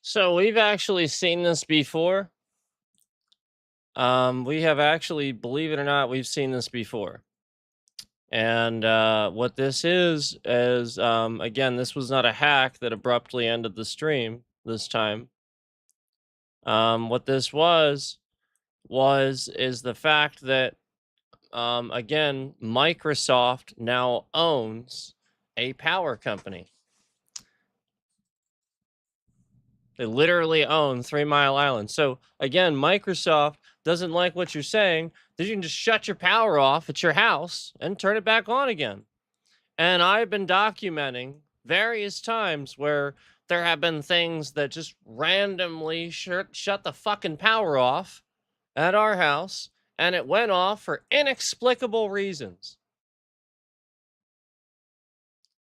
So we've actually seen this before. We have actually, believe it or not, we've seen this before. And what this is again, this was not a hack that abruptly ended the stream this time. What this was is the fact that again, Microsoft now owns a power company. They literally own 3 Mile Island. So again, Microsoft doesn't like what you're saying. Then you can just shut your power off at your house and turn it back on again. And I've been documenting various times where there have been things that just randomly shut the fucking power off at our house, and it went off for inexplicable reasons.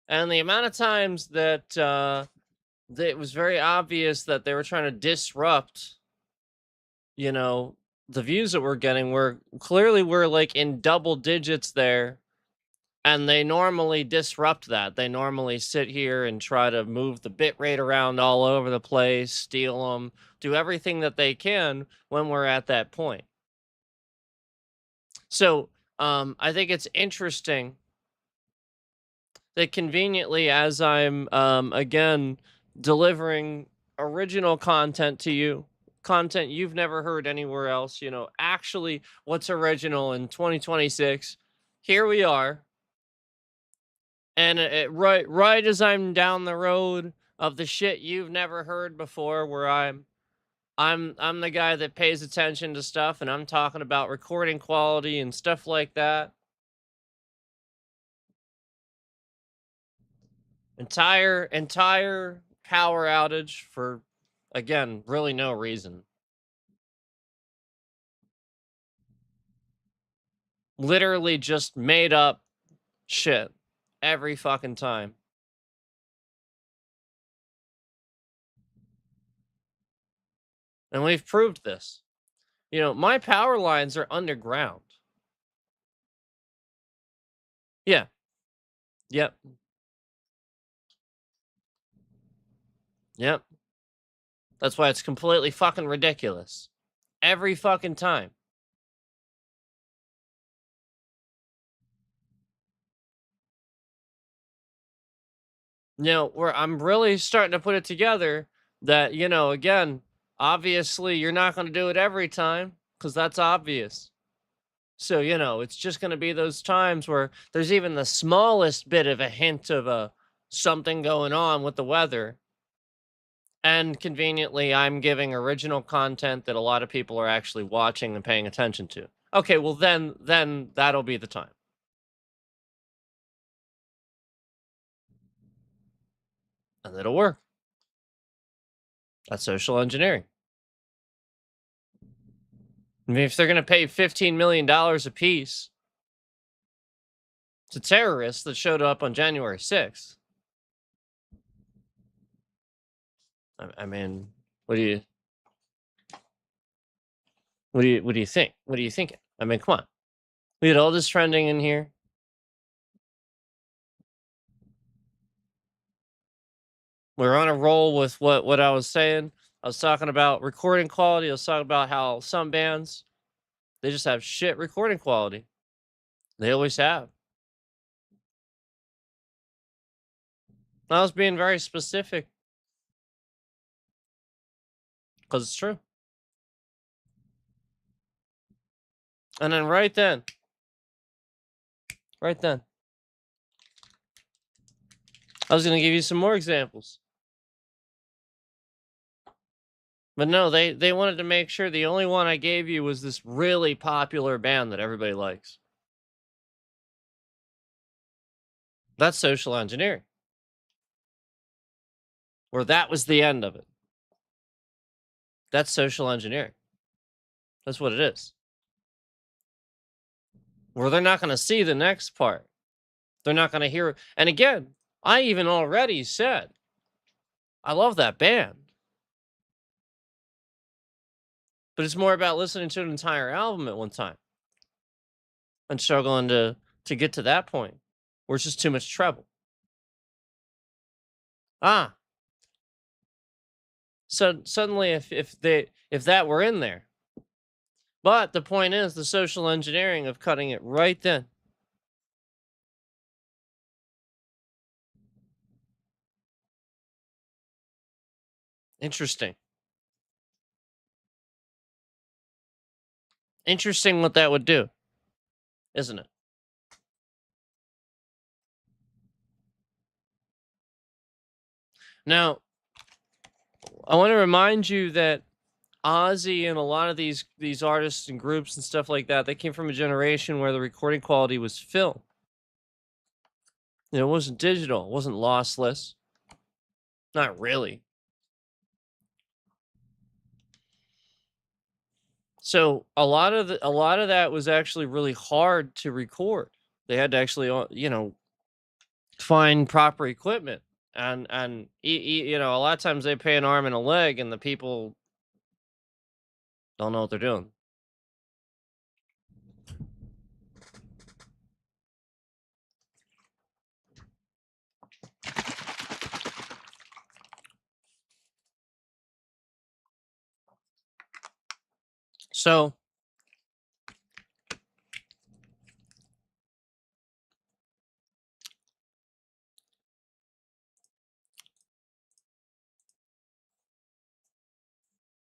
And the amount of times that it was very obvious that they were trying to disrupt, you know, the views that we're getting were clearly we're like in double digits there. And they normally disrupt that. They normally sit here and try to move the bit rate around all over the place, steal them, do everything that they can when we're at that point. So I think it's interesting that conveniently, as I'm again delivering original content to you, content you've never heard anywhere else, actually what's original in 2026, here we are. And right as I'm down the road of the shit you've never heard before, where I'm the guy that pays attention to stuff, and I'm talking about recording quality and stuff like that. Entire power outage for, again, really no reason. Literally just made up shit every fucking time. And we've proved this. My power lines are underground. Yeah. Yep. Yep. That's why it's completely fucking ridiculous. Every fucking time. Where I'm really starting to put it together that, again, obviously you're not going to do it every time because that's obvious. So, it's just going to be those times where there's even the smallest bit of a hint of something going on with the weather. And conveniently, I'm giving original content that a lot of people are actually watching and paying attention to. Okay, well then that'll be the time. And it'll work. That's social engineering. I mean, if they're going to pay $15 million a piece to terrorists that showed up on January 6th, I mean, what do you what do you think? What do you think? I mean, come on. We had all this trending in here. We're on a roll with what I was saying. I was talking about recording quality. I was talking about how some bands, they just have shit recording quality. They always have. I was being very specific because it's true. And then right then, I was going to give you some more examples. But no, they wanted to make sure the only one I gave you was this really popular band that everybody likes. That's social engineering. Where that was the end of it. That's social engineering. That's what it is. Where they're not going to see the next part. They're not going to hear. And again, I even already said, I love that band. But it's more about listening to an entire album at one time and struggling to get to that point where it's just too much treble. Ah, So suddenly, if that were in there, but the point is the social engineering of cutting it right then. Interesting. Interesting what that would do, isn't it? Now, I want to remind you that Ozzy and a lot of these artists and groups and stuff like that, they came from a generation where the recording quality was film. It wasn't digital, it wasn't lossless. Not really. So a lot of that was actually really hard to record. They had to actually, find proper equipment, and a lot of times they pay an arm and a leg, and the people don't know what they're doing. So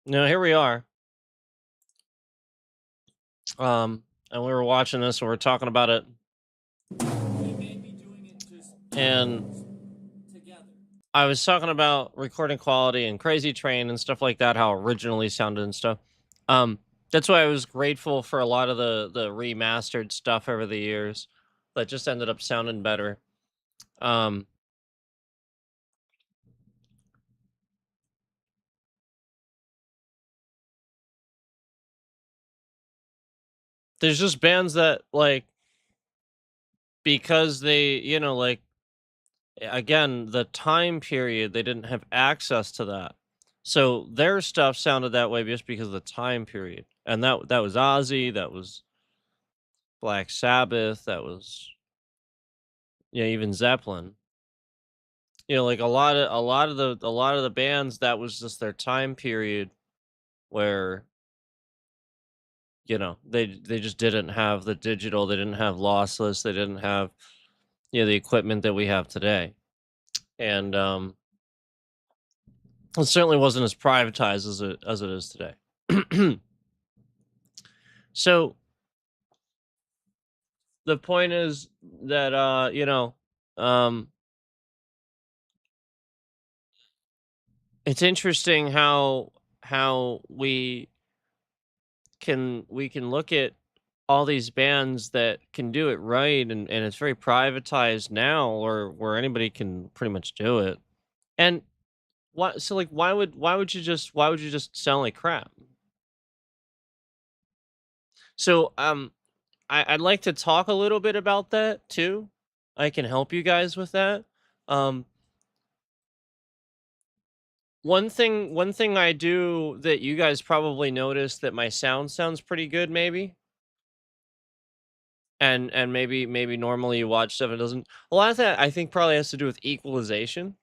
here we are, and we were watching this and we are talking about it, and I was talking about recording quality and Crazy Train and stuff like that, how originally sounded and stuff. Um, that's why I was grateful for a lot of the remastered stuff over the years that just ended up sounding better. Um, there's just bands that like because they, again, the time period they didn't have access to that. So their stuff sounded that way just because of the time period. And that was Ozzy, that was Black Sabbath, that was even Zeppelin. Like a lot of the bands that was just their time period where they just didn't have the digital, they didn't have lossless, they didn't have the equipment that we have today. And it certainly wasn't as privatized as it is today. So the point is that um it's interesting how we can look at all these bands that can do it right, and it's very privatized now, or where anybody can pretty much do it. And like why would you just sound like crap? So I'd like to talk a little bit about that too. I can help you guys with that. Um one thing I do that you guys probably noticed, that my sound sounds pretty good maybe, and maybe normally you watch stuff, it doesn't. A lot of that I think probably has to do with equalization.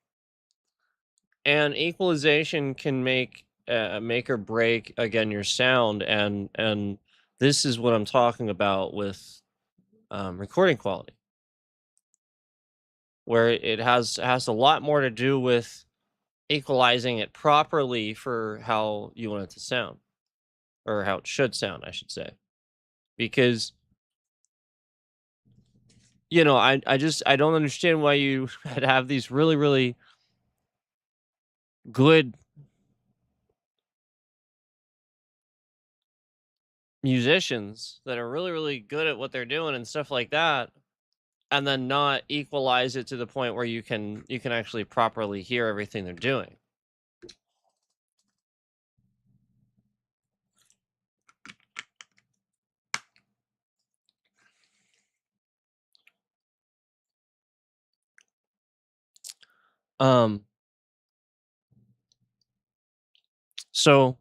And equalization can make or break, again, your sound, and this is what I'm talking about with recording quality, where it has a lot more to do with equalizing it properly for how you want it to sound, or how it should sound, I should say. Because I don't understand why you have these really, really good musicians that are really, really good at what they're doing and stuff like that, and then not equalize it to the point where you can actually properly hear everything they're doing. Um, so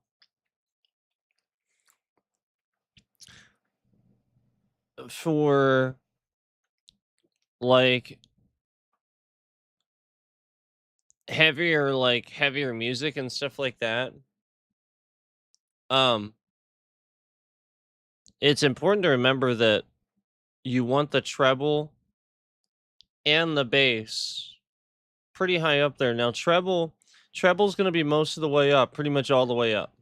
for like heavier music and stuff like that, um, it's important to remember that you want the treble and the bass pretty high up there. Now treble's gonna be most of the way up, pretty much all the way up.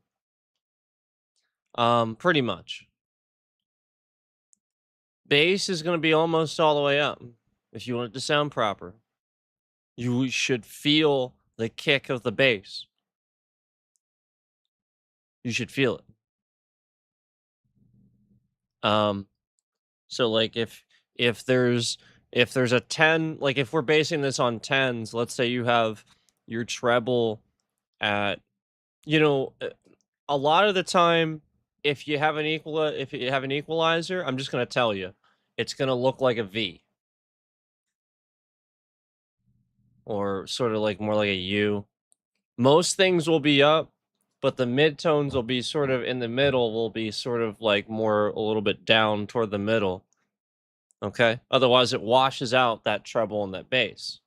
Pretty much. Bass is gonna be almost all the way up if you want it to sound proper. You should feel the kick of the bass. You should feel it. Um, so like if there's a 10, like if we're basing this on tens, let's say you have your treble at, you know, a lot of the time, if you have an equalizer, I'm just gonna tell you, it's gonna look like a V or sort of like more like a U. Most things will be up, but the midtones will be sort of in the middle, will be sort of like more a little bit down toward the middle. Okay. Otherwise, it washes out that treble and that bass.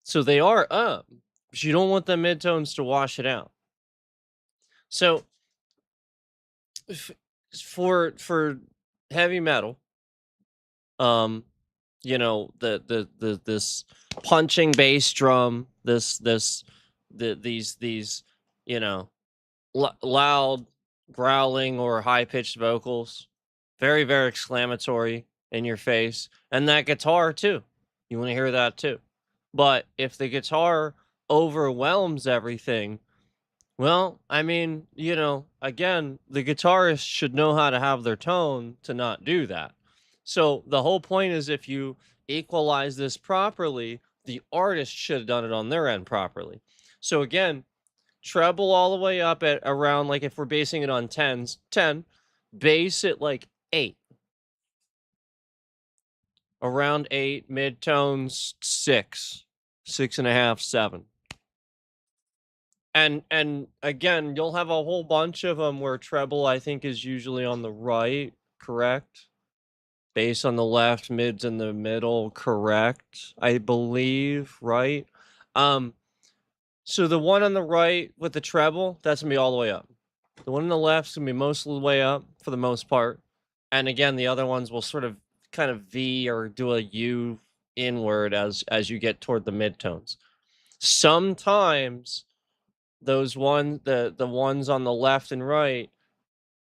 So they are up, but you don't want the midtones to wash it out. So f- for heavy metal, um, the this punching bass drum, these you know loud growling or high pitched vocals, very very exclamatory in your face, and that guitar too. You want to hear that too. But if the guitar overwhelms everything, well, I mean, again, the guitarist should know how to have their tone to not do that. So the whole point is if you equalize this properly, the artist should have done it on their end properly. So again, treble all the way up at around, like if we're basing it on tens, 10, bass it like 8, around 8, midtones 6, 6.5, 7. And again, you'll have a whole bunch of them where treble, I think, is usually on the right, correct? Bass on the left, mids in the middle, correct? I believe, right? Um, so the one on the right with the treble, that's gonna be all the way up. The one on the left's gonna be most of the way up for the most part. And again, the other ones will sort of kind of V or do a U inward as you get toward the midtones. Sometimes the ones on the left and right,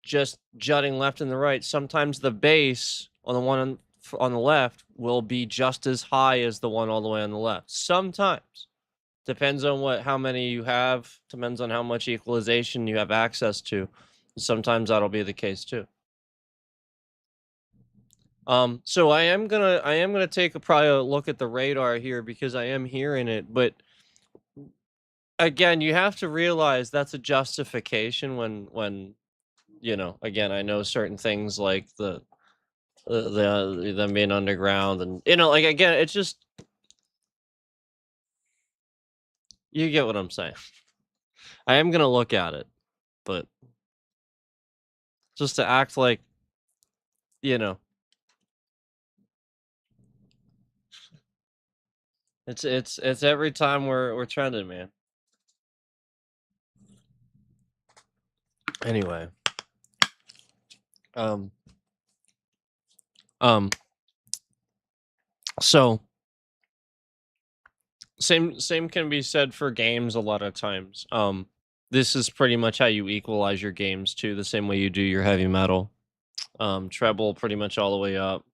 just jutting left and the right, sometimes the bass on the one on the left will be just as high as the one all the way on the left. Sometimes. Depends on how many you have, depends on how much equalization you have access to. Sometimes that'll be the case too. So I am gonna take probably a look at the radar here because I am hearing it, but again, you have to realize that's a justification when again, I know certain things like the them being underground, and like again, it's just you get what I'm saying. I am gonna look at it, but just to act like you know, it's every time we're trending, man. Anyway, um, um, so same can be said for games a lot of times. This is pretty much how you equalize your games too, the same way you do your heavy metal. Treble pretty much all the way up.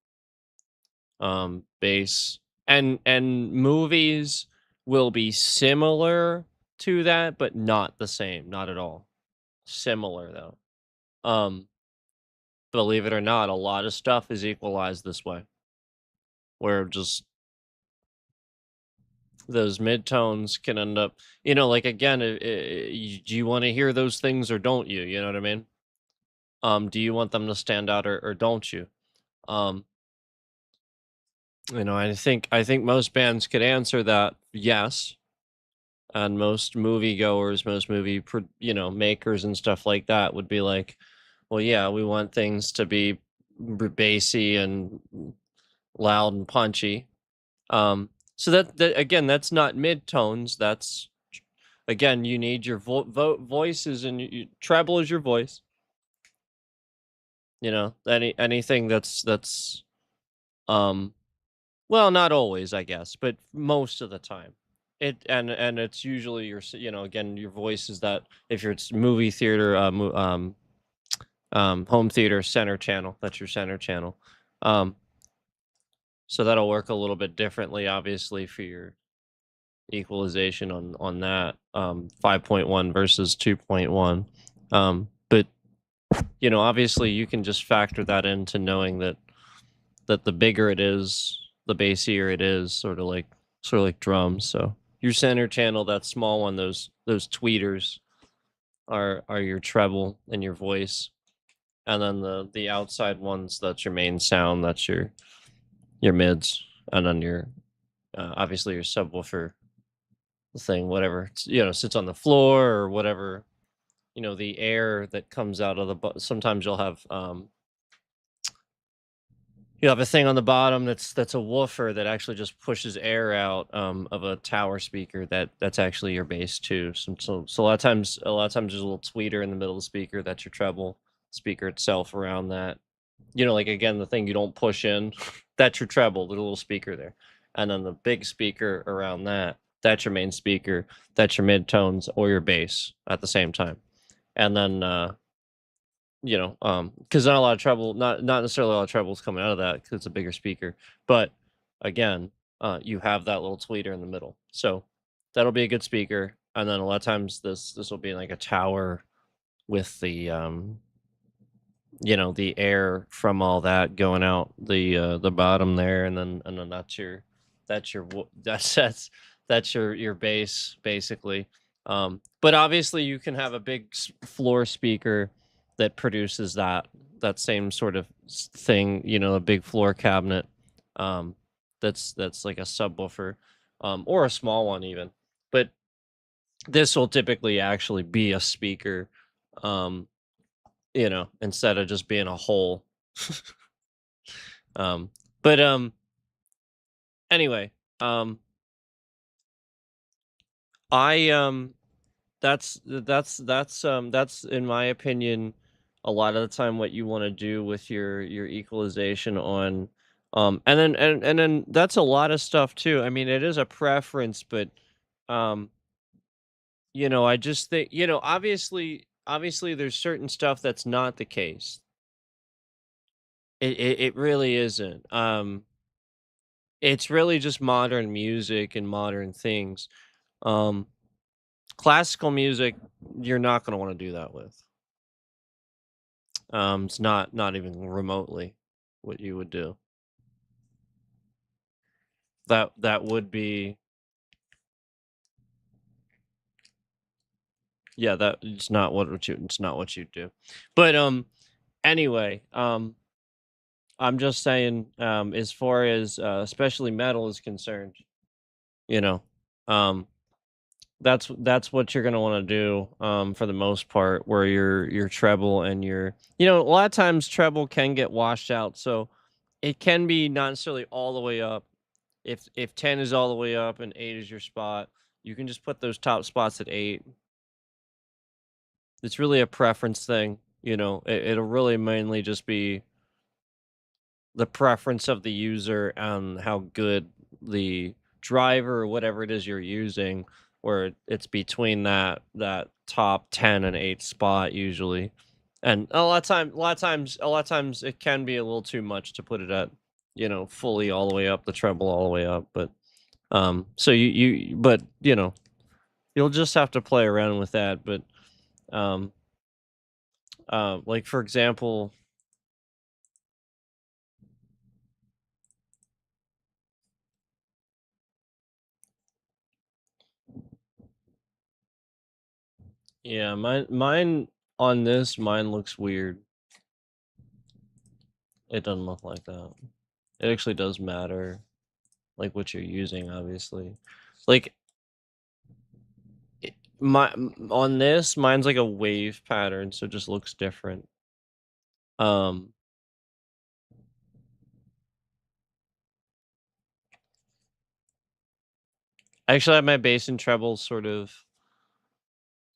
Bass and movies will be similar to that, but not the same, not at all. Similar though. Believe it or not, a lot of stuff is equalized this way, where just those midtones can end up, like again, do you want to hear those things or don't you? You know what I mean? Do you want them to stand out or don't you? Um, I think most bands could answer that yes, and most moviegoers, most makers and stuff like that would be like, well, yeah, we want things to be bassy and loud and punchy. Um, So that again, that's not midtones. That's again, you need your voices and treble is your voice. You know, anything that's um well, not always, I guess, but most of the time. And it's usually you know, again, your voice is that if you're it's movie theater, home theater center channel, that's your center channel. Um, so that'll work a little bit differently, obviously, for your equalization on that 5.1 versus 2.1. But you know, obviously, you can just factor that into knowing that the bigger it is, the bassier it is, sort of like drums. So your center channel, that small one, those tweeters are your treble and your voice, and then the outside ones, that's your main sound, that's your mids, and then your obviously your subwoofer thing, whatever you know sits on the floor or whatever. You know, the air that comes out of sometimes you'll have a thing on the bottom that's a woofer that actually just pushes air out of a tower speaker that's actually your bass too. So a lot of times there's a little tweeter in the middle of the speaker that's your treble speaker itself around that. You know, like again, the thing you don't push in, that's your treble, the little speaker there. And then the big speaker around that, that's your main speaker, that's your midtones or your bass at the same time. And then you know, because not a lot of treble, not necessarily a lot of trebles coming out of that because it's a bigger speaker. But again, you have that little tweeter in the middle, so that'll be a good speaker. And then a lot of times this will be like a tower with the you know, the air from all that going out the bottom there, and then that's your that's your bass basically. But obviously you can have a big floor speaker that produces that same sort of thing, you know, a big floor cabinet. Um, that's like a subwoofer, or a small one even. But this will typically actually be a speaker. Um, you know, instead of just being a hole. Um, but anyway, um, I that's in my opinion a lot of the time what you want to do with your equalization on and then that's a lot of stuff too. I mean, it is a preference, but um you know, I just think, you know, obviously there's certain stuff that's not the case. It really isn't. It's really just modern music and modern things. Um, Classical music, you're not gonna wanna do that with. It's not even remotely what you would do. That would be yeah, that it's not what you do. But, anyway, I'm just saying, as far as, especially metal is concerned, you know, um that's what you're gonna wanna do, for the most part, where your treble and your you know, a lot of times treble can get washed out, so it can be not necessarily all the way up. If 10 is all the way up and 8 is your spot, you can just put those top spots at 8. It's really a preference thing, you know, it'll really mainly just be the preference of the user and how good the driver or whatever it is you're using, where it's between that top 10 and 8 spot usually. And a lot of times it can be a little too much to put it at, you know, fully all the way up, the treble all the way up. But so but you know, you'll just have to play around with that. But um like for example, yeah, mine on this, mine looks weird. It doesn't look like that. It actually does matter, like, what you're using, obviously. Like, on this, mine's like a wave pattern, so it just looks different. Um, I actually have my bass and trebles sort of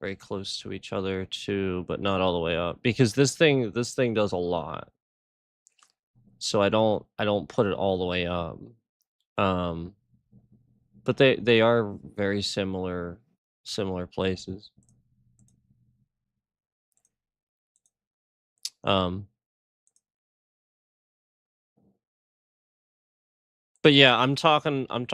very close to each other too, but not all the way up because this thing does a lot. So I don't put it all the way up. Um, but they are very similar places. Um, but yeah, I'm talking, like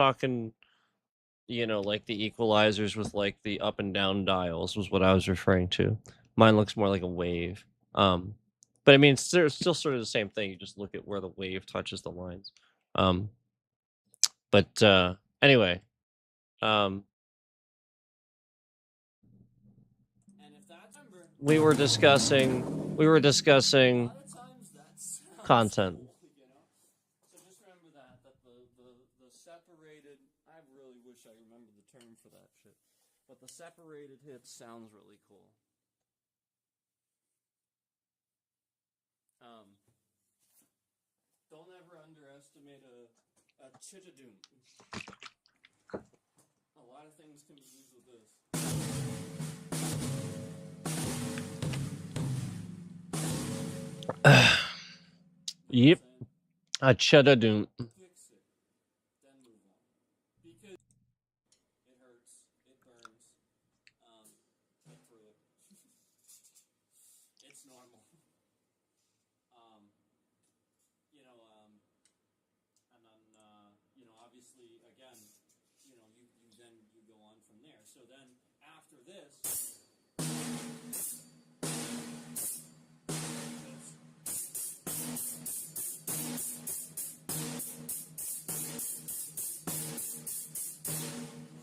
the equalizers with like the up and down dials was what I was referring to. Mine looks more like a wave. Um, but I mean, it's still sort of the same thing. You just look at where the wave touches the lines. Um, but anyway, um, we were discussing content. So just remember that the separated. I really wish I remembered the term for that shit, but the separated hits sounds really cool. Um, don't ever underestimate a chitadoon. A lot of things can be used with this. Yep, a cheddar doom. Fix it, then move on. Because it hurts, it burns. Get through it. It's normal. Um, and then obviously again, you then you go on from there. So then after this.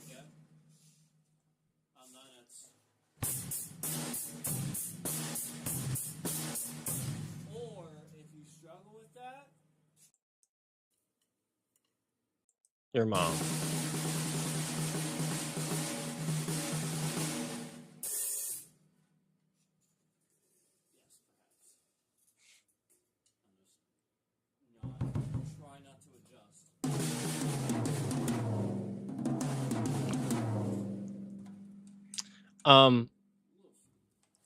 Okay. And then it's. Or if you struggle with that. Your mom. Yes, perhaps. I'm just try not to adjust.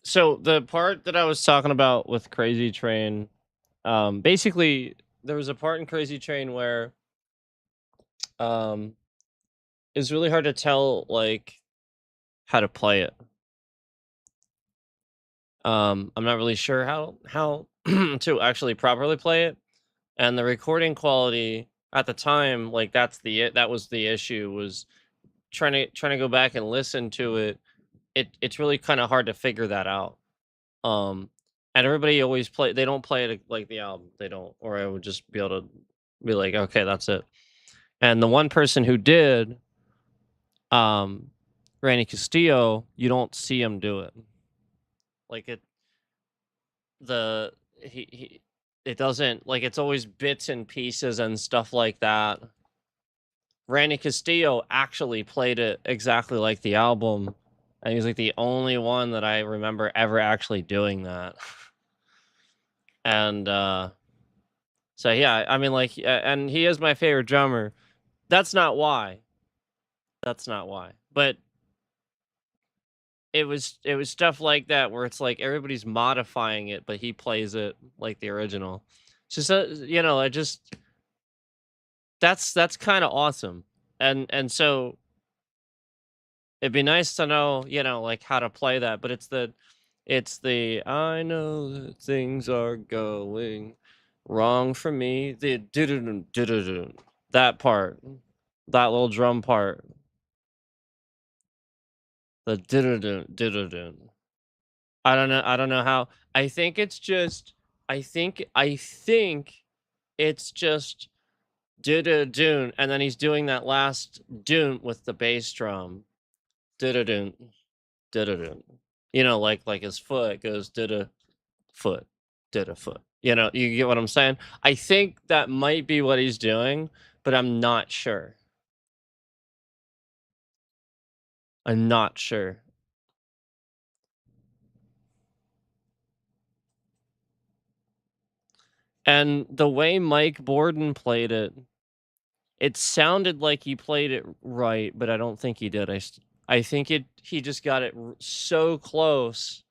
So the part that I was talking about with Crazy Train, basically there was a part in Crazy Train where um it's really hard to tell like how to play it. I'm not really sure how to actually properly play it, and the recording quality at the time, like that was the issue, was trying to go back and listen to it. It's really kind of hard to figure that out. Um, and everybody always they don't play it like the album, they don't, or I would just be able to be like, okay, that's it. And the one person who did, um, Randy Castillo, you don't see him do it. Like the he it doesn't, like, it's always bits and pieces and stuff like that. Randy Castillo actually played it exactly like the album, and he's like the only one that I remember ever actually doing that. And so yeah, I mean, like, and he is my favorite drummer. That's not why. That's not why. But it was stuff like that where it's like everybody's modifying it, but he plays it like the original. It's just it just that's kind of awesome. And so it'd be nice to know, like how to play that, but it's the I know that things are going wrong for me. The do that part, that little drum part, the do. I don't know how. I think it's just. I think it's just do, and then he's doing that last doon with the bass drum. Do do. Like his foot goes foot, foot. You get what I'm saying? I think that might be what he's doing, but I'm not sure. I'm not sure. And the way Mike Borden played it It sounded like he played it right, but I don't think he did. I think he just got it so close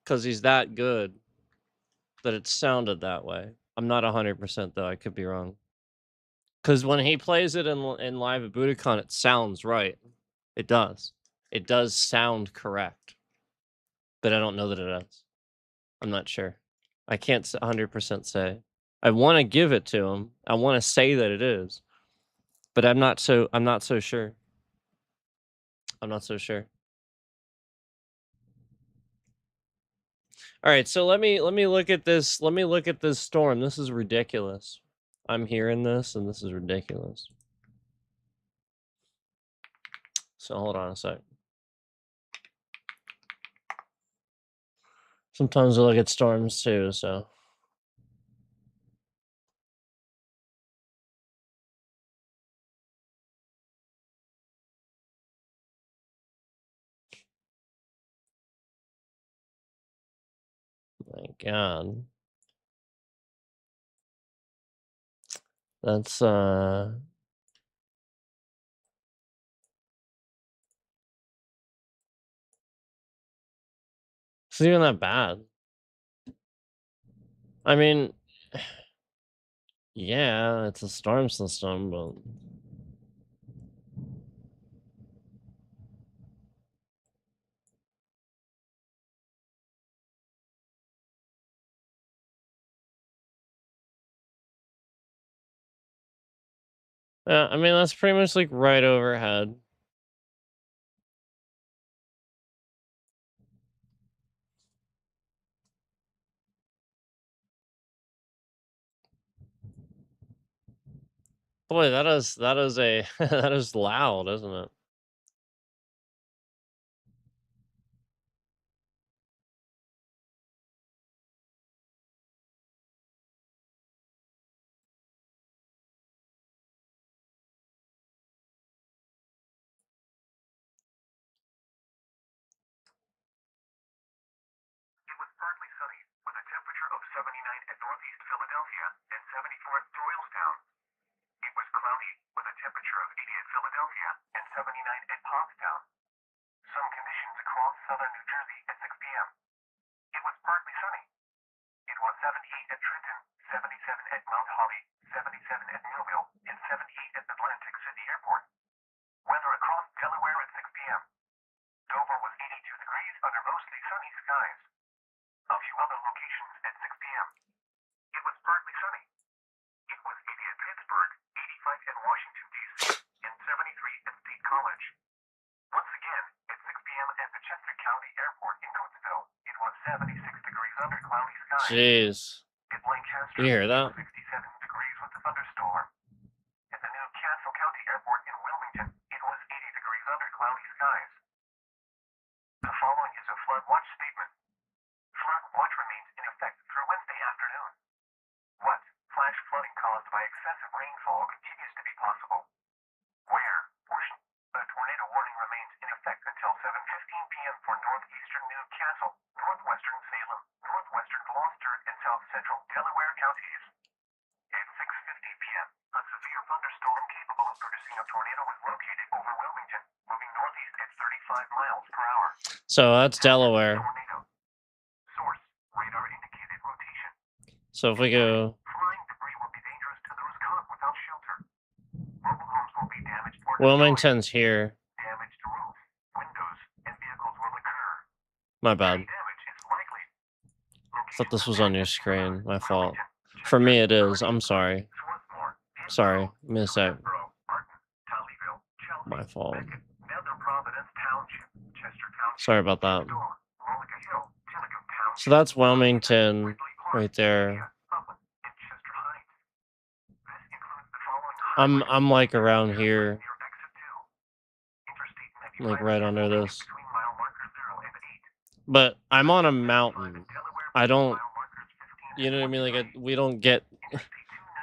because he's that good that it sounded that way. I'm not 100% though. I could be wrong. Because when he plays it in live at Budokan, it sounds right. It does. It does sound correct. But I don't know that it does. I'm not sure. I can't 100% say. I want to give it to him. I want to say that it is. But I'm not so sure. I'm not so sure. All right, so let me look at this. Let me look at this storm. This is ridiculous. I'm hearing this and this is ridiculous. So hold on a sec. Sometimes I look at storms too, so. My God. That's it's not even that bad. I mean, yeah, it's a storm system, but yeah, I mean that's pretty much like right overhead. Boy, that is a that is loud, isn't it? It was partly sunny, with a temperature of 79 at northeast Philadelphia and 74 at Doylestown. It was cloudy, with a temperature of 80 at Philadelphia and 79 at Pottstown. Some conditions across southern New Jersey at 6 p.m. It was partly sunny. It was 78 at Trenton, 77 at Mount Holly, 77 at Millville, and 78 at Atlantic City Airport. Weather across Delaware at 6 p.m. Dover was 82 degrees under mostly sunny skies. A few other locations at 6 p.m. It was partly sunny. It was 80 at Pittsburgh, 85 at Washington, D.C., and 73 at State College. Once again, at 6 p.m. at the Chester County Airport in Coatesville, it was 76 degrees under cloudy skies. Jeez. At Lancaster, You hear that? 67 degrees with a thunderstorm. At the New Castle County Airport in Wilmington, it was 80 degrees under cloudy skies. The following is a flood watch statement. Flood watch remains in effect through Wednesday afternoon. What? Flash flooding caused by excessive rainfall continues to be possible. Where? Portion. A tornado warning remains in effect until 7:15 p.m. for northeastern New Castle, northwestern Salem, northwestern Gloucester, and south central Delaware counties. At 6:50 p.m., a severe thunderstorm capable of producing a tornado was located over Wilmington, moving northeast at 35 miles per hour. So that's Delaware. Tornado. Source: radar indicated rotation. So if we go Flying debris will be dangerous to those caught without shelter. Mobile homes will be damaged or Wilmington's here. damage to roofs, windows, and vehicles will occur. My bad. Damage is likely. I thought this was on your screen. My fault. For me it is. I'm sorry. Swarthmore, Sorry. Give me a sec. Hillsborough, Martin, Tolleyville, Chelsea, My fault. Beckett, Nether Providence Township, Chester Township, Sorry about that. Storm, Mullica Hill, Tillicum Township, So that's Wilmington Ridley Park, right there. Upland, and Chester Heights. This includes the following I'm like around here, near exit 2. Interstate 95 like right under this. between mile markers 0 and 8. But I'm on a mountain. Delaware I don't, mile markers 15 you know what I mean? Like we don't get,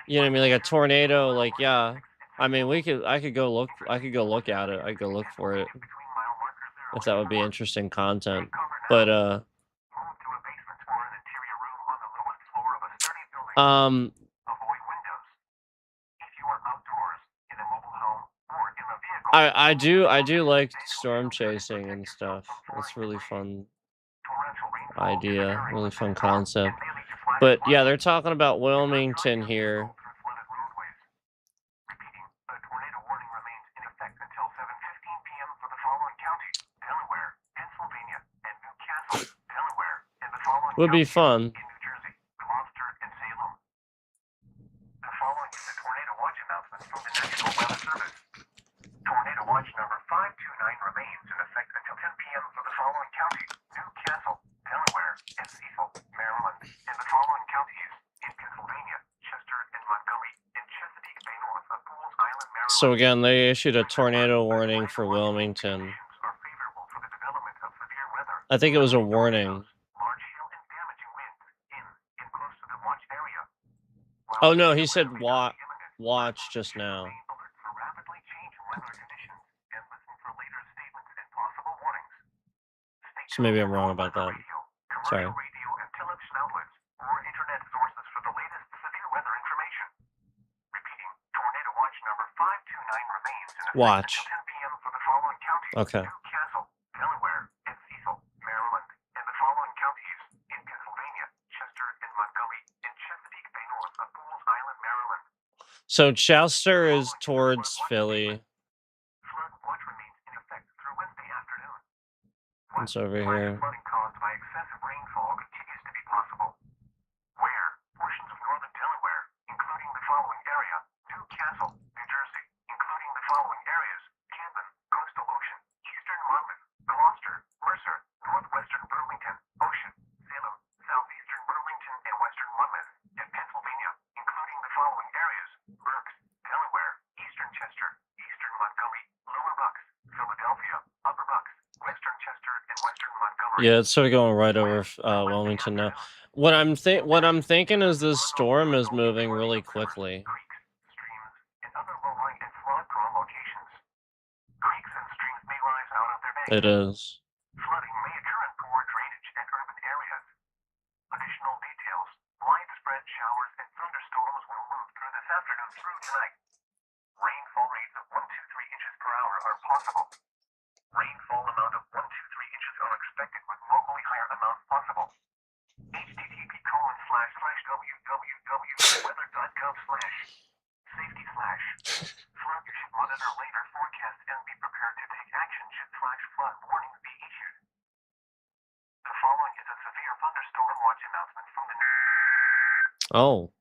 you know what I mean? Like a tornado. Like yeah. I mean, I could go look at it. I could go look for it between mile marker 0 if that would be interesting content. cover now. But Move to a basement or an interior room on the lowest floor of a sturdy building. Avoid windows. If you are outdoors, in a I do like storm chasing and stuff. It's really fun idea, really fun concept. But yeah, they're talking about Wilmington here. Repeating, a tornado warning remains in effect until 7:15 p.m. for the following counties: Delaware, Pennsylvania, and Newcastle, Delaware, and the following Would be counties fun. in New Jersey, Gloucester, and Salem. The following is a tornado watch announcement from the National Weather Service. Tornado watch number 529 remains in effect until 10 p.m. for the following counties: Newcastle, Delaware, and Cecil, Maryland, and the following counties in Pennsylvania, Chester and Montgomery, and Chesapeake Bay north of Pools Island, Maryland. So again, they issued a tornado warning for Wilmington. Are favorable for the development of severe weather. I think it was a warning. Large hail and damaging winds in and close to the watch area. Oh no, he said watch just now. Remain alert for rapidly changing weather conditions and listen for later statements and possible warnings. Stay So maybe tuned I'm to wrong all about weather that. radio, Sorry. commercial radio, and television outlets or internet sources for the latest severe weather information. Repeating, tornado watch number 529 remains in effect Watch. until 10 p.m. for the following counties: Okay. Newcastle, Delaware, and Cecil, Maryland, and the following counties in Pennsylvania, Chester and Montgomery, and Chesapeake Bay north of Pools Island, Maryland. So Chester is towards Philly. Flood watch remains in effect through Wednesday afternoon. It's over Minor here. flooding caused by excessive rainfall continues to be possible. Where portions of northern Delaware, including the following area: Newcastle, New Jersey, including the following areas: Camden, Coastal Ocean, Eastern Monmouth, Gloucester, Mercer, Northwestern Burlington, Ocean, Salem, Southeastern Burlington and Western Monmouth, and Pennsylvania, including the following areas: Berks, Delaware, Eastern Chester, Eastern Montgomery, Lower Bucks, Philadelphia, Upper Bucks, Western Chester, and Western Montgomery. Yeah, it's sort of going right over Wilmington now. What I'm thinking is this storm is moving really quickly. Creeks, streams, and other low-lying and flood-prone locations. Creeks and streams may rise out of their banks. It is. Flooding may occur in poor drainage and urban areas. Additional details: widespread showers and thunderstorms will move through this afternoon through tonight. Rainfall rates of 1 to 3 inches per hour are possible. Rainfall amount of 1 to 3 inches are expected with locally higher amounts possible. http://www.weather.gov/safety/. You should monitor later forecasts and be prepared to take action should flash flood warnings be issued. The following is a severe thunderstorm watch announcement from the Oh.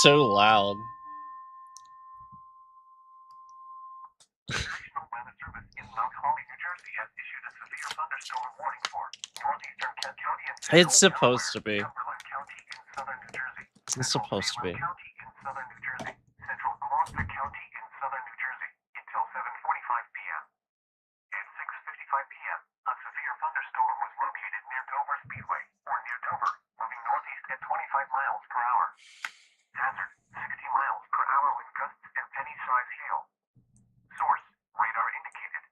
So loud. National Weather Service in Mount Holly, New Jersey has issued a severe thunderstorm warning for northeastern Kent County and central It's supposed to be. Cumberland County in southern New Jersey. It's supposed to be. Salem County in southern New Jersey, central Gloucester County in southern New Jersey until 7:45 p.m. At 6:55 p.m., a severe thunderstorm was located near Dover Speedway or near Dover, moving northeast at 25 miles per hour. Hazard: 60 miles per hour with gusts and penny-sized hail. Source: radar indicated.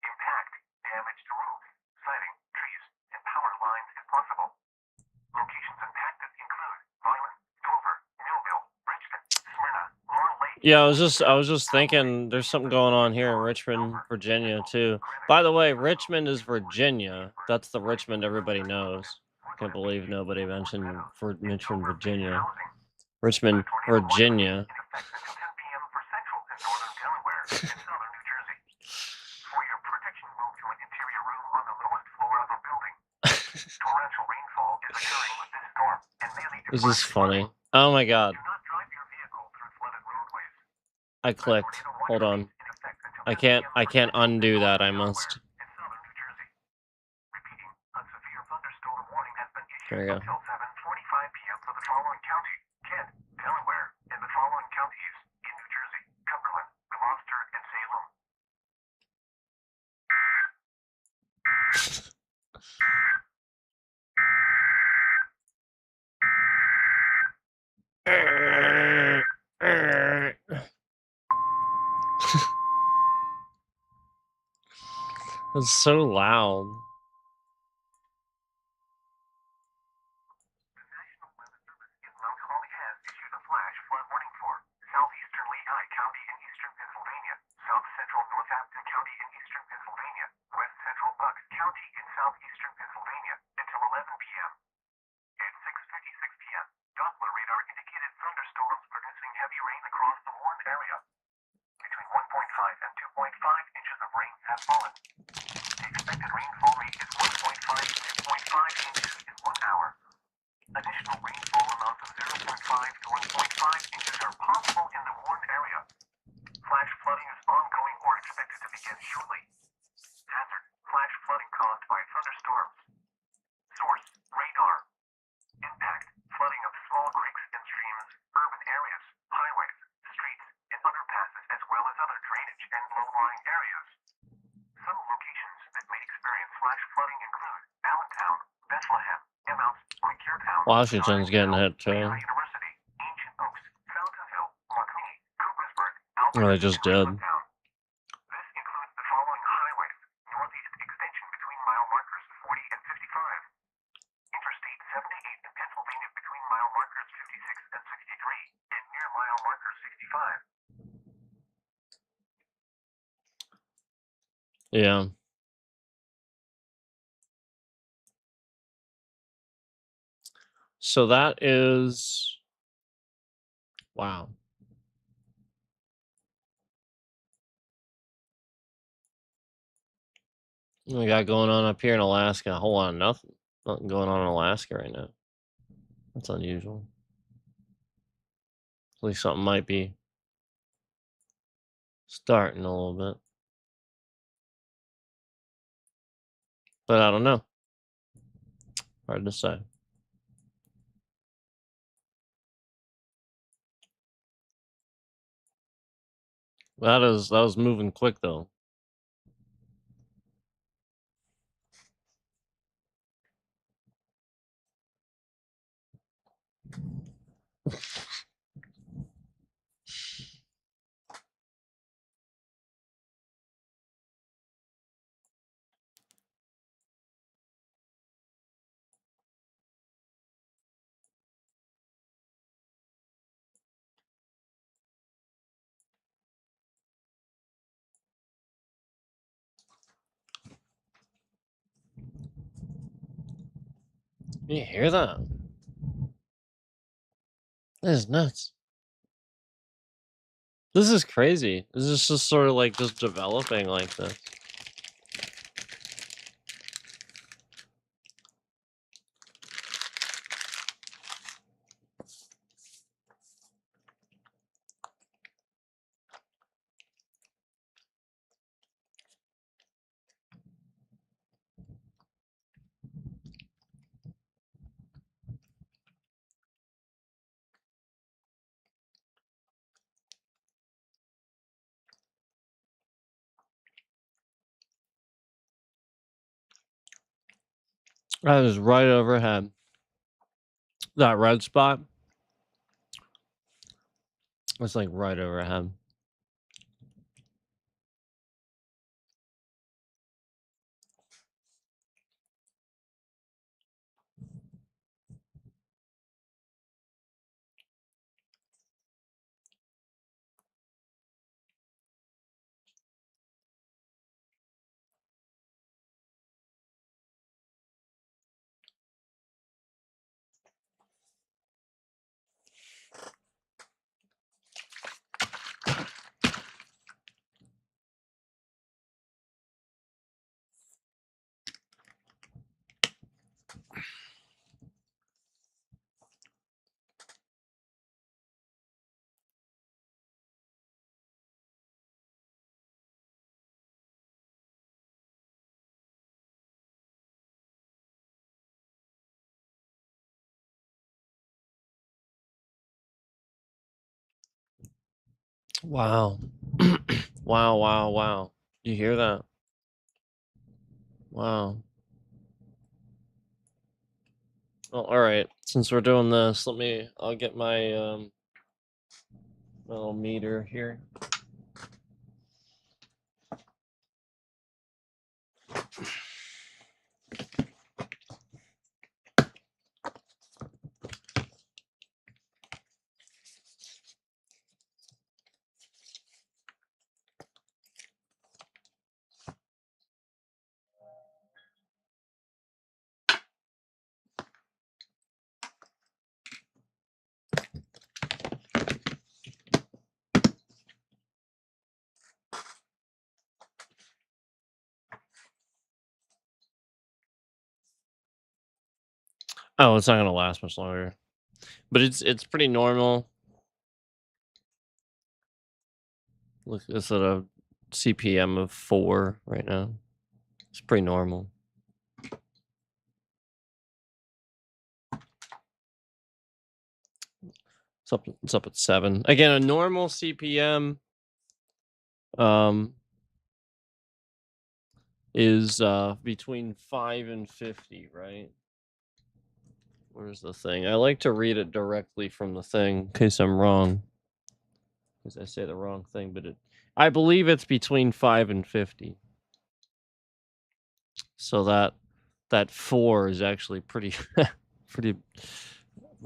Impact: damage to roofs, siding, trees, and power lines if possible. Locations impacted include Violin, Dover, Millville, Bridgeton, Smyrna, Laurel Lake. Yeah, I was just thinking there's something going on here in Richmond, Virginia too. By the way, Richmond is Virginia. That's the Richmond everybody knows. Can't believe nobody mentioned Virginia. Richmond, Virginia. In effect until 10 p.m. for central and northern Delaware and southern New Jersey. For your protection, move to an interior room on the lowest floor of the building. Torrential rainfall is occurring with this storm and may lead to This is flash funny. flooding. Oh my god. Do not drive your vehicle through flooded roadways. I clicked. Tornado watch Hold on. remains in effect until I 10 can't p.m. for central undo and that. I northern must. Delaware and southern New Jersey. Repeating, a severe thunderstorm warning has been There we issued go. until 7:45 p.m. for the following county: Kent, Delaware, and the following counties in New Jersey: Cumberland, Gloucester, and Salem. It's so loud. has fallen. The expected rainfall rate is 1.5 to 2.5 inches in 1 hour. Additional rainfall amounts of 0.5 to 1.5 inches are possible in the warned area. Flash flooding is ongoing or expected to begin shortly. Hazard: flash flooding caused by thunderstorms. Source: radar. Impact: flooding of small creeks and streams, urban areas, highways, streets, and underpasses, as well as other drainage and low-lying areas. Some locations that may experience flash flooding include Allentown, Bethlehem, Emmaus, Quakertown, Washington's getting hit too. University, Ancient Oaks, Fountain Hill, Marconi, Coopersburg, Oh, they just did. Allentown. This includes the following highways: northeast extension between mile markers 40 and 55. Interstate 78 in Pennsylvania between mile markers 56 and 63, and near mile marker 65. Yeah. So that is, wow. What we got going on up here in Alaska? A whole lot of nothing. Nothing going on in Alaska right now. That's unusual. At least something might be starting a little bit. But I don't know. Hard to say. That was moving quick though. You hear that? That is nuts. This is crazy. This is just sort of like just developing like this. That is right overhead. That red spot. It's like right overhead. Wow. Wow, wow, wow. You hear that? Wow. Well, all right. Since we're doing this, I'll get my little meter here. Oh, it's not gonna last much longer. But it's pretty normal. Look, it's at a CPM of 4 right now. It's pretty normal. It's up at 7. Again, a normal CPM is between 5 and 50, right? Where's the thing? I like to read it directly from the thing in case I'm wrong. Because I say the wrong thing, but I believe it's between 5 and 50. So that 4 is actually pretty pretty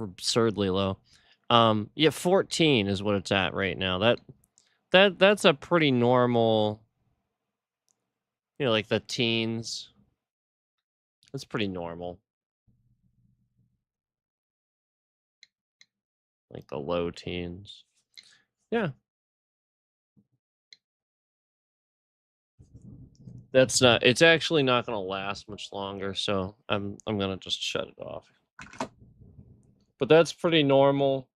absurdly low. Yeah, 14 is what it's at right now. That's a pretty normal, like the teens. That's pretty normal. Like the low teens. Yeah. It's actually not going to last much longer, so I'm going to just shut it off. But that's pretty normal.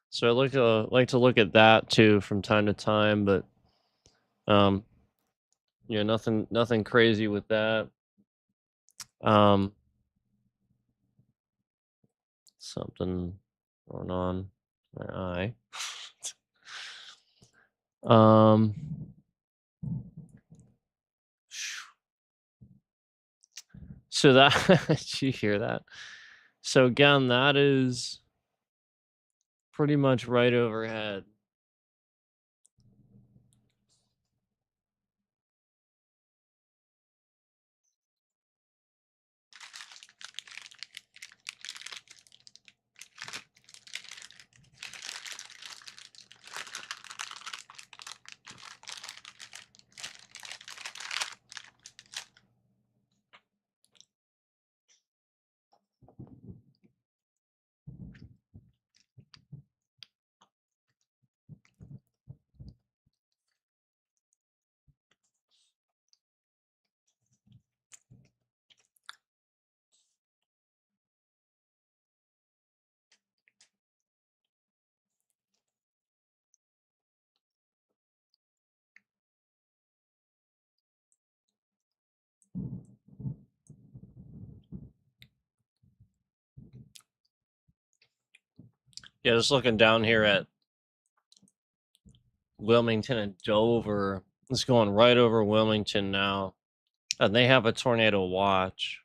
So I like to look at that too from time to time, but nothing crazy with that. Something going on in my eye. So that did you hear that? So again, that is pretty much right overhead. Yeah, just looking down here at Wilmington and Dover. It's going right over Wilmington now. And they have a tornado watch.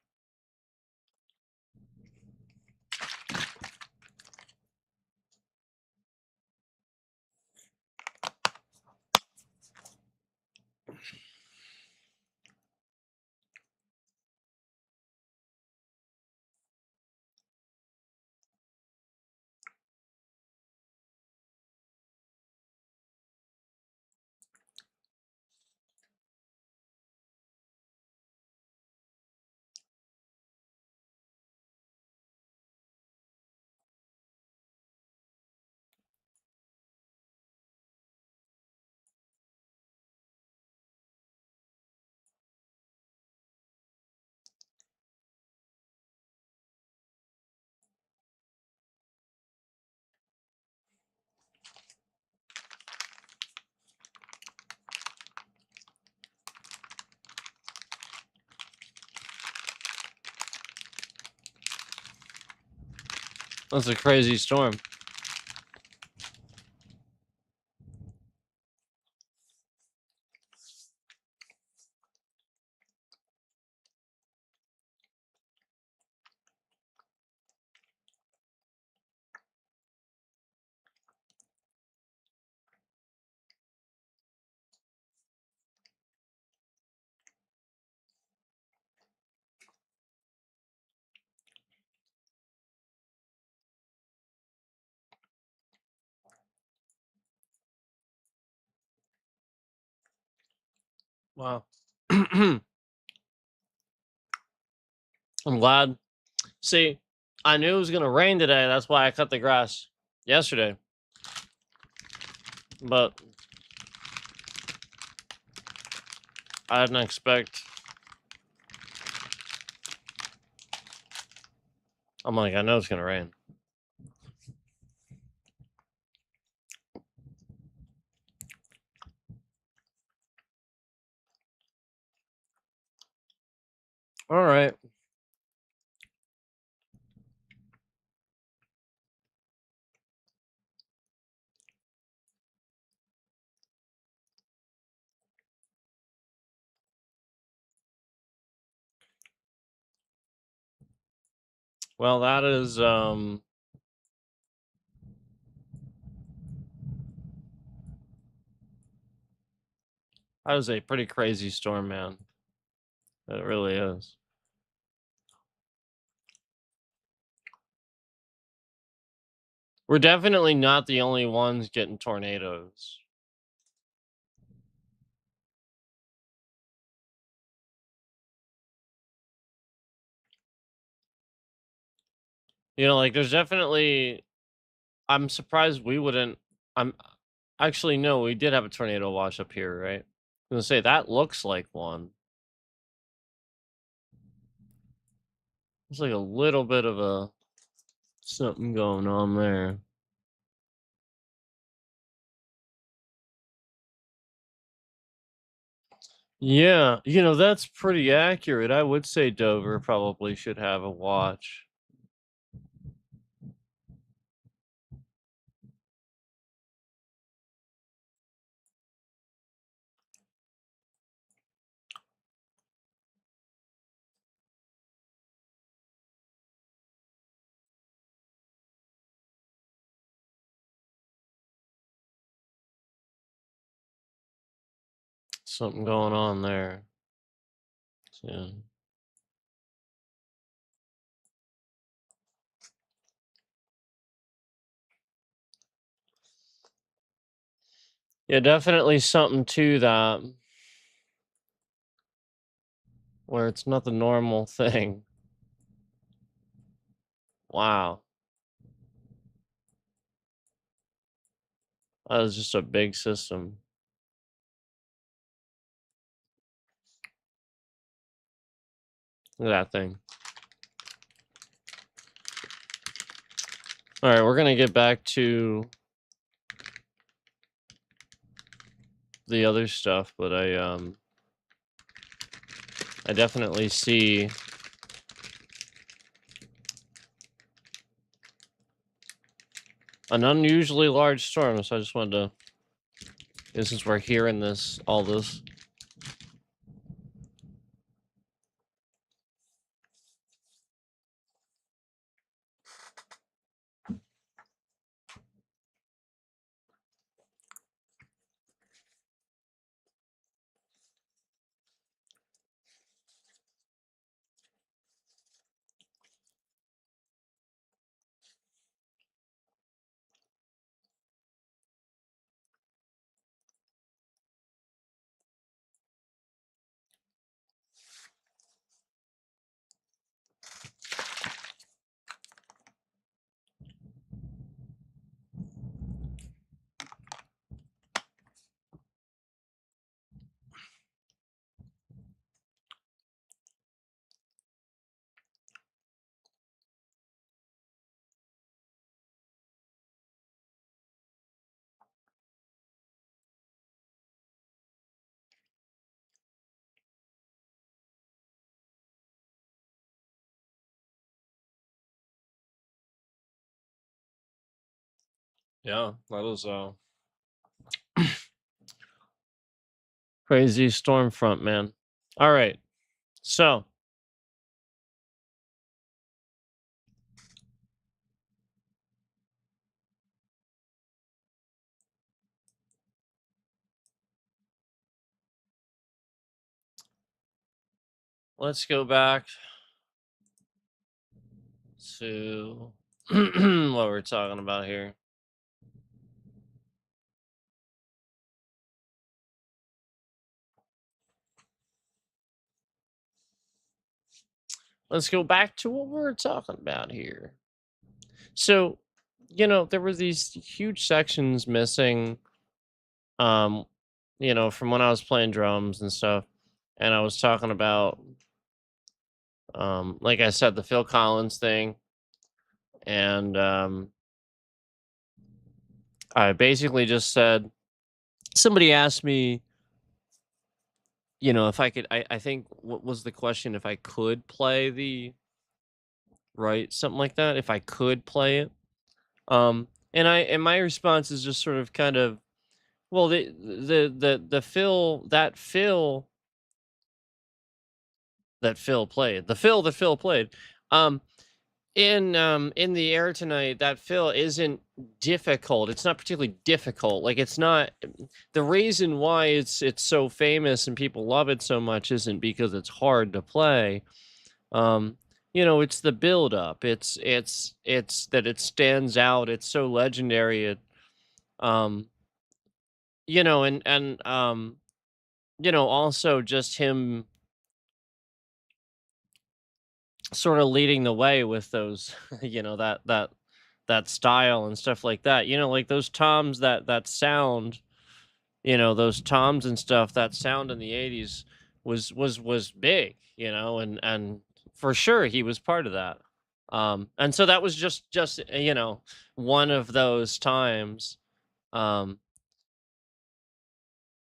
That's a crazy storm. Wow. I'm glad. See, I knew it was going to rain today. That's why I cut the grass yesterday. But I didn't expect I'm like, I know it's gonna rain. All right. Well, that is a pretty crazy storm, man. It really is. We're definitely not the only ones getting tornadoes. You know, like there's definitely I'm surprised we wouldn't I'm actually no, we did have a tornado watch up here, right? I was gonna say that looks like one. There's like a little bit of a something going on there. Yeah, you know, that's pretty accurate. I would say Dover probably should have a watch. Something going on there. Yeah. Yeah, definitely something to that where it's not the normal thing. Wow. That was just a big system. Look at that thing. All right, we're going to get back to the other stuff, but I definitely see an unusually large storm, so I just wanted to, since we're hearing all this. Yeah, that was crazy storm front, man. All right. So, let's go back to what we're talking about here. Let's go back to what we're talking about here. So, you know, there were these huge sections missing, um, you know, from when I was playing drums and stuff. And I was talking about, like I said, the Phil Collins thing. and I basically just said, somebody asked me, if I could, I think, what was the question? If I could play right, something like that, if I could play it. And my response is just sort of kind of, well, the fill that fill that Phil played, that Phil played, um, in the air tonight, that fill isn't difficult. It's not particularly difficult. Like, it's not the reason why it's so famous and people love it so much isn't because it's hard to play. Um, it's the build up. It's that it stands out. It's so legendary. Um, and also just him sort of leading the way with those, that style and stuff like that. Like those toms, that sound, those toms and stuff, that sound in the 80s was big, and for sure he was part of that. And so that was just one of those times. Um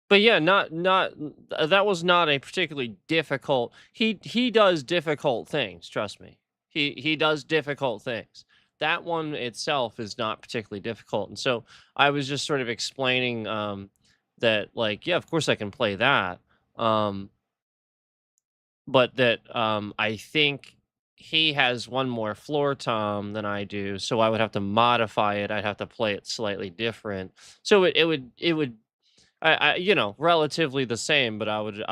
but yeah, that was not a particularly difficult. He does difficult things, trust me. He does difficult things. That one itself is not particularly difficult. And so I was just sort of explaining that, like, yeah, of course I can play that. Um but that I think he has one more floor tom than I do, so I would have to modify it. I'd have to play it slightly different. So it would relatively the same, but I would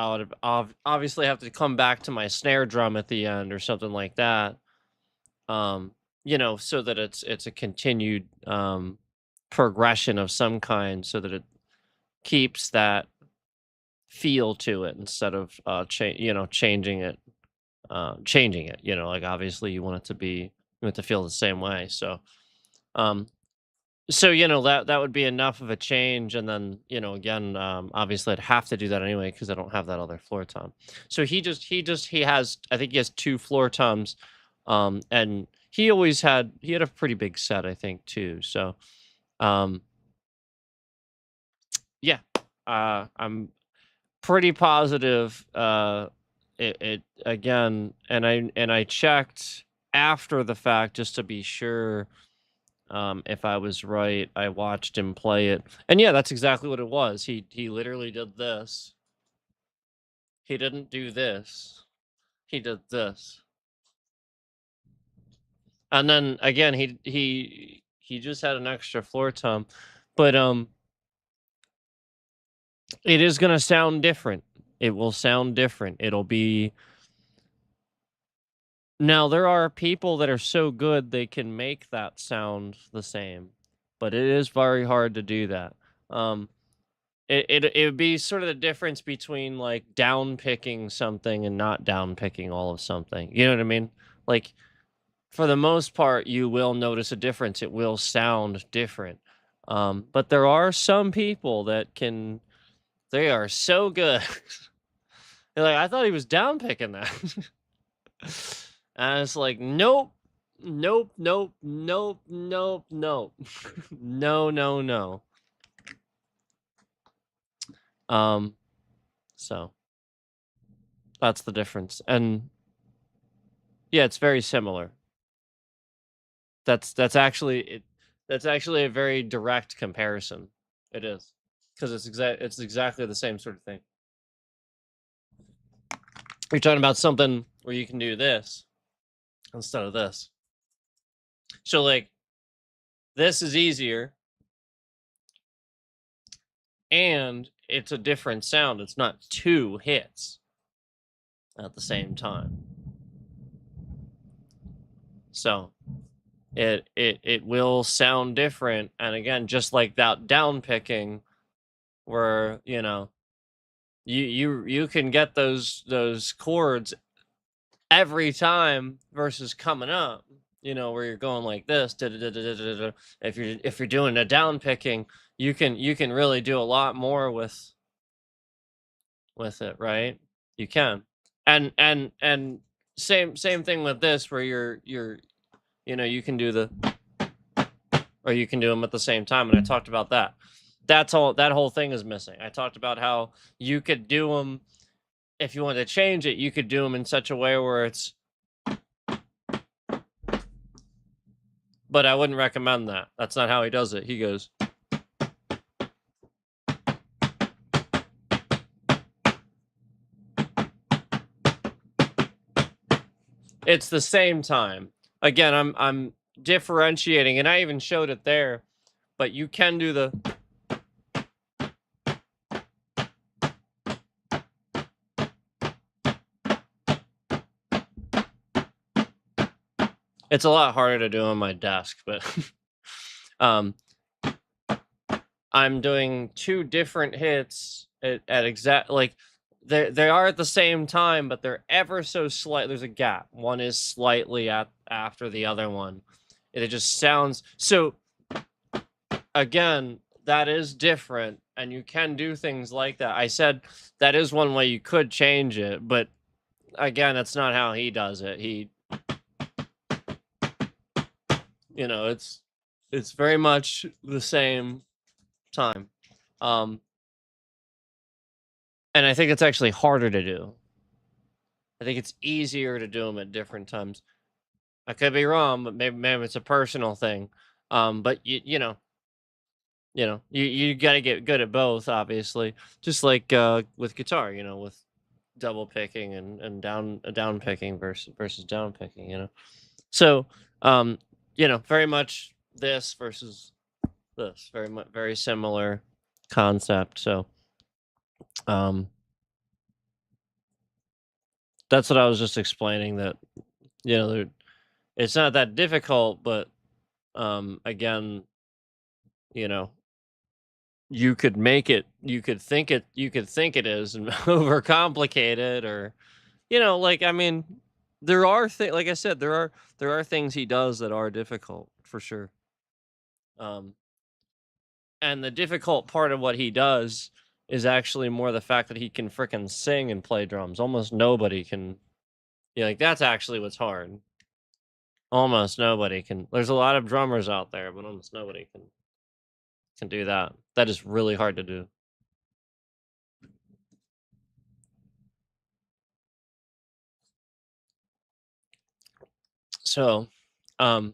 obviously have to come back to my snare drum at the end or something like that. So that it's a continued progression of some kind, so that it keeps that feel to it instead of changing it. Like, obviously you want it to feel the same way. Um, So, that would be enough of a change, and then, again, obviously I'd have to do that anyway because I don't have that other floor tom. So he has, I think he has 2 floor toms, and he had a pretty big set, I think, too. So, um, yeah, I'm pretty positive, it again, and I checked after the fact just to be sure. If I was right, I watched him play it, and yeah, that's exactly what it was. He literally did this. He didn't do this. He did this, and then again, he just had an extra floor tom, but it is gonna sound different. It will sound different. It'll be now. There are people that are so good they can make that sound the same, but it is very hard to do that. Um, it would be sort of the difference between, like, down picking something and not down picking all of something. You know what I mean? Like, for the most part, you will notice a difference. It will sound different. But there are some people that they are so good. They're like, I thought he was down picking that. And it's like, nope, nope, nope, nope, nope, nope. No, no, no. Um, so that's the difference. And yeah, it's very similar. That's actually it. That's actually a very direct comparison. It is, because it's exactly the same sort of thing. You're talking about something where you can do this instead of this. So, like, this is easier, and it's a different sound. It's not 2 hits at the same time. So it will sound different. And again, just like that down picking, where you can get those chords every time versus coming up, where you're going like this. If you're doing a down picking, you can really do a lot more with it, right? You can. And same thing with this, where you're You know, you can do the, or you can do them at the same time. And I talked about that. That's all. That whole thing is missing. I talked about how you could do them if you wanted to change it. You could do them in such a way where it's. But I wouldn't recommend that. That's not how he does it. He goes. It's the same time. Again, I'm differentiating, and I even showed it there. But you can do the. It's a lot harder to do on my desk, but I'm doing two different hits at exact like they are at the same time, but they're ever so slight. There's a gap. One is slightly after the other one. It just sounds so. Again, that is different, and you can do things like that. I said that is one way you could change it, but again, that's not how he does it. He, you know, it's very much the same time. And I think it's actually harder to do. I think it's easier to do them at different times. I could be wrong, but maybe it's a personal thing. But you know, you got to get good at both, obviously. Just like with guitar, you know, with double picking and down picking versus down picking, you know. So, you know, very much this versus this, very similar concept. So, that's what I was just explaining, that you know it's not that difficult, but again, you know, you could make it, you could think it is and overcomplicate it, or you know, like I mean, there are things, like I said, there are things he does that are difficult for sure. Um, and the difficult part of what he does is actually more the fact that he can frickin' sing and play drums. Almost nobody can. Yeah, like that's actually what's hard. Almost nobody can. There's a lot of drummers out there, but almost nobody can do that. That is really hard to do. So, um,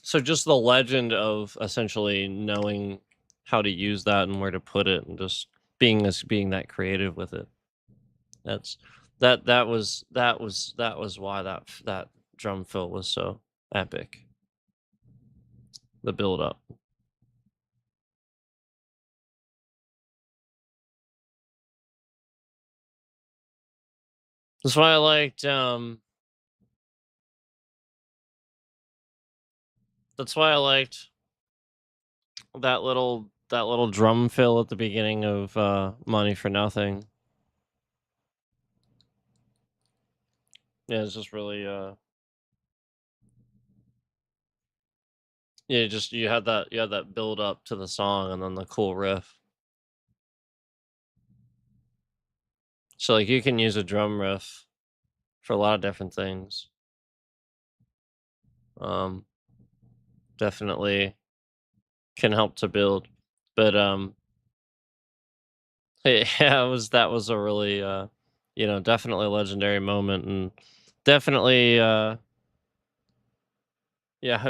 so just the legend of essentially knowing how to use that and where to put it, and just being that creative with it. That's that was why that drum fill was so epic. The build up. That's why I liked that's why I liked that little drum fill at the beginning of Money for Nothing. Yeah, it's just really yeah, just you had that build up to the song and then the cool riff. So like you can use a drum riff for a lot of different things. Um Definitely can help to build. But yeah, that was a really you know, definitely a legendary moment, and definitely yeah,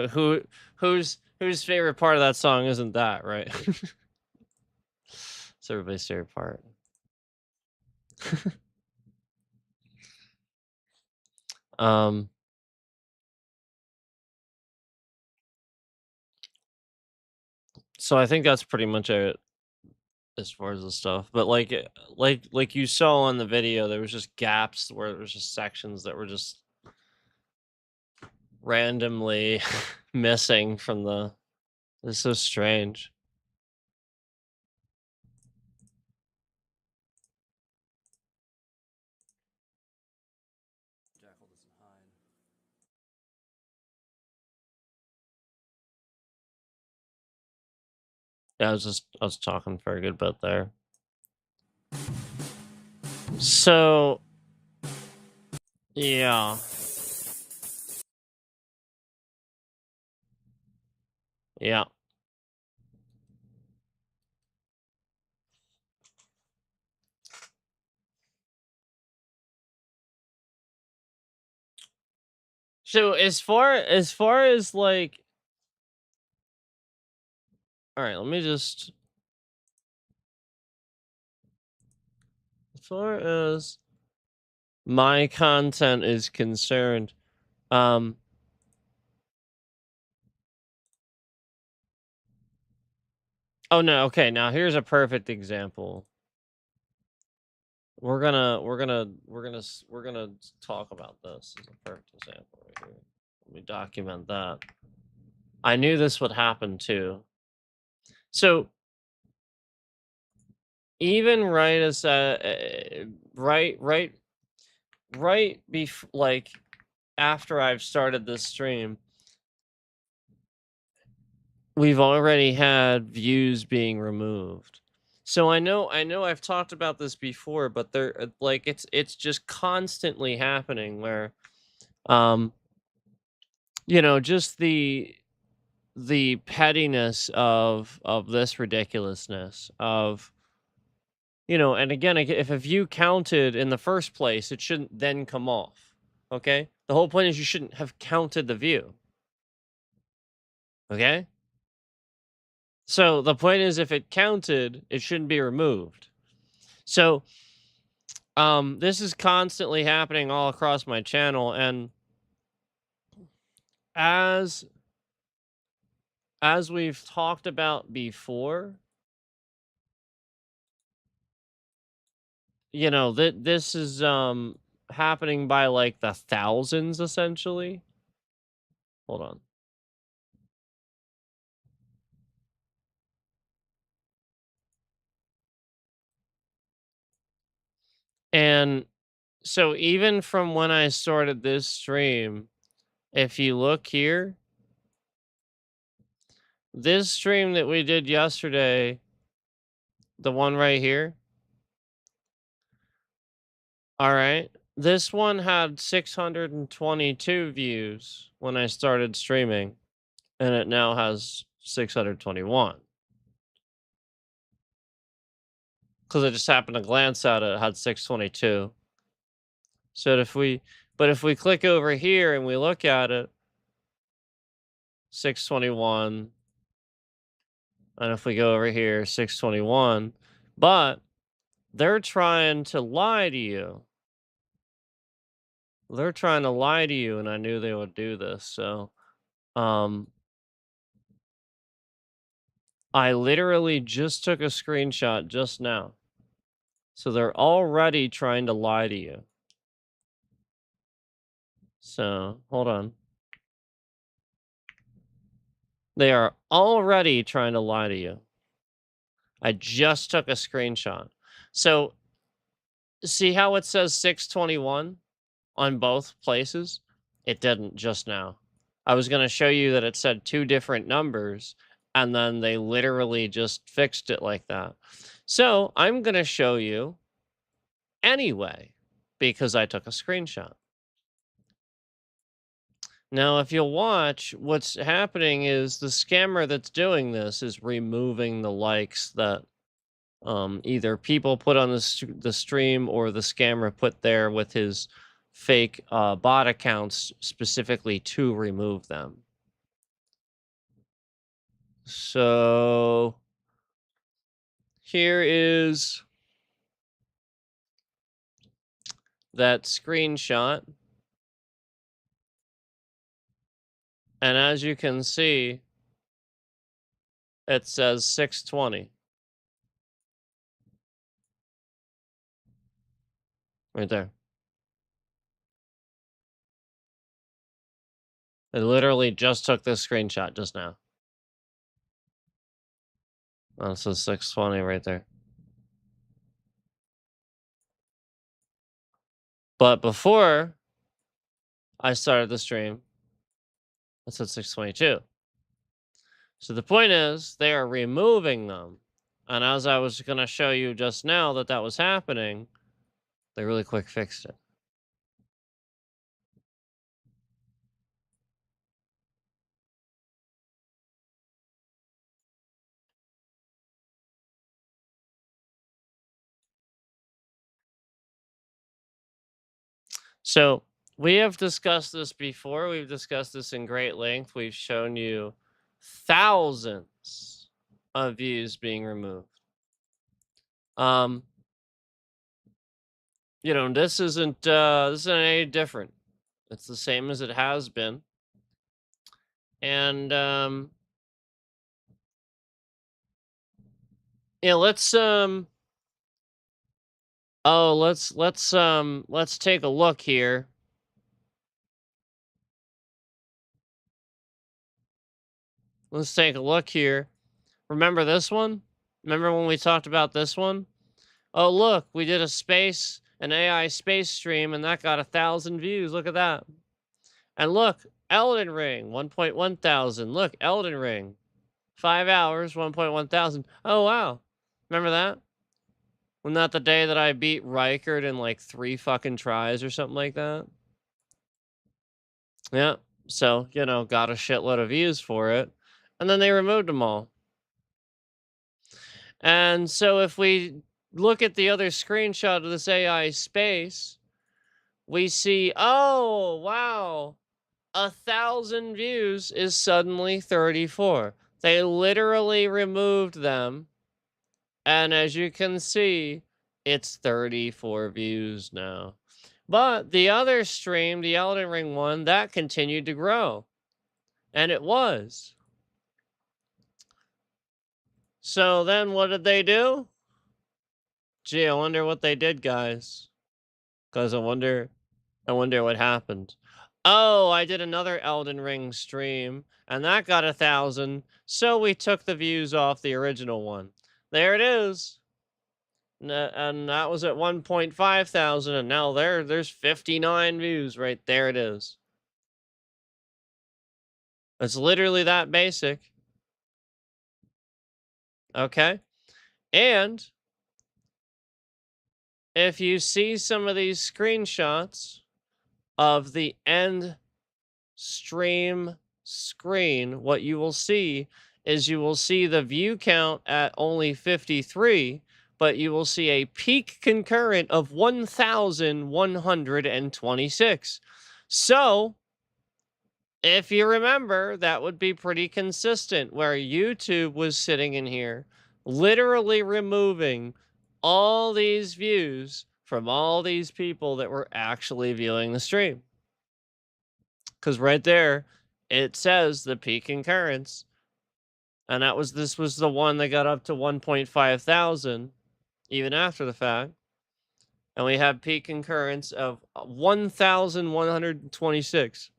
whose favorite part of that song isn't that, right? It's everybody's favorite part. um so I think that's pretty much it as far as the stuff. But like like you saw on the video, there was just gaps where there was just sections that were just randomly missing from the. It's so strange. Jackal doesn't hide. Yeah, I was talking for a good bit there. So Yeah. Yeah. So as far as like, all right, let me just, as far as my content is concerned, oh no, okay, now here's a perfect example. We're gonna talk about this as a perfect example right here. Let me document that. I knew this would happen too. So even right as right like after I've started this stream, we've already had views being removed. So I know I've talked about this before, but there like it's just constantly happening where um just the pettiness of this ridiculousness of and again, if a view counted in the first place, it shouldn't then come off. Okay? The whole point is you shouldn't have counted the view. Okay? So the point is if it counted, it shouldn't be removed. So this is constantly happening all across my channel, and as we've talked about before, that this is happening by like the thousands essentially. Hold on. And so even from when I started this stream, if you look here, this stream that we did yesterday, the one right here, all right, this one had 622 views when I started streaming, and it now has 621. Because I just happened to glance at it, it had 622. So if we click over here and we look at it, 621. And if we go over here, 621. But they're trying to lie to you. They're trying to lie to you, and I knew they would do this. So, I literally just took a screenshot just now. So they're already trying to lie to you. So, hold on. They are already trying to lie to you. I just took a screenshot. So, see how it says 621 on both places? It didn't just now. I was going to show you that it said two different numbers, and then they literally just fixed it like that. So I'm going to show you anyway, because I took a screenshot. Now, if you'll watch, what's happening is the scammer that's doing this is removing the likes that either people put on the stream or the scammer put there with his fake bot accounts specifically to remove them. So here is that screenshot. And as you can see, it says 620. Right there. I literally just took this screenshot just now. Oh, it says 620 right there. But before I started the stream, it said 622. So the point is, they are removing them. And as I was going to show you just now that was happening, they really quick fixed it. So we have discussed this before. We've discussed this in great length. We've shown you thousands of views being removed. You know, this isn't any different. It's the same as it has been. And yeah, let's let's take a look here. Let's take a look here. Remember this one? Remember when we talked about this one? Oh, look, we did an AI space stream, and that got 1,000 views. Look at that. And look, Elden Ring, 1.1 thousand. Look, Elden Ring, 5 hours, 1.1 thousand. Oh, wow. Remember that? Wasn't that the day that I beat Rykard in like 3 fucking tries or something like that? Yeah. So, you know, got a shitload of views for it. And then they removed them all. And so if we look at the other screenshot of this AI space, we see, oh, wow, 1,000 views is suddenly 34. They literally removed them. And as you can see, it's 34 views now. But the other stream, the Elden Ring one, that continued to grow. And it was. So then what did they do? Gee, I wonder what they did, guys. Because I wonder what happened. Oh, I did another Elden Ring stream, and that got 1,000. So we took the views off the original one. There it is. And that was at 1.5 thousand, and now there's 59 views right there. It is. It's literally that basic. Okay. And if you see some of these screenshots of the end stream screen, what you will see is you will see the view count at only 53, but you will see a peak concurrent of 1,126. So, if you remember, that would be pretty consistent where YouTube was sitting in here, literally removing all these views from all these people that were actually viewing the stream. Because right there, it says the peak concurrence. And this was the one that got up to 1.5 thousand, even after the fact. And we have peak concurrence of 1,126.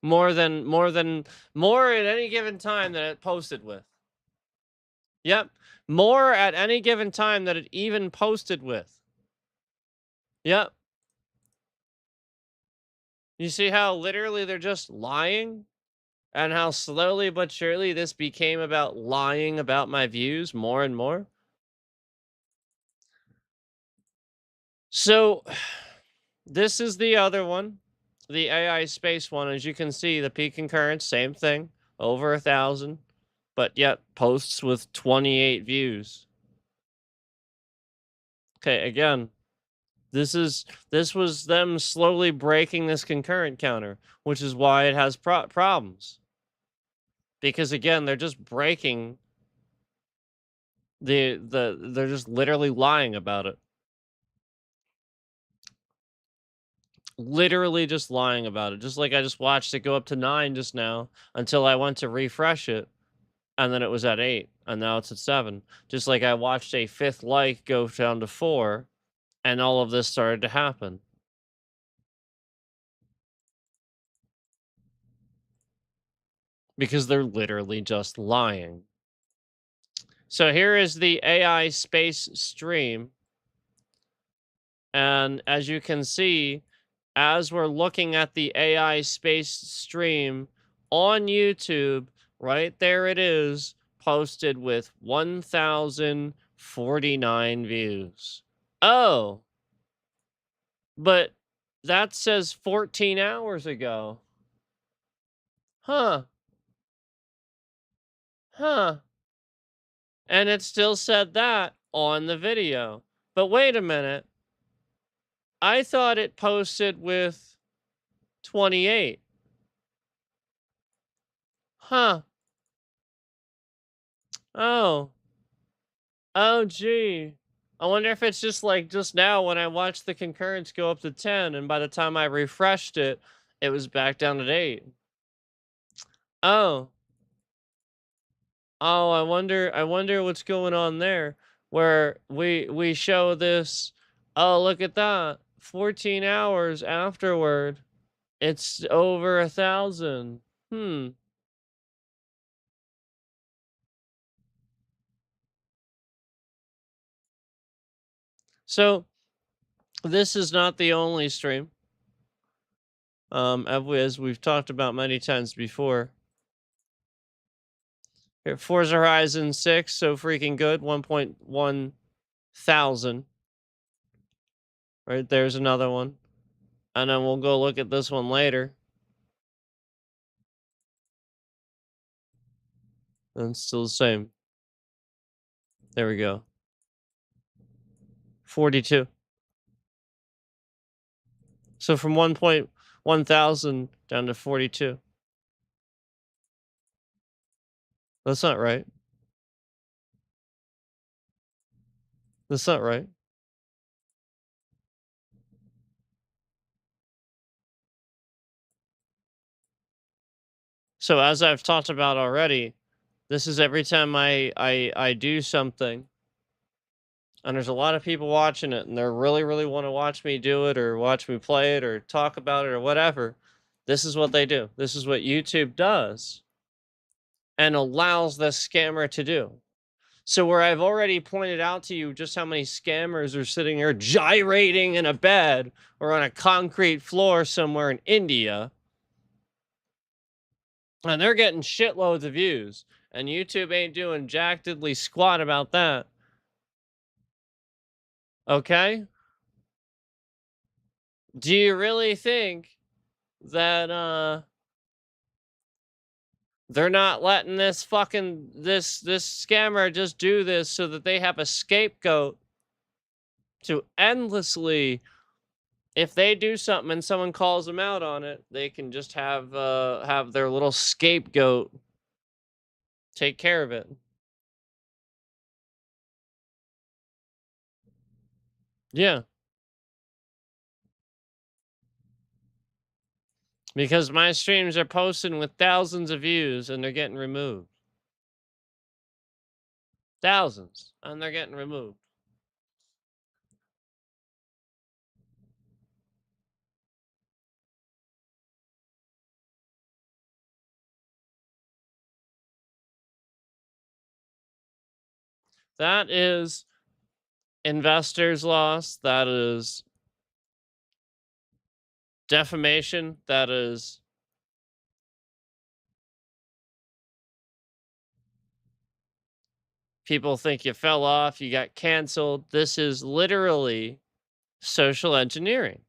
More at any given time that it posted with. Yep. More at any given time that it even posted with. Yep. You see how literally they're just lying? And how slowly but surely this became about lying about my views more and more? So, this is the other one. The AI space one. As you can see, the peak concurrence, same thing. Over 1,000. But yet, posts with 28 views. Okay, again, this was them slowly breaking this concurrent counter, which is why it has problems. Because again, they're just breaking they're just literally lying about it. Literally just lying about it. Just like I just watched it go up to 9 just now until I went to refresh it, and then it was at 8, and now it's at 7. Just like I watched a 5th like go down to 4, and all of this started to happen. Because they're literally just lying. So here is the AI space stream. And as you can see, as we're looking at the AI space stream on YouTube, right there it is, posted with 1,049 views. Oh, but that says 14 hours ago. Huh. And it still said that on the video. But wait a minute. I thought it posted with 28. Huh. Oh. Oh, gee. I wonder if it's just like just now when I watched the concurrence go up to 10, and by the time I refreshed it, it was back down at 8. Oh. Oh, I wonder what's going on there where we show this, oh, look at that. 14 hours afterward, it's over 1,000. Hmm. So this is not the only stream. As we've talked about many times before. Here, Forza Horizon 6, so freaking good, 1.1 thousand. Right there's another one. And then we'll go look at this one later. And it's still the same. There we go. 42. So from 1.1 thousand down to 42. That's not right. That's not right. So as I've talked about already, this is every time I do something, and there's a lot of people watching it, and they really want to watch me do it or watch me play it or talk about it or whatever. This is what they do. This is what YouTube does and allows the scammer to do. So where I've already pointed out to you just how many scammers are sitting here gyrating in a bed or on a concrete floor somewhere in India, and they're getting shitloads of views, and YouTube ain't doing jack diddly squat about that. Okay? Do you really think that they're not letting this fucking this scammer just do this so that they have a scapegoat to endlessly, if they do something and someone calls them out on it, they can just have their little scapegoat take care of it. Yeah, because my streams are posting with thousands of views and they're getting removed. Thousands, and they're getting removed. That is investors' loss. That is defamation. That is people think you fell off, you got canceled. This is literally social engineering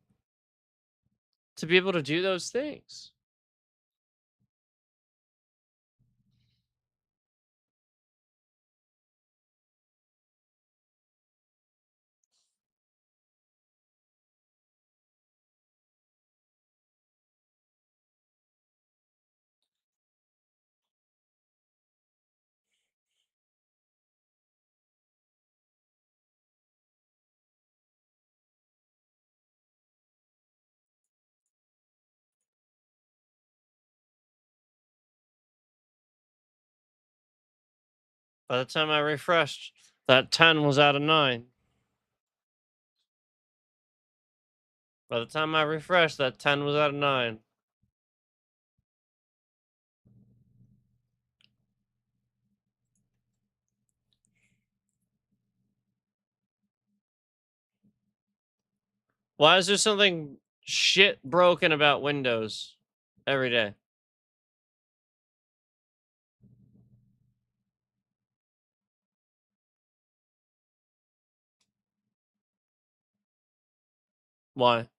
to be able to do those things. By the time I refreshed, that 10 was out of 9. By the time I refreshed, that 10 was out of 9. Why is there something shit broken about Windows every day? Why?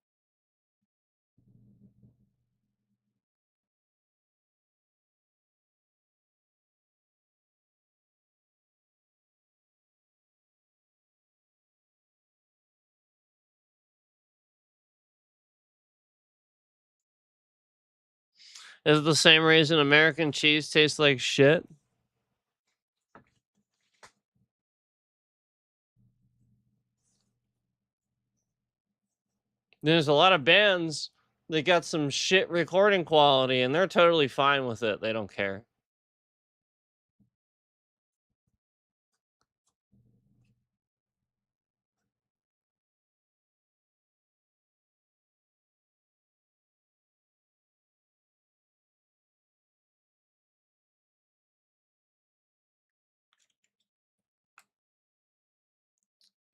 Is it the same reason American cheese tastes like shit? There's a lot of bands that got some shit recording quality and they're totally fine with it. They don't care.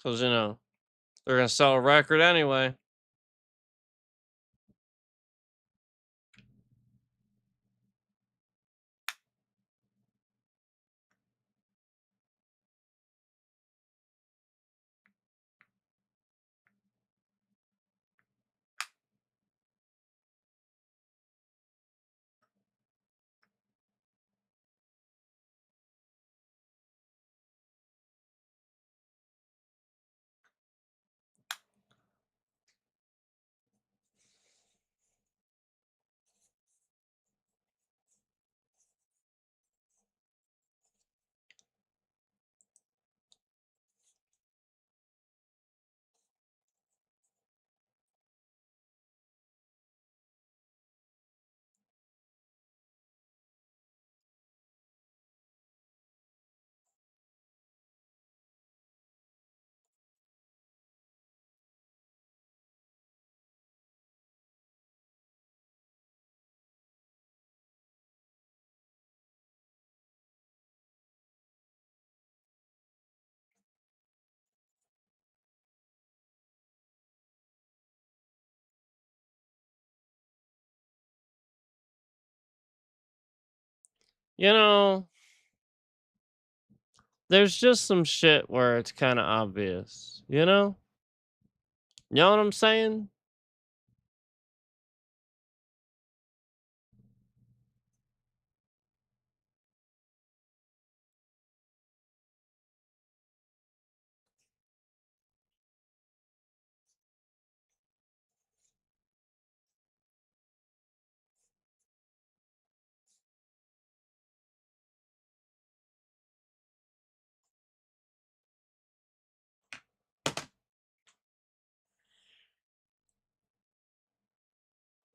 Because, you know, they're going to sell a record anyway. You know, there's just some shit where it's kind of obvious, you know? You know what I'm saying?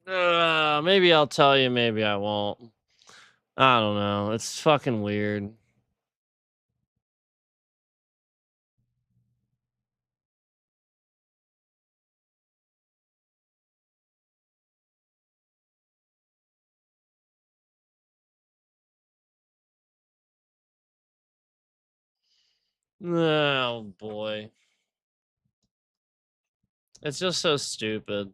Maybe I'll tell you, maybe I won't. I don't know. It's fucking weird. Oh boy. It's just so stupid.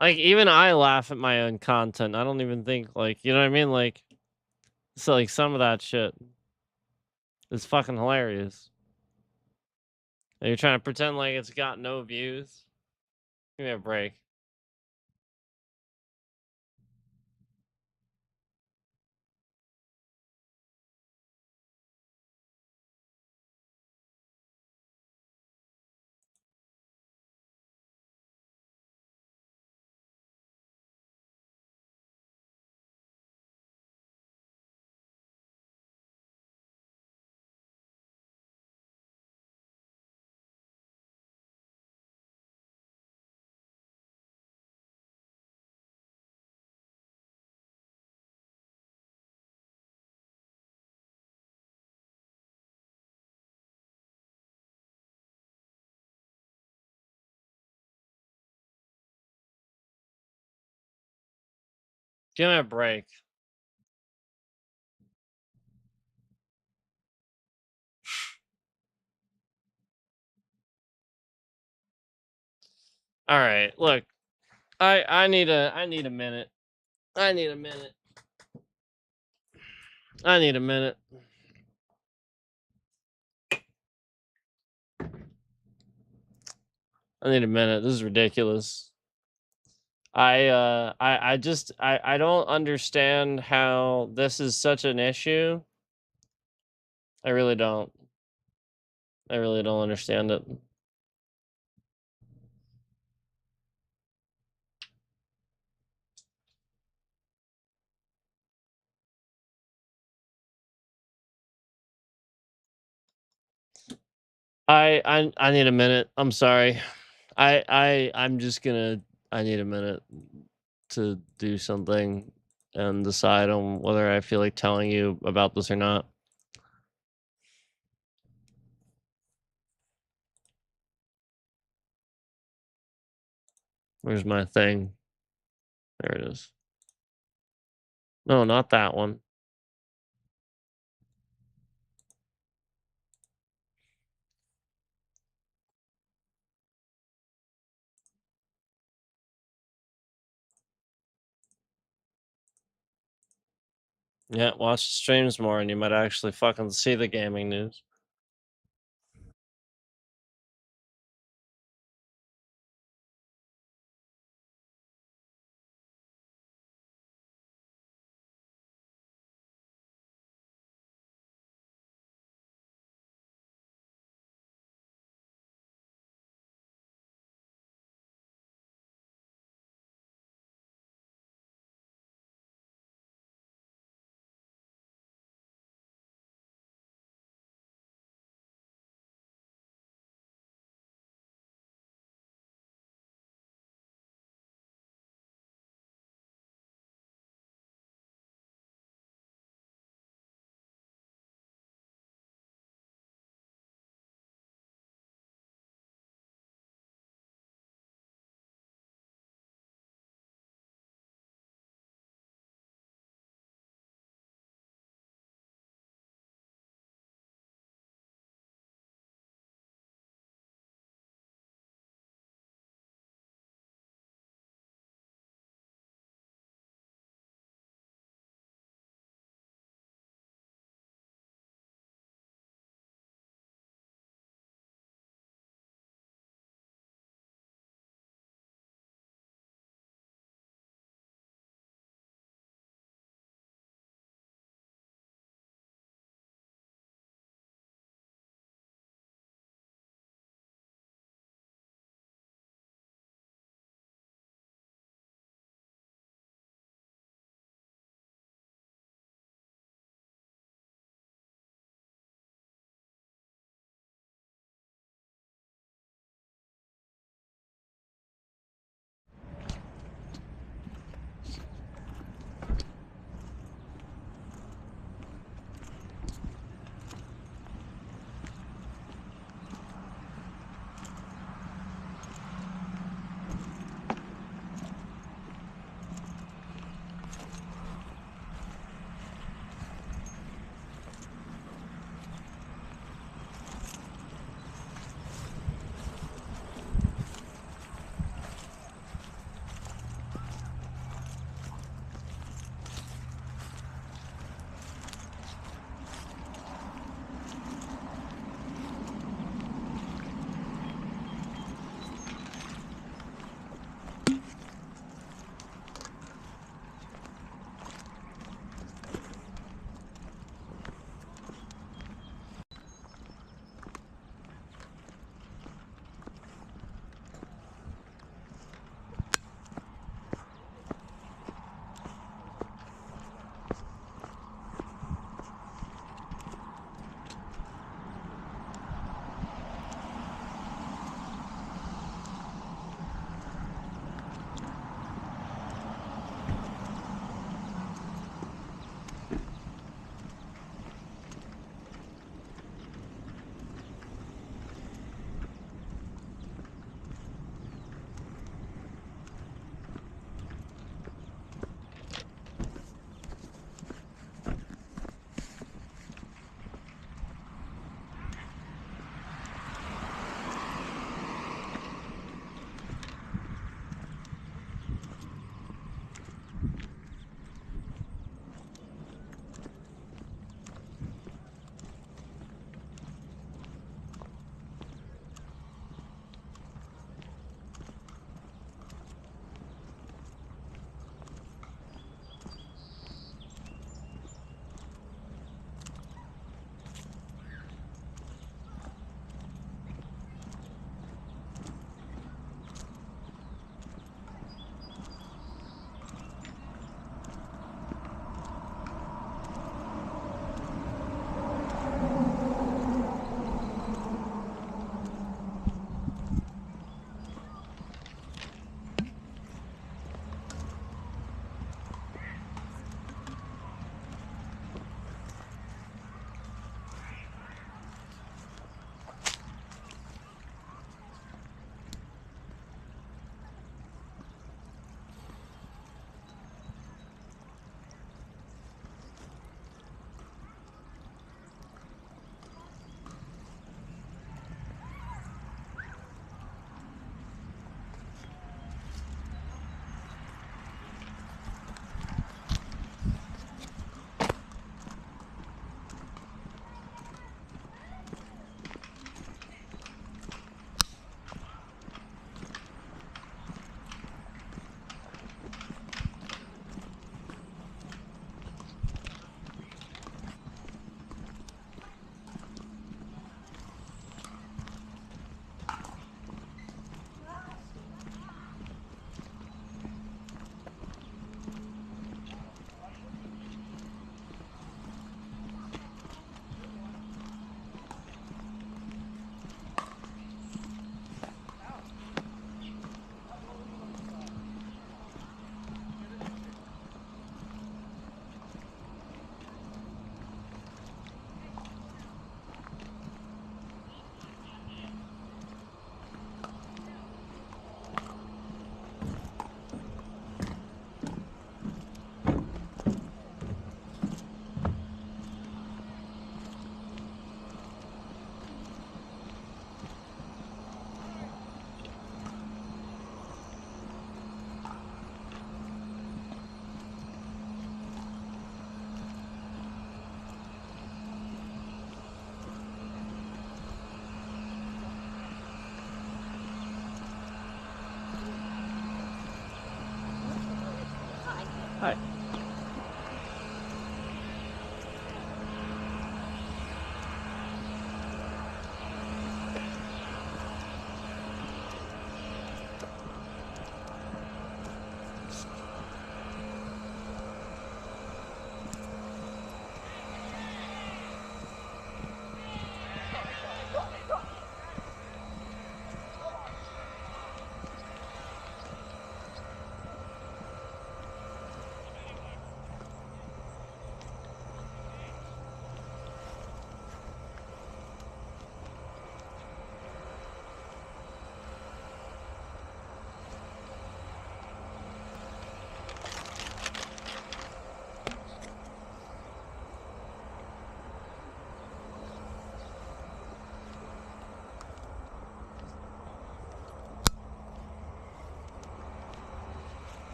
Like, even I laugh at my own content. I don't even think, like, you know what I mean? Like, so, like, some of that shit is fucking hilarious. And you're trying to pretend like it's got no views. Give me a break. Give me a break. All right, look, I need a minute. I need a minute. I need a minute. I need a minute. This is ridiculous. I don't understand how this is such an issue. I really don't. I really don't understand it. I need a minute. I'm sorry. I'm just gonna I need a minute to do something and decide on whether I feel like telling you about this or not. Where's my thing? There it is. No, not that one. Yeah, watch the streams more and you might actually fucking see the gaming news. Hi.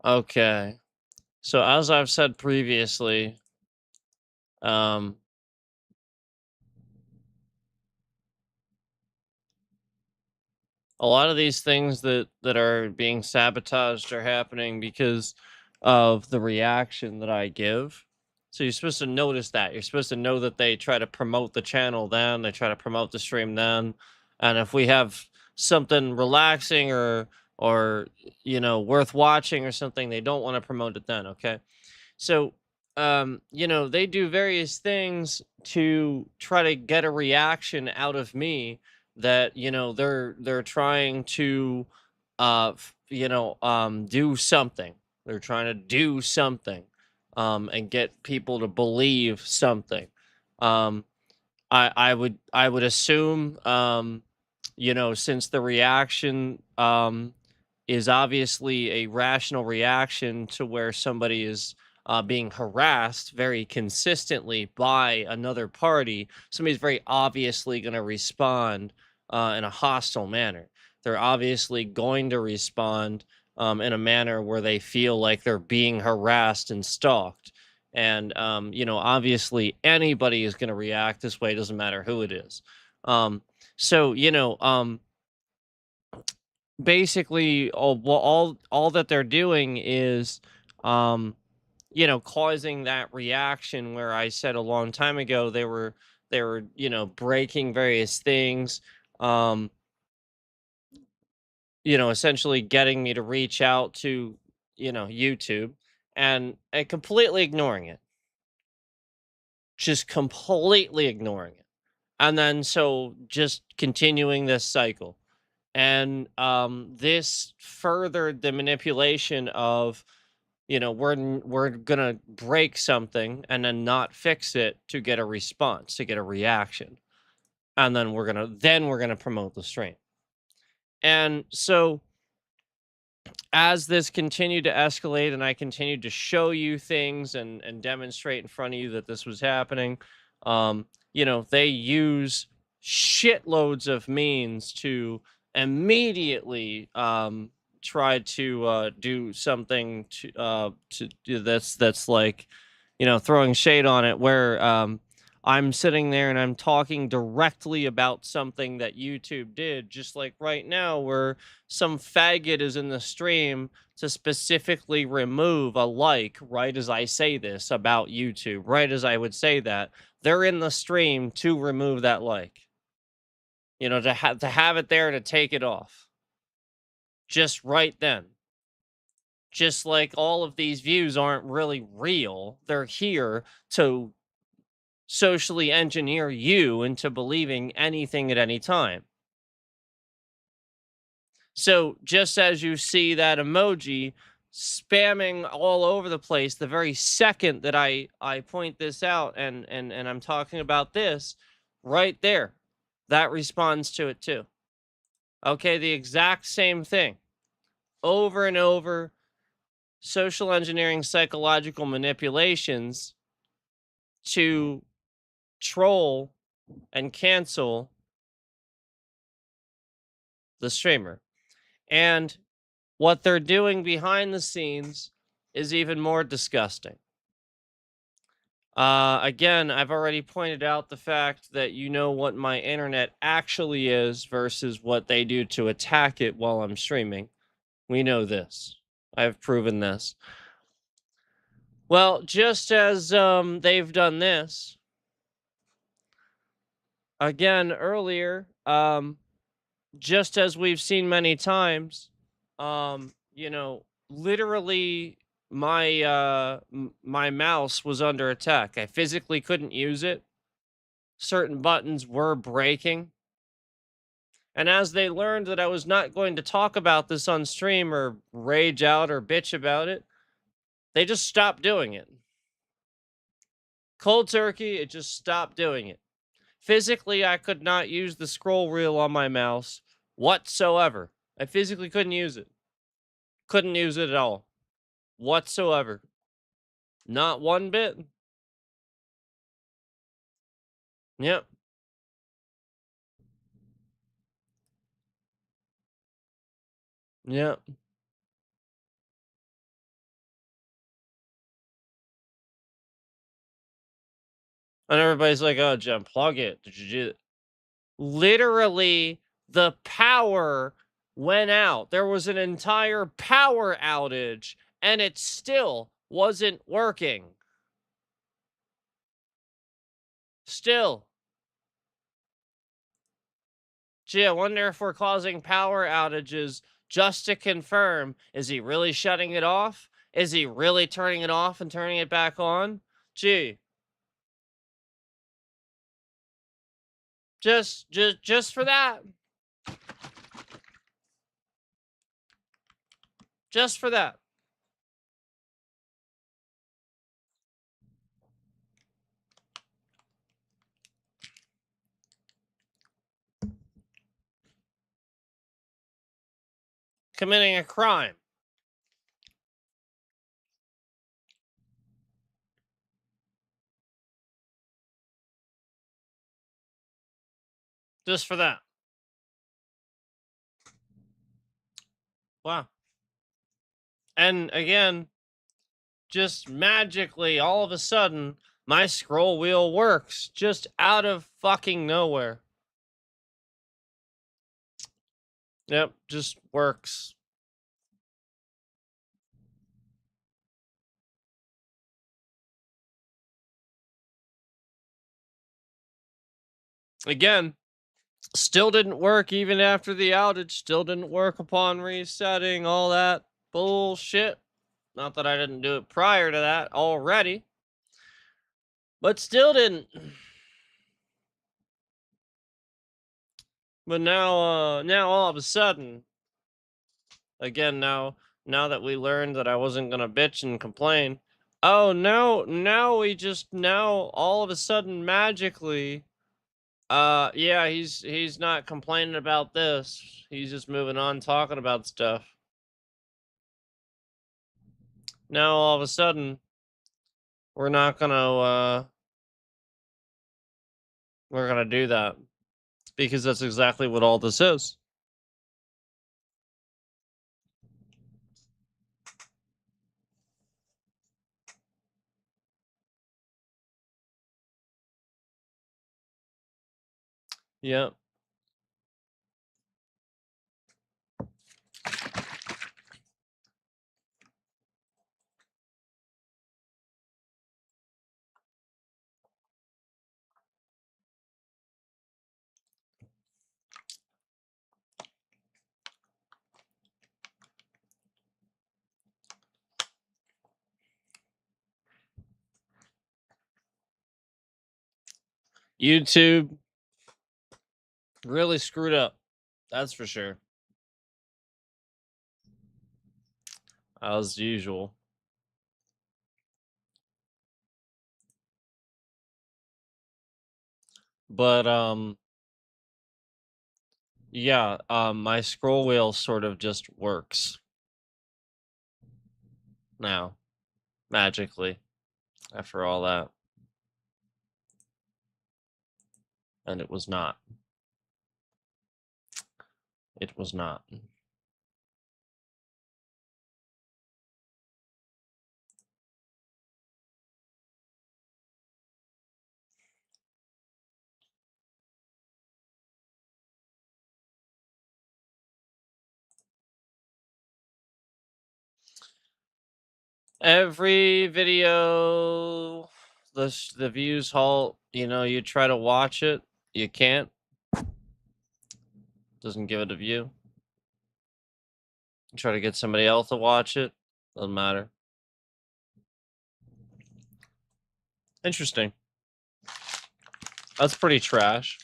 Okay. So as I've said previously, um, a lot of these things that are being sabotaged are happening because of the reaction that I give. So you're supposed to notice that. You're supposed to know that they try to promote the channel then, they try to promote the stream then. And if we have something relaxing or worth watching or something, they don't want to promote it then, okay? So they do various things to try to get a reaction out of me that they're trying to do something. They're trying to do something and get people to believe something. um I would assume, since the reaction is obviously a rational reaction to where somebody is being harassed very consistently by another party, somebody's very obviously going to respond in a hostile manner. They're obviously going to respond in a manner where they feel like they're being harassed and stalked. And obviously anybody is going to react this way, doesn't matter who it is. So basically all that they're doing is um causing that reaction where I said a long time ago they were breaking various things, um essentially getting me to reach out to YouTube, and completely ignoring it, just completely ignoring it. And then so just continuing this cycle. And this furthered the manipulation of, we're gonna break something and then not fix it to get a response, to get a reaction. And then we're gonna promote the stream. And so as this continued to escalate and I continued to show you things and demonstrate in front of you that this was happening, they use shitloads of means to immediately try to do something to do that's like, throwing shade on it, where I'm sitting there and I'm talking directly about something that YouTube did, just like right now, where some faggot is in the stream to specifically remove a like right as I say this about YouTube, right as I would say that. They're in the stream to remove that like, to have it there to take it off. Just right then. Just like all of these views aren't really real. They're here to socially engineer you into believing anything at any time. So just as you see that emoji spamming all over the place the very second that I point this out, and I'm talking about this right there, that responds to it too. Okay, the exact same thing. Over and over, social engineering, psychological manipulations to troll and cancel the streamer. And what they're doing behind the scenes is even more disgusting. Again, I've already pointed out the fact that you know what my internet actually is versus what they do to attack it while I'm streaming. We know this. I've proven this. Well, just as they've done this again earlier, just as we've seen many times, literally my mouse was under attack. I physically couldn't use it. Certain buttons were breaking. And as they learned that I was not going to talk about this on stream or rage out or bitch about it, they just stopped doing it. Cold turkey, it just stopped doing it. Physically, I could not use the scroll wheel on my mouse whatsoever. I physically couldn't use it. Couldn't use it at all. Whatsoever. Not one bit. Yep. Yep. And everybody's like, "Oh, Jen, plug it. Did you do it?" Literally, the power went out. There was an entire power outage, and it still wasn't working. Still. Gee, I wonder if we're causing power outages just to confirm, is he really shutting it off? Is he really turning it off and turning it back on? Gee, just for that. Just for that. Committing a crime. Just for that. Wow. And again, just magically, all of a sudden, my scroll wheel works just out of fucking nowhere. Yep, just works. Again, still didn't work even after the outage, still didn't work upon resetting, all that bullshit. Not that I didn't do it prior to that already, but still didn't. But now all of a sudden, again, now that we learned that I wasn't gonna bitch and complain, oh now we just now all of a sudden magically, yeah, he's not complaining about this. He's just moving on talking about stuff. Now all of a sudden we're not we're gonna do that because that's exactly what all this is. Yep. YouTube really screwed up. That's for sure. As usual. But yeah, my scroll wheel sort of just works now magically after all that. And it was not. It was not. Every video, the views halt. You know, you try to watch it, you can't. Doesn't give it a view. You try to get somebody else to watch it, doesn't matter. Interesting. That's pretty trash.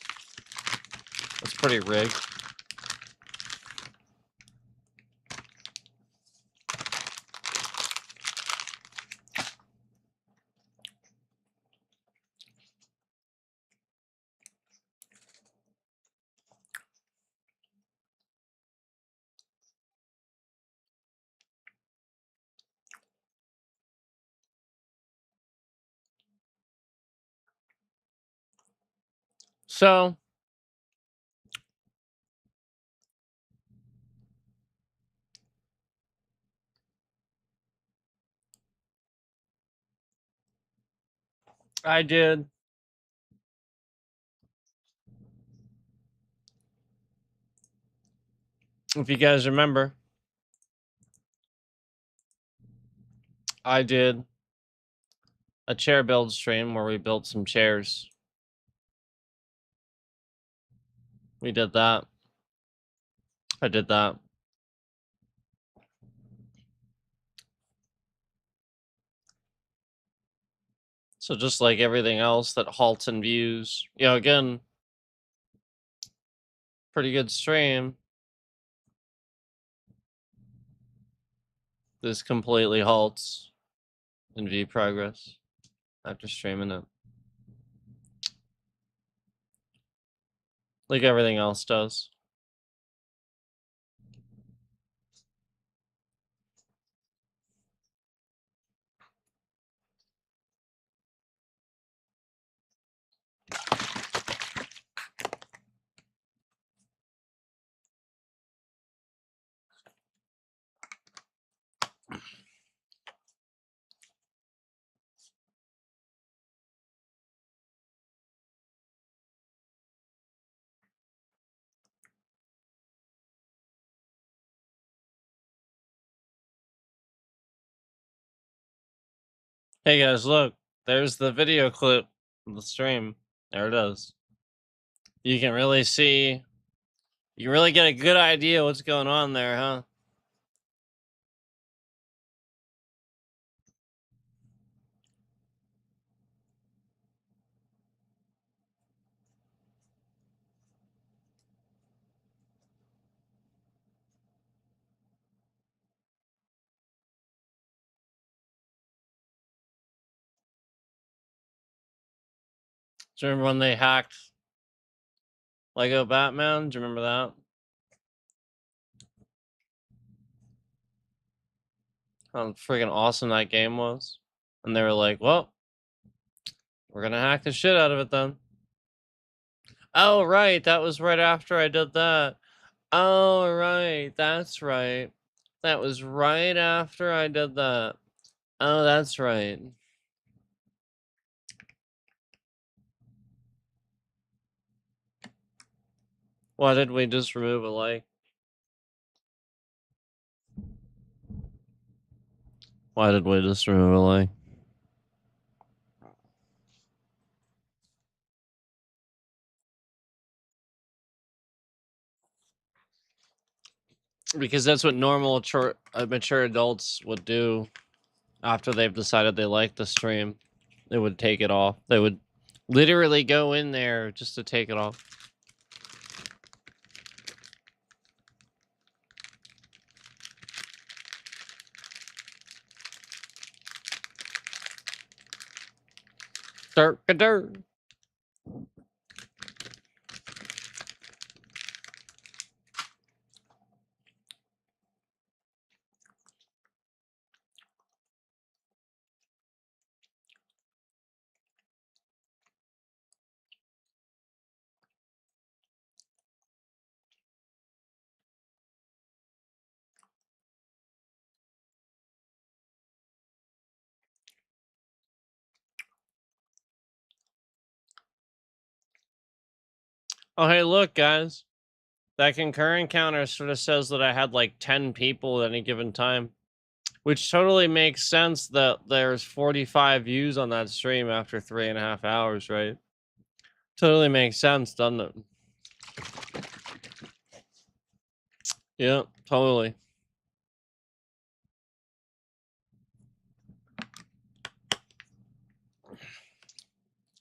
That's pretty rigged. So I did If you guys remember, I did a chair build stream where we built some chairs. We did that. I did that. So just like everything else that halts and views, you know, again, pretty good stream. This completely halts in view progress after streaming it. Like everything else does. Hey guys, look, there's the video clip of the stream. There it is. You can really see, you can really get a good idea what's going on there, huh? Do you remember when they hacked Lego Batman? Do you remember that? How freaking awesome that game was. And they were like, well, we're gonna hack the shit out of it then. Oh, right. That was right after I did that. Oh, right. That's right. That was right after I did that. Oh, that's right. Why did we just remove a like? Why did we just remove a like? Because that's what normal mature adults would do after they've decided they like the stream. They would take it off. They would literally go in there just to take it off. Dirt. Oh, hey, look, guys. That concurrent counter sort of says that I had like 10 people at any given time, which totally makes sense that there's 45 views on that stream after 3.5 hours, right? Totally makes sense, doesn't it? Yeah, totally.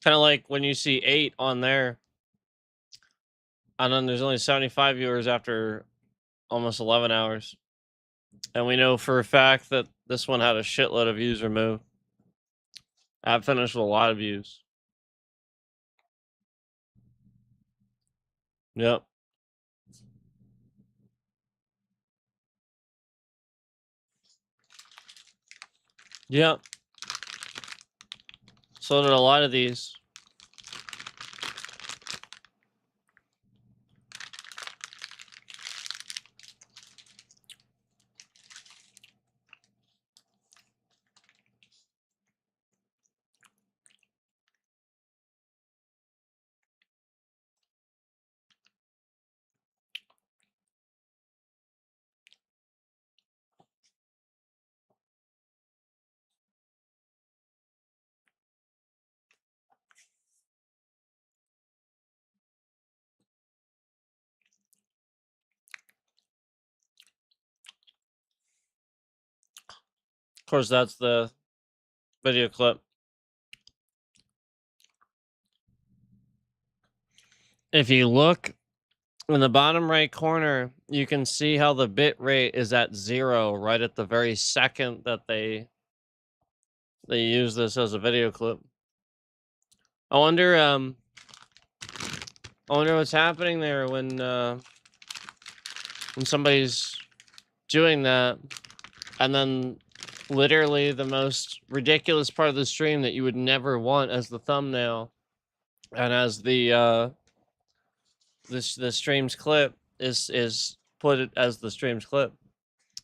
Kind of like when you see 8 on there, and then there's only 75 viewers after almost 11 hours. And we know for a fact that this one had a shitload of views removed. App finished with a lot of views. Yep. Yep. So did a lot of these. course, that's the video clip. If you look in the bottom right corner, you can see how the bit rate is at 0 right at the very second that they use this as a video clip. I wonder what's happening there when somebody's doing that, and then literally the most ridiculous part of the stream that you would never want as the thumbnail and as the stream's clip is put it as the stream's clip,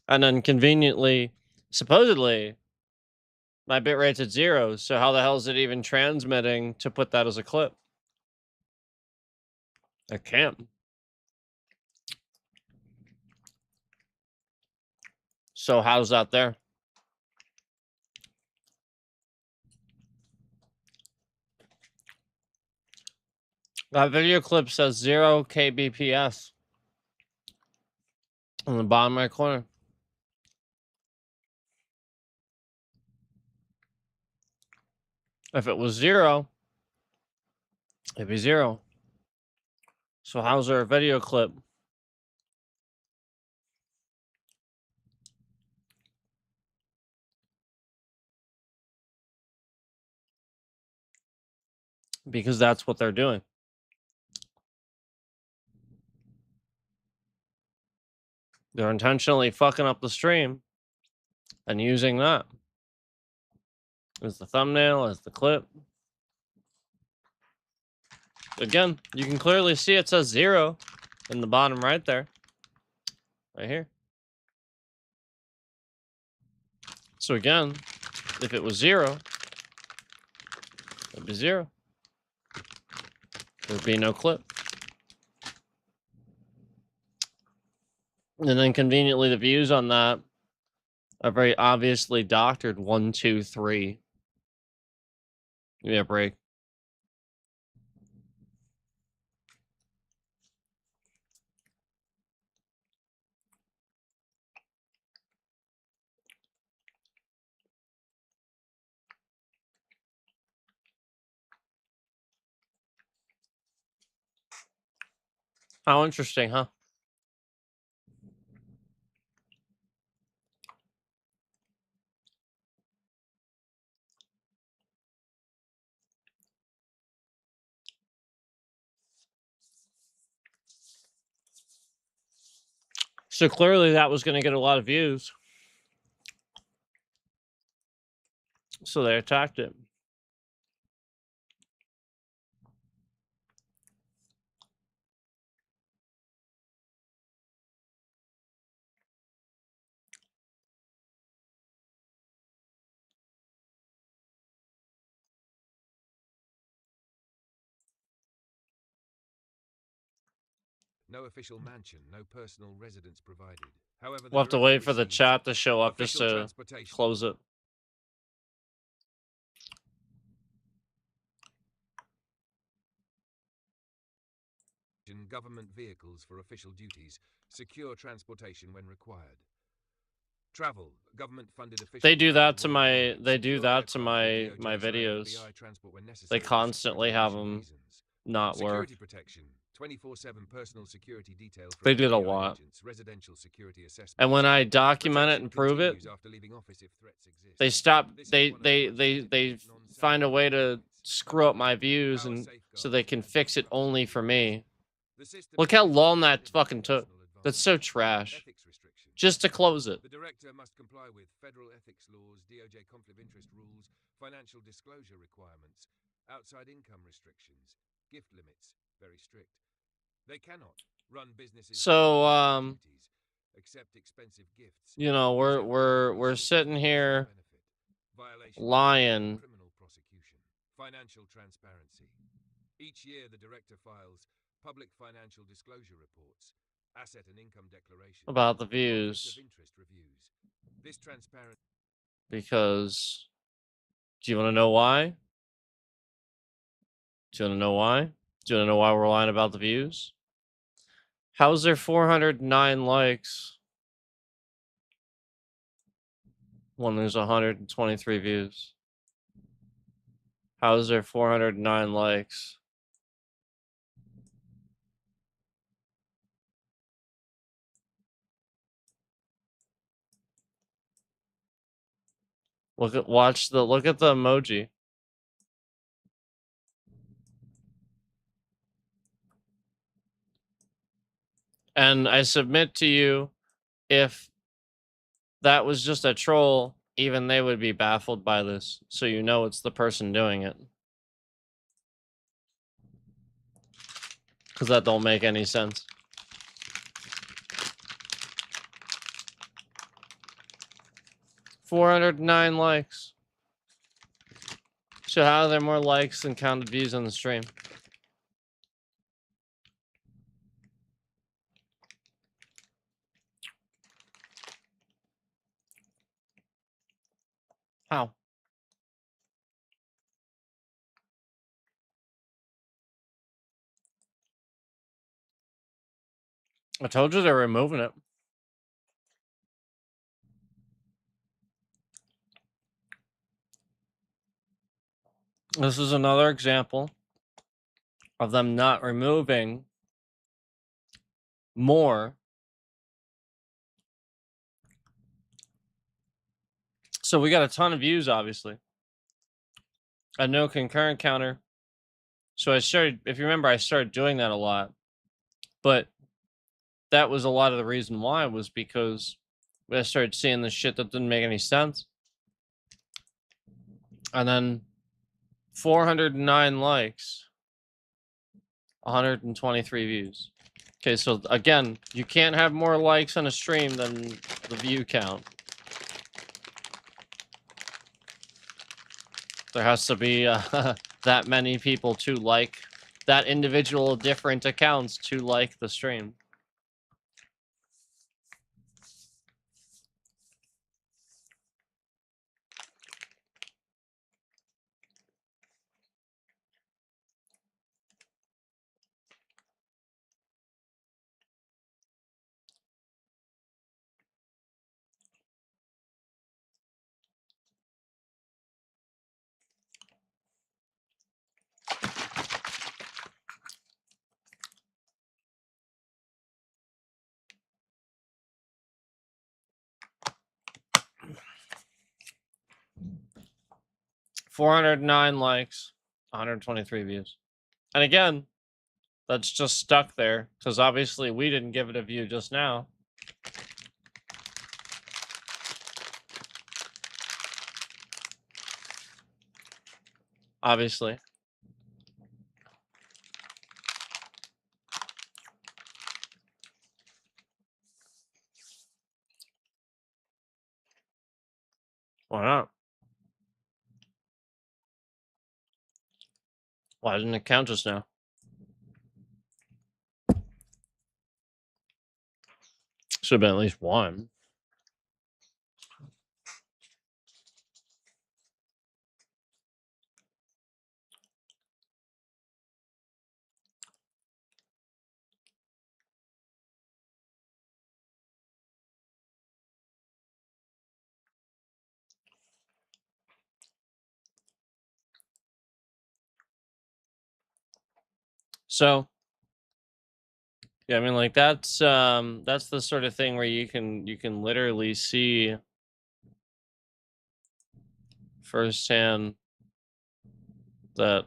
and then conveniently, supposedly, my bit rate's at 0. So how the hell is it even transmitting to put that as a clip? I can't. So how's that there? That video clip says 0 kbps on the bottom right corner. If it was 0, it'd be 0. So how's there a video clip? Because that's what they're doing. They're intentionally fucking up the stream and using that as the thumbnail, as the clip. Again, you can clearly see it says 0 in the bottom right there. Right here. So again, if it was 0, it'd be 0. There'd be no clip. And then conveniently, the views on that are very obviously doctored 1, 2, 3. Give me a break. How interesting, huh? So clearly that was going to get a lot of views. So they attacked it. No official mansion, no personal residence provided. However, We'll have to wait for the chat to show up just to close it. Government vehicles for official duties, secure transportation when required. Travel, government funded official. They do that to my videos. They constantly have them not work. Security protection, 24/7 personal security detail. They did a lot. Residential security assessment. And when I document it and prove it, they stop. They find a way to screw up my views, and so they can fix it only for me. Look how long that fucking took. That's so trash. Just to close it. The director must comply with federal ethics laws, DOJ conflict of interest rules, financial disclosure requirements, outside income restrictions, gift limits, very strict. They cannot run businesses. So accept expensive gifts. You know, we're sitting here lying. Criminal prosecution, financial transparency. Each year the director files public financial disclosure reports, asset and income declaration About the views. This transparent. Because, do you want to know why? Do you want to know why? Do you want to know why we're lying about the views? How's there 409 likes? when there's 123 views? How is there 409 likes? Look at the emoji. And I submit to you, if that was just a troll, even they would be baffled by this. So you know it's the person doing it. Because that don't make any sense. $409 likes. So how are there more likes than counted views on the stream? How? I told you they're removing it. This is another example of them not removing more. So we got a ton of views, obviously. A no concurrent counter. So I started, if you remember, I started doing that a lot. But that was a lot of the reason why, was because I started seeing this shit that didn't make any sense. And then 409 likes, 123 views. Okay, so again, you can't have more likes on a stream than the view count. There has to be that many people to like that individual different accounts to like the stream. $409 likes, 123 views. And again, that's just stuck there because obviously we didn't give it a view just now. Obviously. Why not? Why didn't it count just now? Should have been at least one. So yeah, I mean, like, that's the sort of thing where you can literally see firsthand that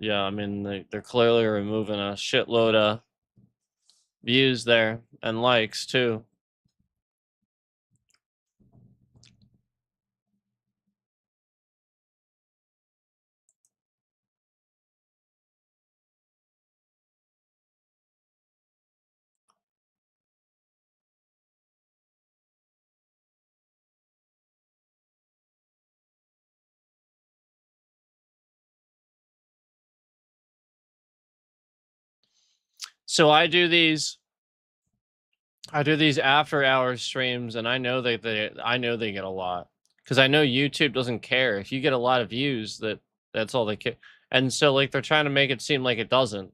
yeah, I mean, they're clearly removing a shitload of views there and likes too. So I do these after hours streams, and I know they get a lot, because I know YouTube doesn't care if you get a lot of views. That's all they care. And so, like, they're trying to make it seem like it doesn't,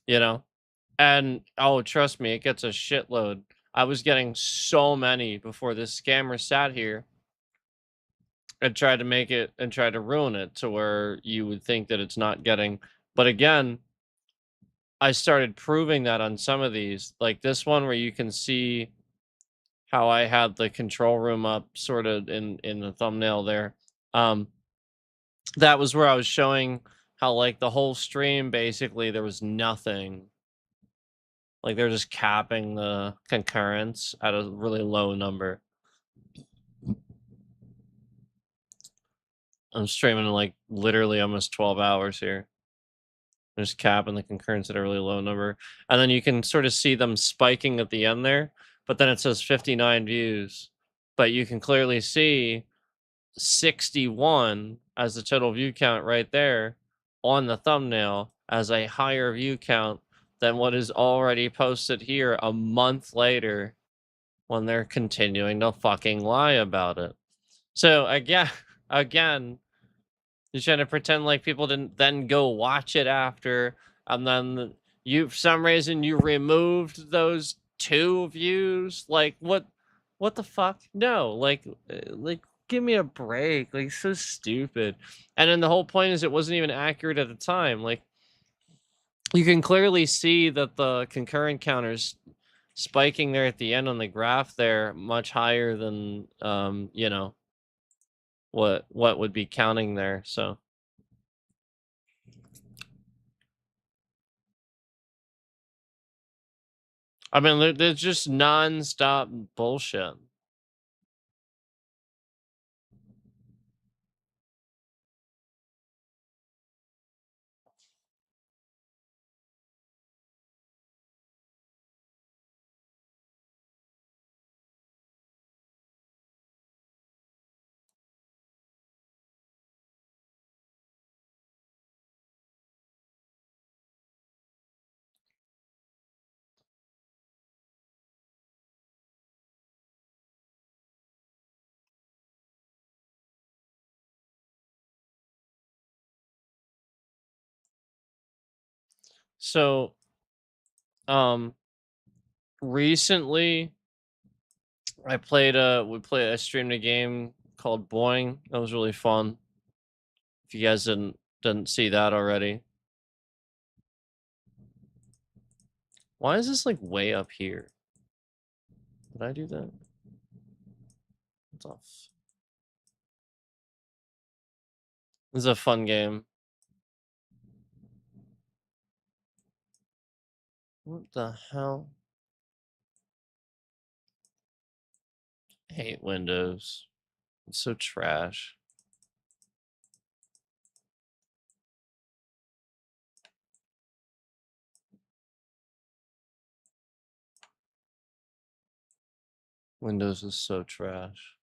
you know. And oh, trust me, it gets a shitload. I was getting so many before this scammer sat here and tried to make it and tried to ruin it to where you would think that it's not getting. But again, I started proving that on some of these, like this one where you can see how I had the control room up sort of in the thumbnail there. Um, that was where I was showing how like the whole stream basically there was nothing. Like they're just capping the concurrence at a really low number. I'm streaming like literally almost 12 hours here. There's capping the concurrence at a really low number. And then you can sort of see them spiking at the end there, but then it says 59 views. But you can clearly see 61 as the total view count right there on the thumbnail as a higher view count than what is already posted here a month later when they're continuing to fucking lie about it. So again, you're trying to pretend like people didn't then go watch it after, and then you, for some reason, you removed those 2 views. Like what the fuck? No, like give me a break. Like so stupid. And then the whole point is it wasn't even accurate at the time. Like you can clearly see that the concurrent counters spiking there at the end on the graph there much higher than you know what would be counting there. So I mean, there's just non-stop bullshit. So, um, recently I streamed a game called Boing. That was really fun. If you guys didn't see that already. Why is this like way up here? Did I do that? What's off? This is a fun game. What the hell? I hate Windows. It's so trash. Windows is so trash.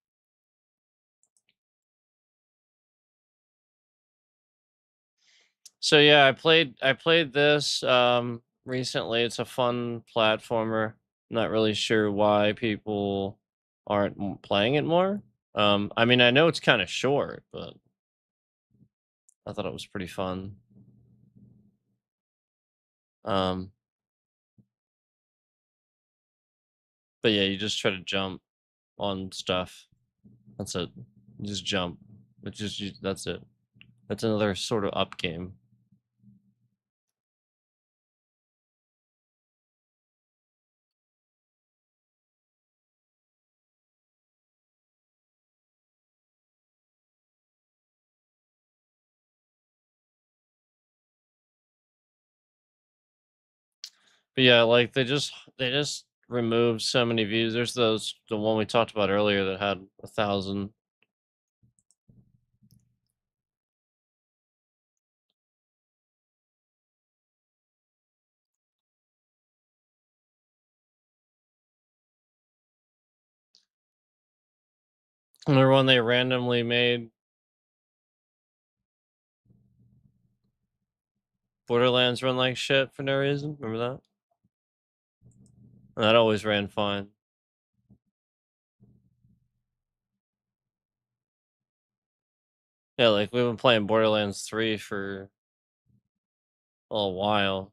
So yeah, I played this recently. It's a fun platformer. Not really sure why people aren't playing it more. I mean, I know it's kind of short, but I thought it was pretty fun. Um, but yeah, you just try to jump on stuff. That's it. You just jump. That's it. That's another sort of up game. But yeah, like they just removed so many views. There's the one we talked about earlier that had 1,000. Remember when they randomly made Borderlands run like shit for no reason? Remember that? And that always ran fine. Yeah, like we've been playing Borderlands 3 for a little while.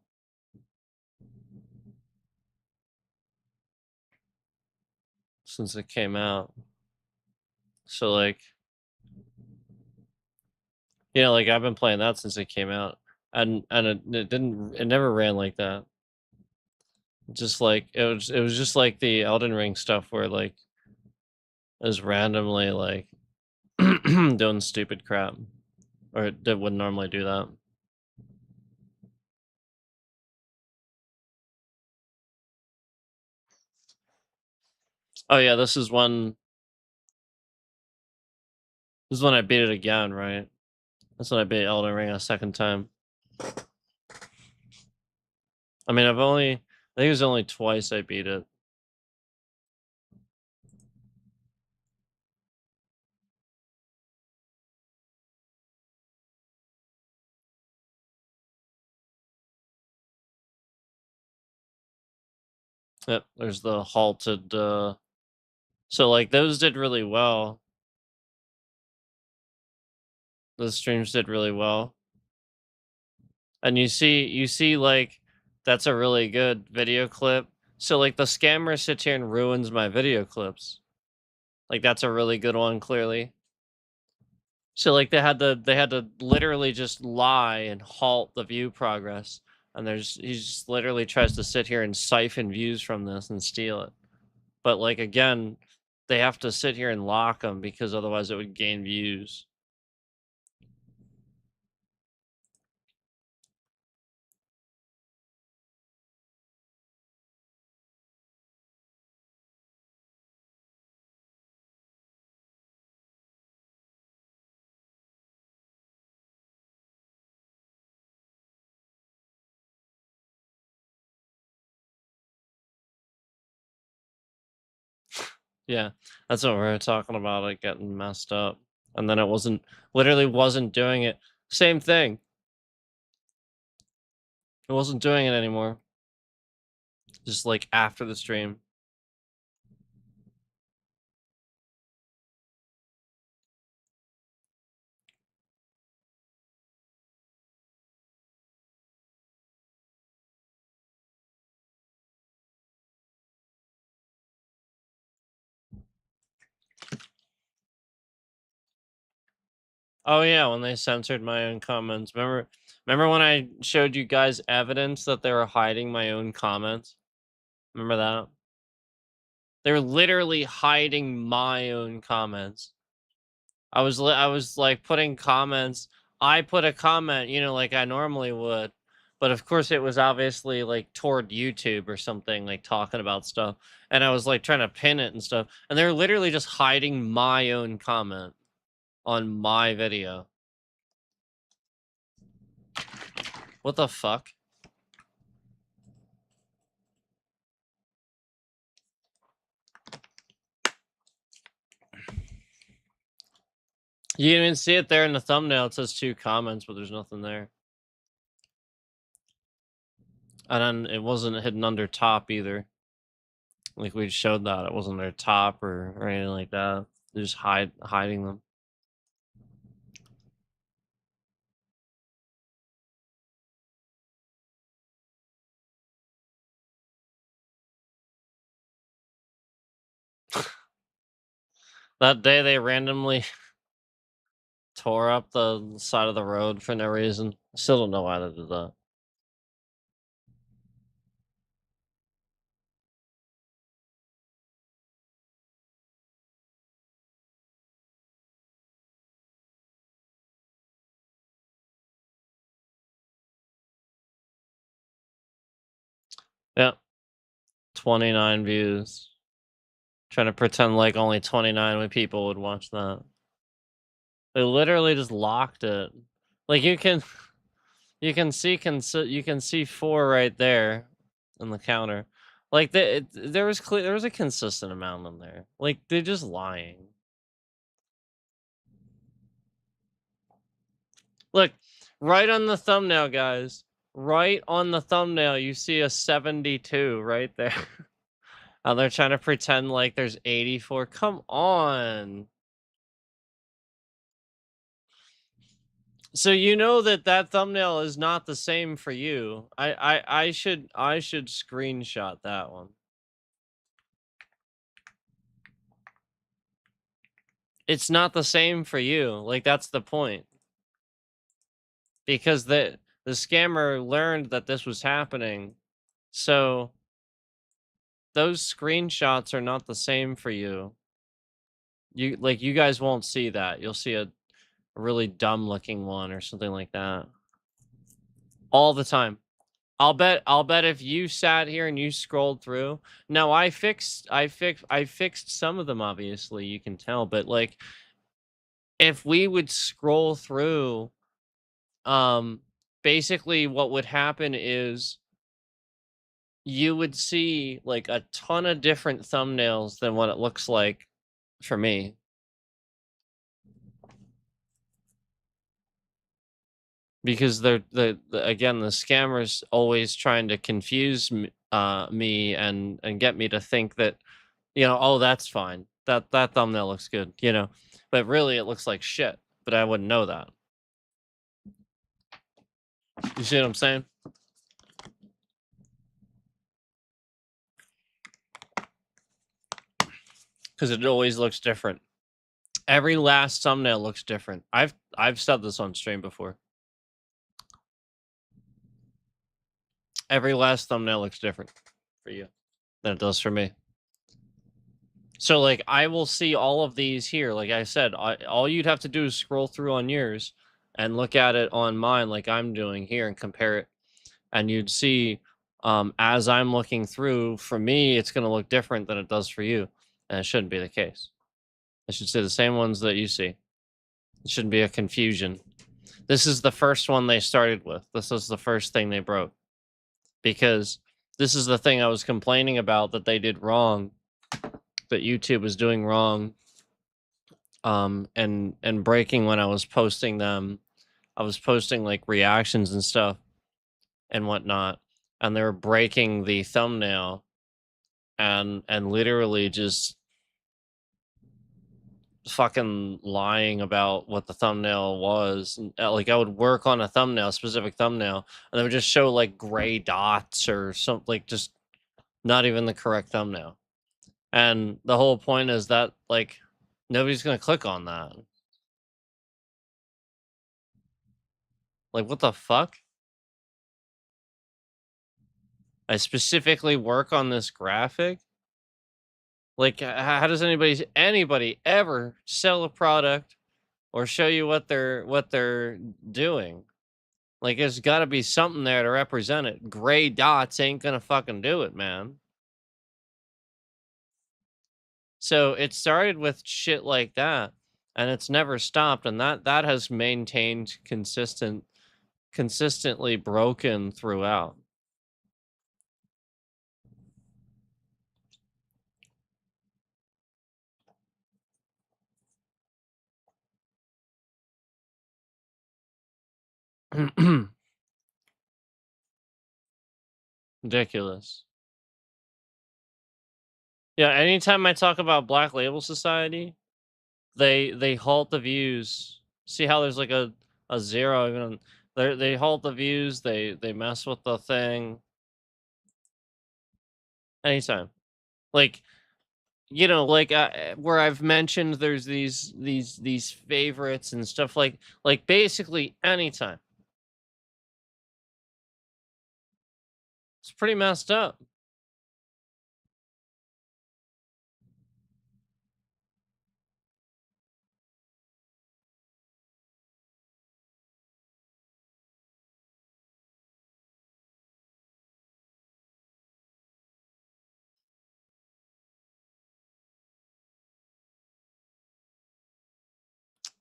Since it came out. So like Yeah, like I've been playing that since it came out, and it never ran like that. Just like it was just like the Elden Ring stuff where like it was randomly like doing stupid crap, or it wouldn't normally do that. Oh yeah, this is when I beat it again, right? That's when I beat Elden Ring a second time. I mean, I think it was only twice I beat it. Yep, there's the halted. So like those did really well. Those streams did really well, and you see like that's a really good video clip. So like the scammer sits here and ruins my video clips. Like that's a really good one, clearly. So like they had to literally just lie and halt the view progress. And he just literally tries to sit here and siphon views from this and steal it. But like again, they have to sit here and lock them because otherwise it would gain views. Yeah, that's what we were talking about, it getting messed up. And then it literally wasn't doing it. Same thing. It wasn't doing it anymore. Just like after the stream. Oh yeah, when they censored my own comments. Remember when I showed you guys evidence that they were hiding my own comments? Remember that? They were literally hiding my own comments. I was like putting comments. I put a comment, like I normally would, but of course it was obviously like toward YouTube or something, like talking about stuff, and I was like trying to pin it and stuff, and they're literally just hiding my own comment on my video. What the fuck? You can even see it there in the thumbnail. It says 2 comments, but there's nothing there. And then it wasn't hidden under top either. Like we showed that it wasn't their top or anything like that. They're just hiding them. That day they randomly tore up the side of the road for no reason. I still don't know why they did that. Yeah. 29 views. Trying to pretend like only 29 people would watch that. They literally just locked it. Like you can see 4 right there on the counter. Like there was a consistent amount in there. Like they're just lying. Look, right on the thumbnail, guys. Right on the thumbnail, you see a 72 right there. And they're trying to pretend like there's 84. Come on. So you know that thumbnail is not the same for you. I should screenshot that one. It's not the same for you. Like that's the point. because the scammer learned that this was happening. So those screenshots are not the same for you. You guys won't see that. You'll see a really dumb looking one or something like that. All the time. I'll bet if you sat here and you scrolled through. Now I fixed some of them, obviously, you can tell, but like if we would scroll through, basically what would happen is you would see like a ton of different thumbnails than what it looks like for me. Because again, the scammers always trying to confuse me and get me to think that, oh, that's fine. That thumbnail looks good, but really it looks like shit. But I wouldn't know that. You see what I'm saying? Because it always looks different. Every last thumbnail looks different. I've said this on stream before. Every last thumbnail looks different for you than it does for me. So, like, I will see all of these here. Like I said, all you'd have to do is scroll through on yours and look at it on mine like I'm doing here and compare it. And you'd see, as I'm looking through, for me, it's going to look different than it does for you. And it shouldn't be the case. I should say the same ones that you see. It shouldn't be a confusion. This is the first one they started with. This was the first thing they broke. Because this is the thing I was complaining about that they did wrong, that YouTube was doing wrong, and breaking when I was posting them. I was posting like reactions and stuff and whatnot, and they were breaking the thumbnail and literally just fucking lying about what the thumbnail was. And, like, I would work on a thumbnail, a specific thumbnail, and they would just show like gray dots or something, like just not even the correct thumbnail. And the whole point is that like nobody's gonna click on that. Like, what the fuck? I specifically work on this graphic. Like, how does anybody ever sell a product or show you what they're doing? Like, there's got to be something there to represent it. Gray dots ain't gonna fucking do it, man. So it started with shit like that, and it's never stopped, and that has maintained consistently broken throughout. Ridiculous. Yeah, anytime I talk about Black Label Society, they halt the views. See how there's like a zero even they halt the views, they mess with the thing. Anytime. Like, like where I've mentioned there's these favorites and stuff, like basically anytime. It's pretty messed up.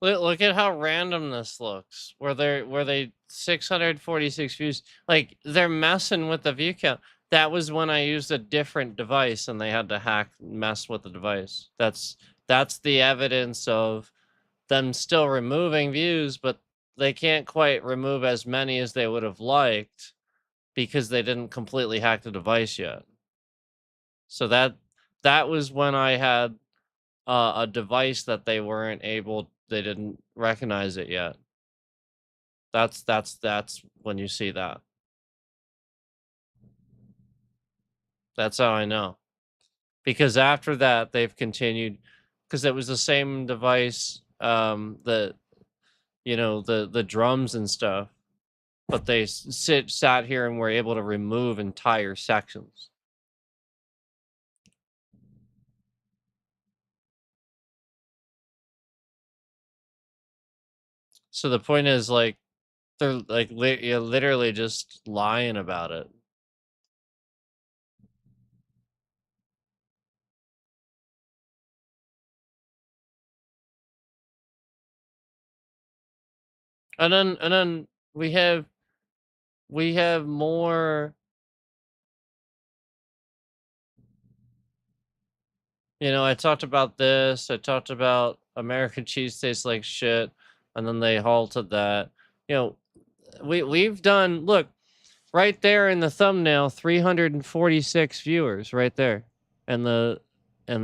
Look at how random this looks. Where they 646 views. Like, they're messing with the view count. That was when I used a different device and they had to mess with the device. That's the evidence of them still removing views, but they can't quite remove as many as they would have liked because they didn't completely hack the device yet. So that was when I had a device that they didn't recognize it yet. That's when you see that. That's how I know. Because after that, they've continued, because it was the same device, the drums and stuff. but they sat here and were able to remove entire sections. So the point is, like, they're like literally just lying about it. And then we have more, you know, I talked about this, I talked about American cheese tastes like shit, and then they halted that. You know, we've done, look, right there in the thumbnail, 346 viewers right there. And the I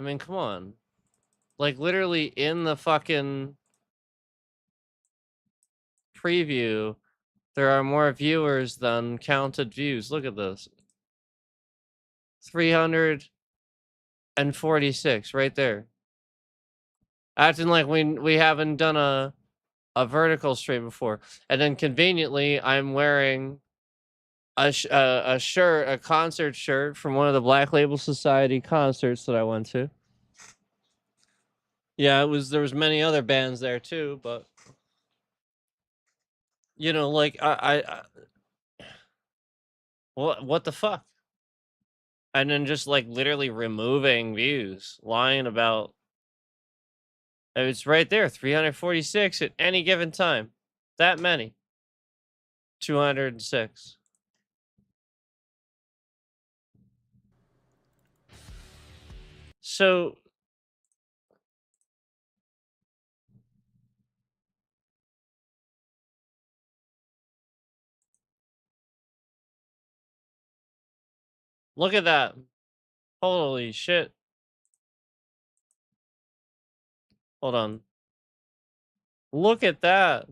mean, come on. Like literally in the fucking preview, there are more viewers than counted views. Look at this. 346 right there. Acting like we haven't done a vertical stream before. And then conveniently, I'm wearing a shirt, a concert shirt from one of the Black Label Society concerts that I went to. Yeah, there was many other bands there too, but you know, like I what the fuck? And then just like literally removing views, lying about, it's right there, 346 at any given time. That many. 206. So look at that. Holy shit. Hold on. Look at that.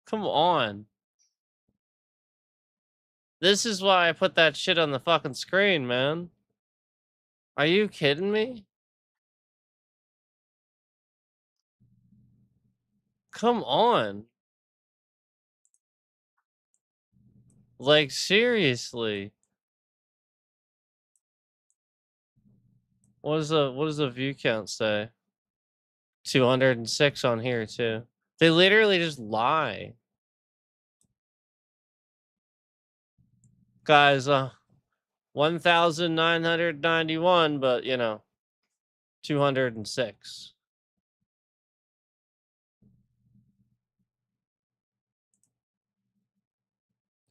Come on. This is why I put that shit on the fucking screen, man. Are you kidding me? Come on. Like, seriously. What does the view count say? 206 on here too. They literally just lie. Guys, 1,991, but you know, 206.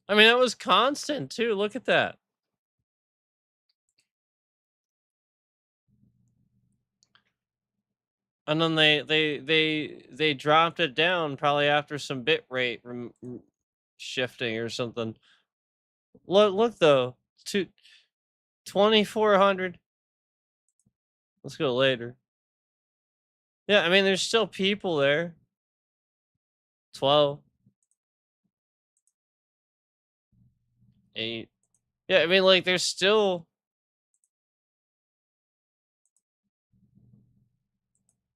I mean, that was constant too. Look at that. And then they dropped it down probably after some bit rate shifting or something. Look though, 2,400. Let's go later. Yeah, I mean, there's still people there. 12. 8. Yeah, I mean, like, there's still.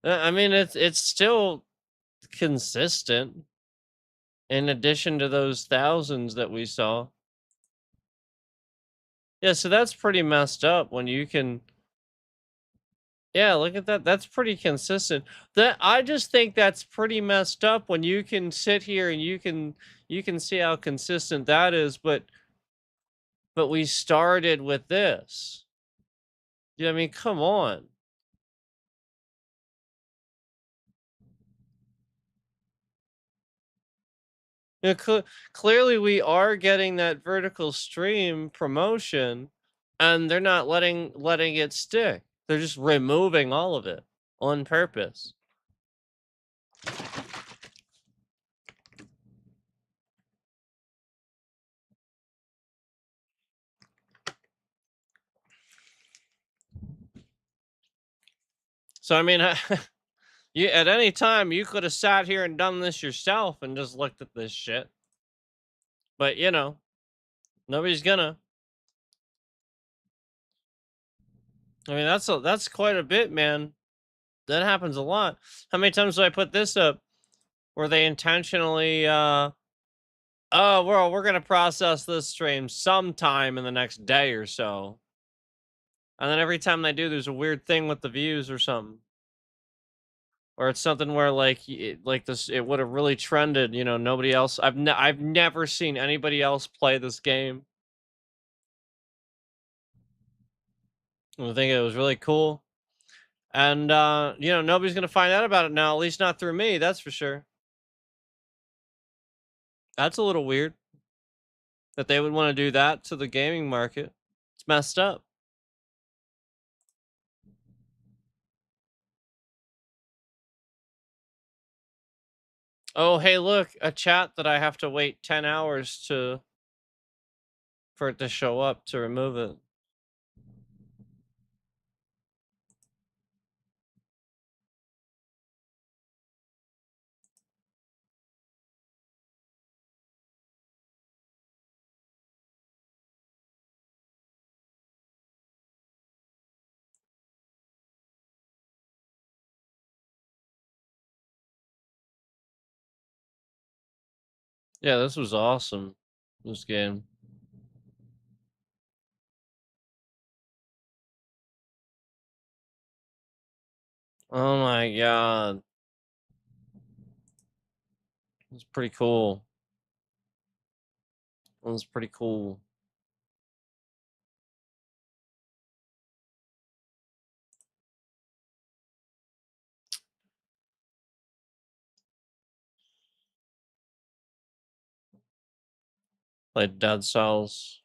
I mean, it's still consistent. In addition to those thousands that we saw. Yeah, so that's pretty messed up when you can. Yeah, look at that. That's pretty consistent. That, I just think that's pretty messed up when you can sit here and you can see how consistent that is, but we started with this. Yeah, I mean, come on. You know, clearly we are getting that vertical stream promotion, and they're not letting it stick. They're just removing all of it on purpose. So I mean, you at any time you could have sat here and done this yourself and just looked at this shit. But you know, nobody's gonna. I mean, that's quite a bit, man. That happens a lot. How many times do I put this up? where they intentionally, oh, well, we're gonna process this stream sometime in the next day or so. And then every time they do, there's a weird thing with the views or something. Or it's something where like this, it would have really trended. You know, nobody else. I've never seen anybody else play this game. I think it was really cool, and you know, nobody's gonna find out about it now. At least not through me. That's for sure. That's a little weird that they would want to do that to the gaming market. It's messed up. Oh, hey, look, a chat that I have to wait 10 hours for it to show up to remove it. Yeah, this was awesome. This game. Oh my god. It's pretty cool. It was pretty cool. Played Dead Cells.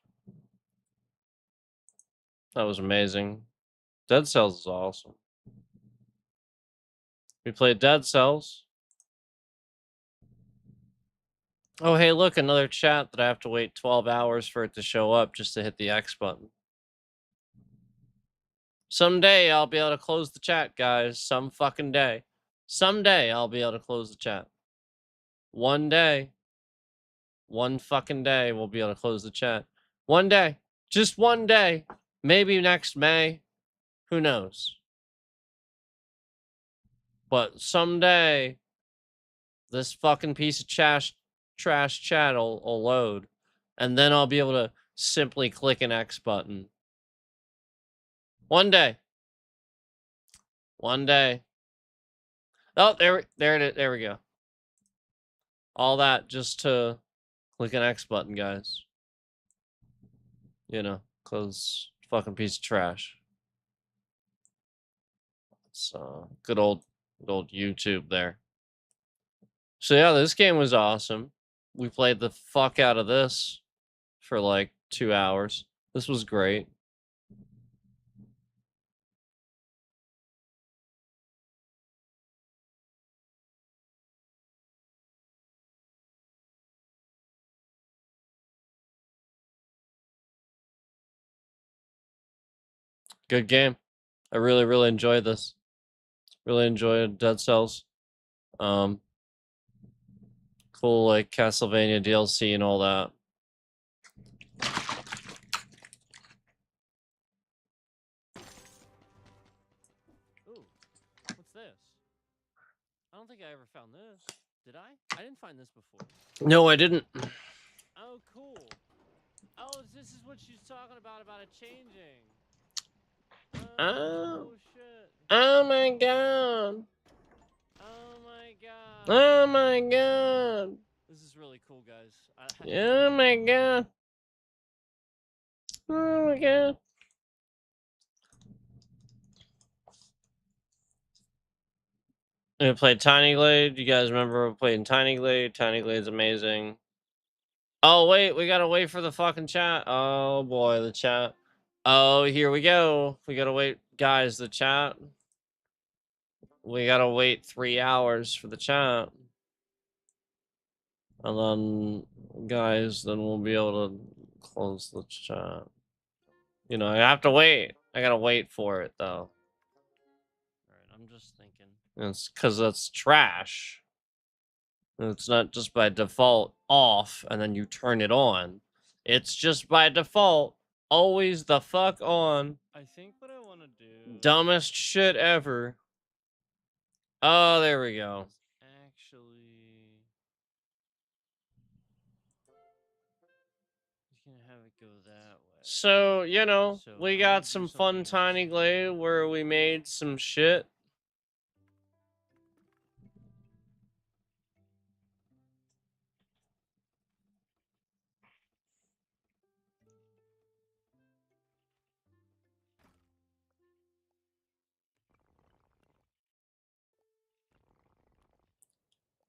That was amazing. Dead Cells is awesome. We played Dead Cells. Oh, hey, look, another chat that I have to wait 12 hours for it to show up just to hit the X button. Someday I'll be able to close the chat, guys. Some fucking day. Someday I'll be able to close the chat. One day. One fucking day we'll be able to close the chat. One day. Just one day. Maybe next May. Who knows? But someday this fucking piece of trash chat will load. And then I'll be able to simply click an X button. One day. One day. Oh, there it is. There we go. All that just to click an X button, guys. You know, cause fucking piece of trash. It's good old YouTube there. So yeah, this game was awesome. We played the fuck out of this for like 2 hours. This was great. Good game. I really, really enjoyed this. Really enjoyed Dead Cells. Cool, like Castlevania DLC and all that. Ooh, what's this? I don't think I ever found this. Did I? I didn't find this before. No, I didn't. Oh, cool. Oh, this is what she's talking about it changing. Oh shit. Oh my god. Oh my god. Oh my god. This is really cool, guys. Oh my god. Oh my god. We played Tiny Glade. You guys remember playing Tiny Glade? Tiny Glade's amazing. Oh, wait. We gotta wait for the fucking chat. Oh, boy. The chat. Oh, here we go. We gotta wait. Guys, the chat. We gotta wait 3 hours for the chat. And then, guys, then we'll be able to close the chat. You know, I have to wait. I gotta wait for it, though. Alright, I'm just thinking. It's because that's trash. It's not just by default off, and then you turn it on. It's just by default, always the fuck on. I think what I want to do... Dumbest shit ever. Oh, there we go. Actually... So, you know, we got some fun Tiny Glade where we made some shit.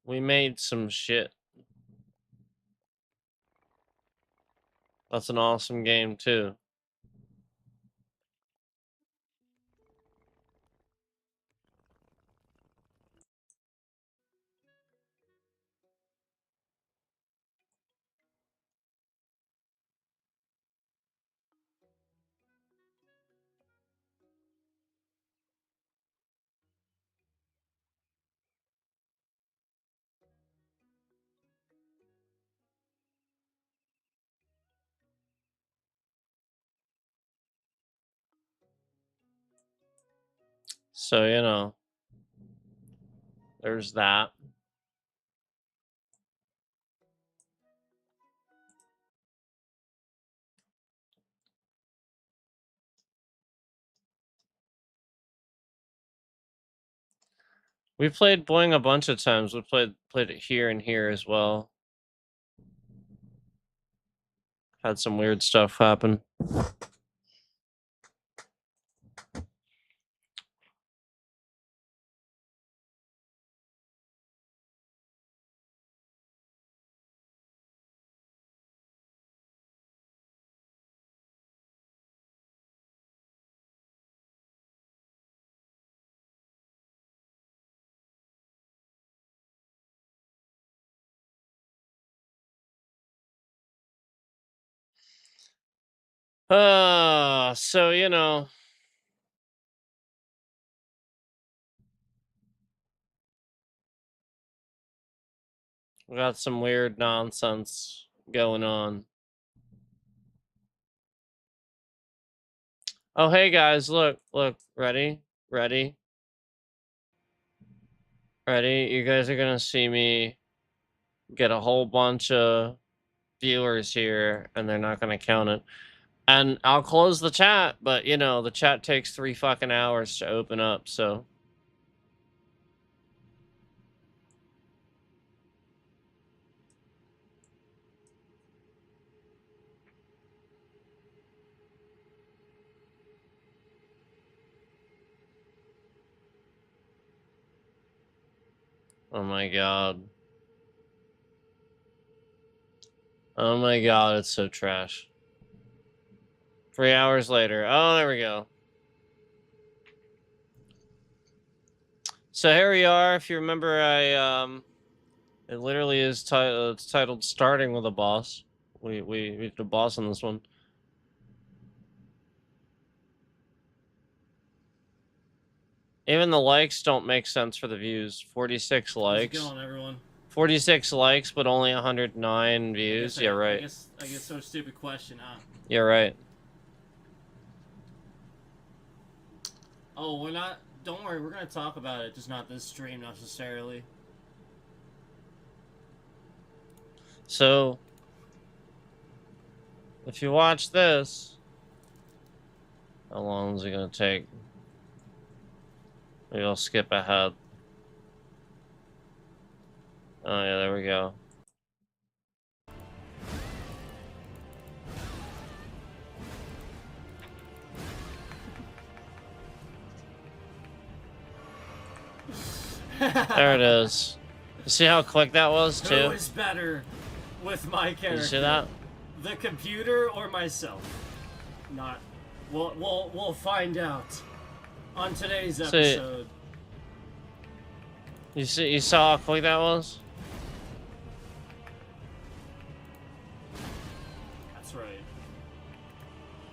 We made some shit. That's an awesome game, too. So, you know, there's that. We played Boing a bunch of times. We played it here and here as well. Had some weird stuff happen. So, you know, we got some weird nonsense going on. Oh, hey guys, look, ready? Ready? You guys are gonna see me get a whole bunch of viewers here, and they're not gonna count it. And I'll close the chat, but you know, the chat takes 3 fucking hours to open up, so. Oh my god. Oh my god, it's so trash. 3 hours later. Oh, there we go. So here we are. If you remember, it literally is it's titled "Starting with a Boss." We did a boss on this one. Even the likes don't make sense for the views. 46 likes. How's it going, everyone? 46 likes, but only 109 views. Yeah, right. I guess so. Stupid question, huh? You're right. Oh, we're not. Don't worry, we're gonna talk about it. Just not this stream necessarily. So, if you watch this, how long is it gonna take? Maybe I'll skip ahead. Oh yeah, there we go. There it is. You see how quick that was, too? Who is better with my character? You see that? The computer or myself? Not. We'll find out on today's episode. You saw how quick that was? That's right.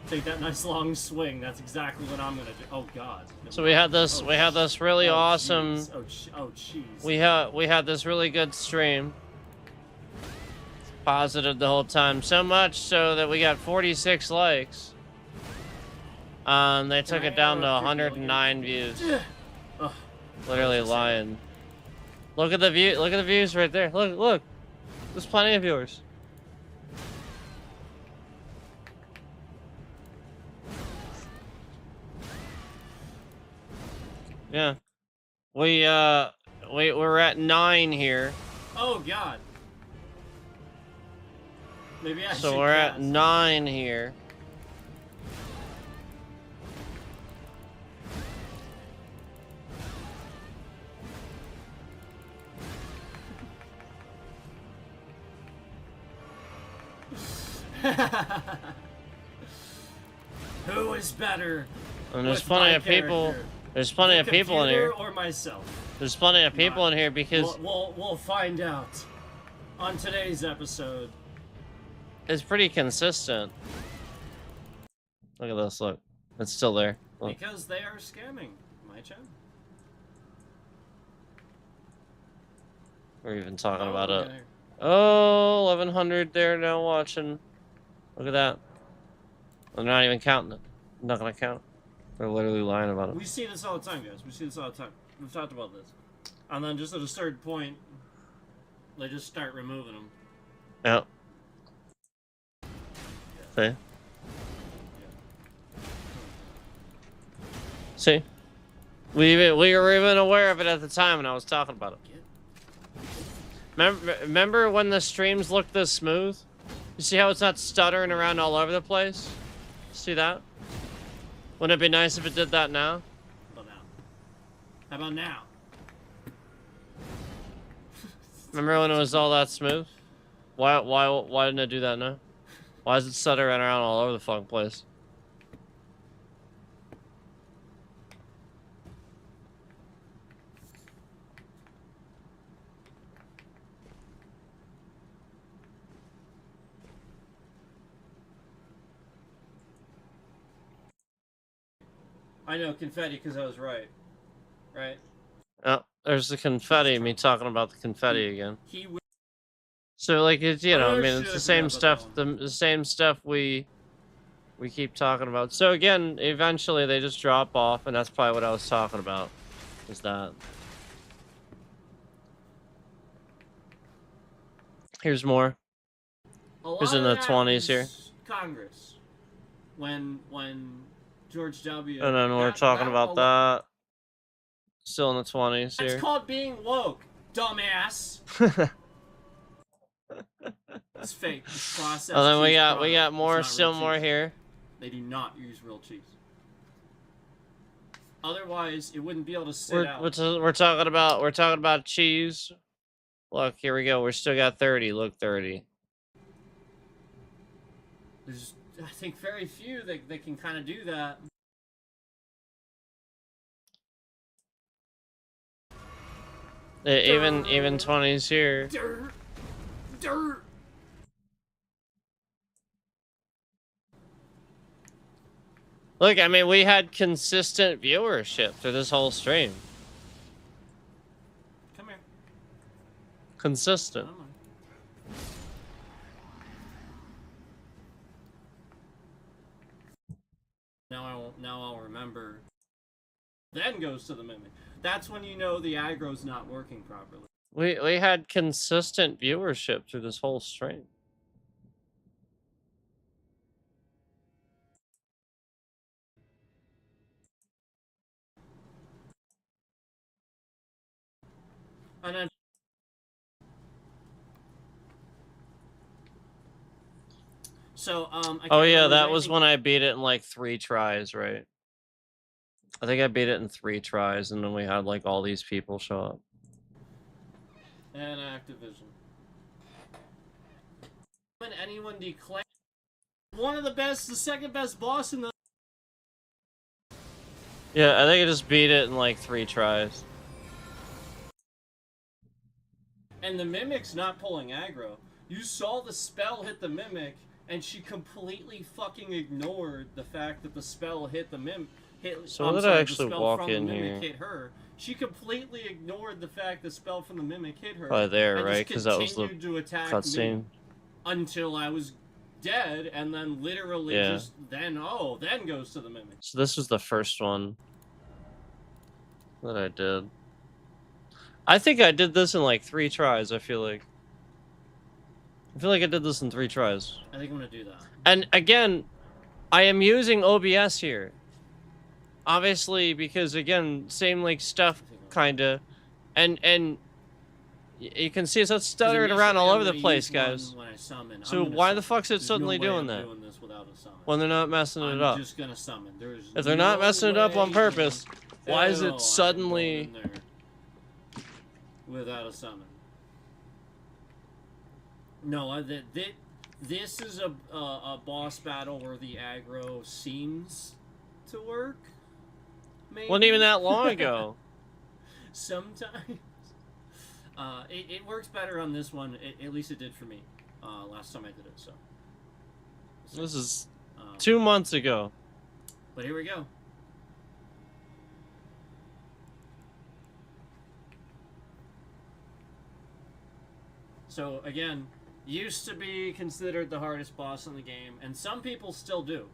Take that nice long swing. That's exactly what I'm gonna do. Oh god. So we had this really awesome. Geez. Oh jeez. We had this really good stream. Positive the whole time, so much so that we got 46 likes. They took it down to 109 views. Literally lying. Look at the view. Look at the views right there. Look. There's plenty of viewers. Yeah. We're at 9 here. Oh God. Maybe I should So we're at cast. 9 here. Who is better? And there's with plenty my of people. character? There's plenty The of people in computer here. or myself? There's plenty of people in here because We'll find out on today's episode. it's pretty consistent. Look at this. Look, it's still there. Look. Because they are scamming my channel. We're even talking Oh, about it. okay. Oh, 1100 there now watching. Look at that. I'm not even counting it. I'm not gonna count it. They're literally lying about it. We see this all the time, guys. We see this all the time. We've talked about this. And then just at a certain point, they just start removing them. Yep. See? See? We were even aware of it at the time when I was talking about it. Remember when the streams looked this smooth? You see how it's not stuttering around all over the place? See that? Wouldn't it be nice if it did that now? How about now? How about now? Remember when it was all that smooth? Why didn't it do that now? Why is it stuttering around all over the fucking place? I know, confetti, because I was right. Right? Oh, there's the confetti. Me talking about the confetti again. He will. So like it's I Oh, mean shit, it's I the same forgot about stuff. that The same stuff we keep talking about. So again, eventually they just drop off, and that's probably what I was talking about. Is that? Here's more. Who's in the 20s here? Congress. When George W. And then we're talking about that. Still in the 20s That's here. called being woke, dumbass. It's fake. It's processed. And then we cheese got product. more, It's not still real more cheese. here. They do not use real cheese. Otherwise, it wouldn't be able to sit out. We're talking about cheese. Look, here we go. We're still got 30. Look, 30. There's, I think, very few that can kind of do that. Even 20s here. Dirt. Dirt. Look, I mean, we had consistent viewership through this whole stream. Come here. Consistent. Come on. Now I'll remember. Then goes to the mimic. That's when you know the aggro's not working properly. We had consistent viewership through this whole stream. And then. So I Oh can't yeah, remember that was anything- when I beat it in like 3 tries, right? I think I beat it in 3 tries, and then we had like all these people show up. And Activision. When anyone declares one of the best, the second best boss in the. Yeah, I think I just beat it in like 3 tries. And the mimic's not pulling aggro. You saw the spell hit the mimic, and she completely fucking ignored the fact that the spell hit the mimic. So what did I actually walk in here? Hit her. She completely ignored the fact the spell from the mimic hit her. Probably there, and right? just Because that was the continued to attack me cutscene. until I was dead, and then literally Yeah. just then goes to the mimic. So this was the first one that I did. I think I did this in like 3 tries, I feel like. I feel like I did this in 3 tries. I think I'm gonna do that. And again, I am using OBS here. obviously, because again, same like stuff, kinda, and you can see it's stuttering around all over the place, guys. When I summon. So I'm gonna why the summon. fuck's it There's suddenly no way doing I'm that? Doing this without a summon. When they're not messing it up? I'm just gonna summon. There's If they're not no messing it up on way purpose, in why is hell it I'm suddenly? going in there without a summon? No, this is a boss battle where the aggro seems to work. Maybe. Wasn't even that long ago. Sometimes. It works better on this one. At least it did for me. Last time I did it, so. This is 2 months ago. But here we go. So again, used to be considered the hardest boss in the game, and some people still do.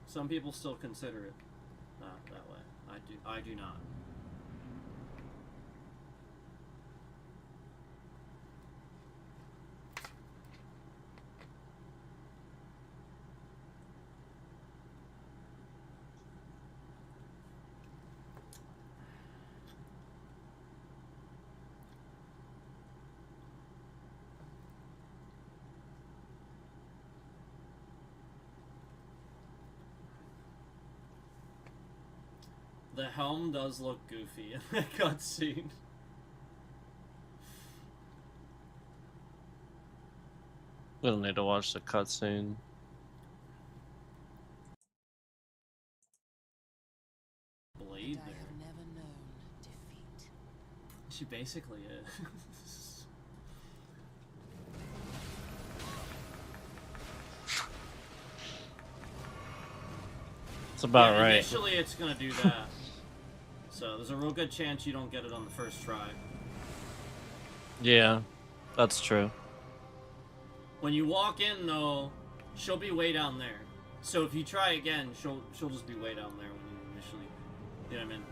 Some people still consider it that way. I do not. The helm does look goofy in that cutscene. We don't need to watch the cutscene. Blade I there. have never known defeat. She basically is. It's about Yeah, right. initially it's gonna do that. So there's a real good chance you don't get it on the first try. Yeah, that's true. When you walk in though, she'll be way down there. So if you try again, she'll just be way down there when you initially, you know what I mean?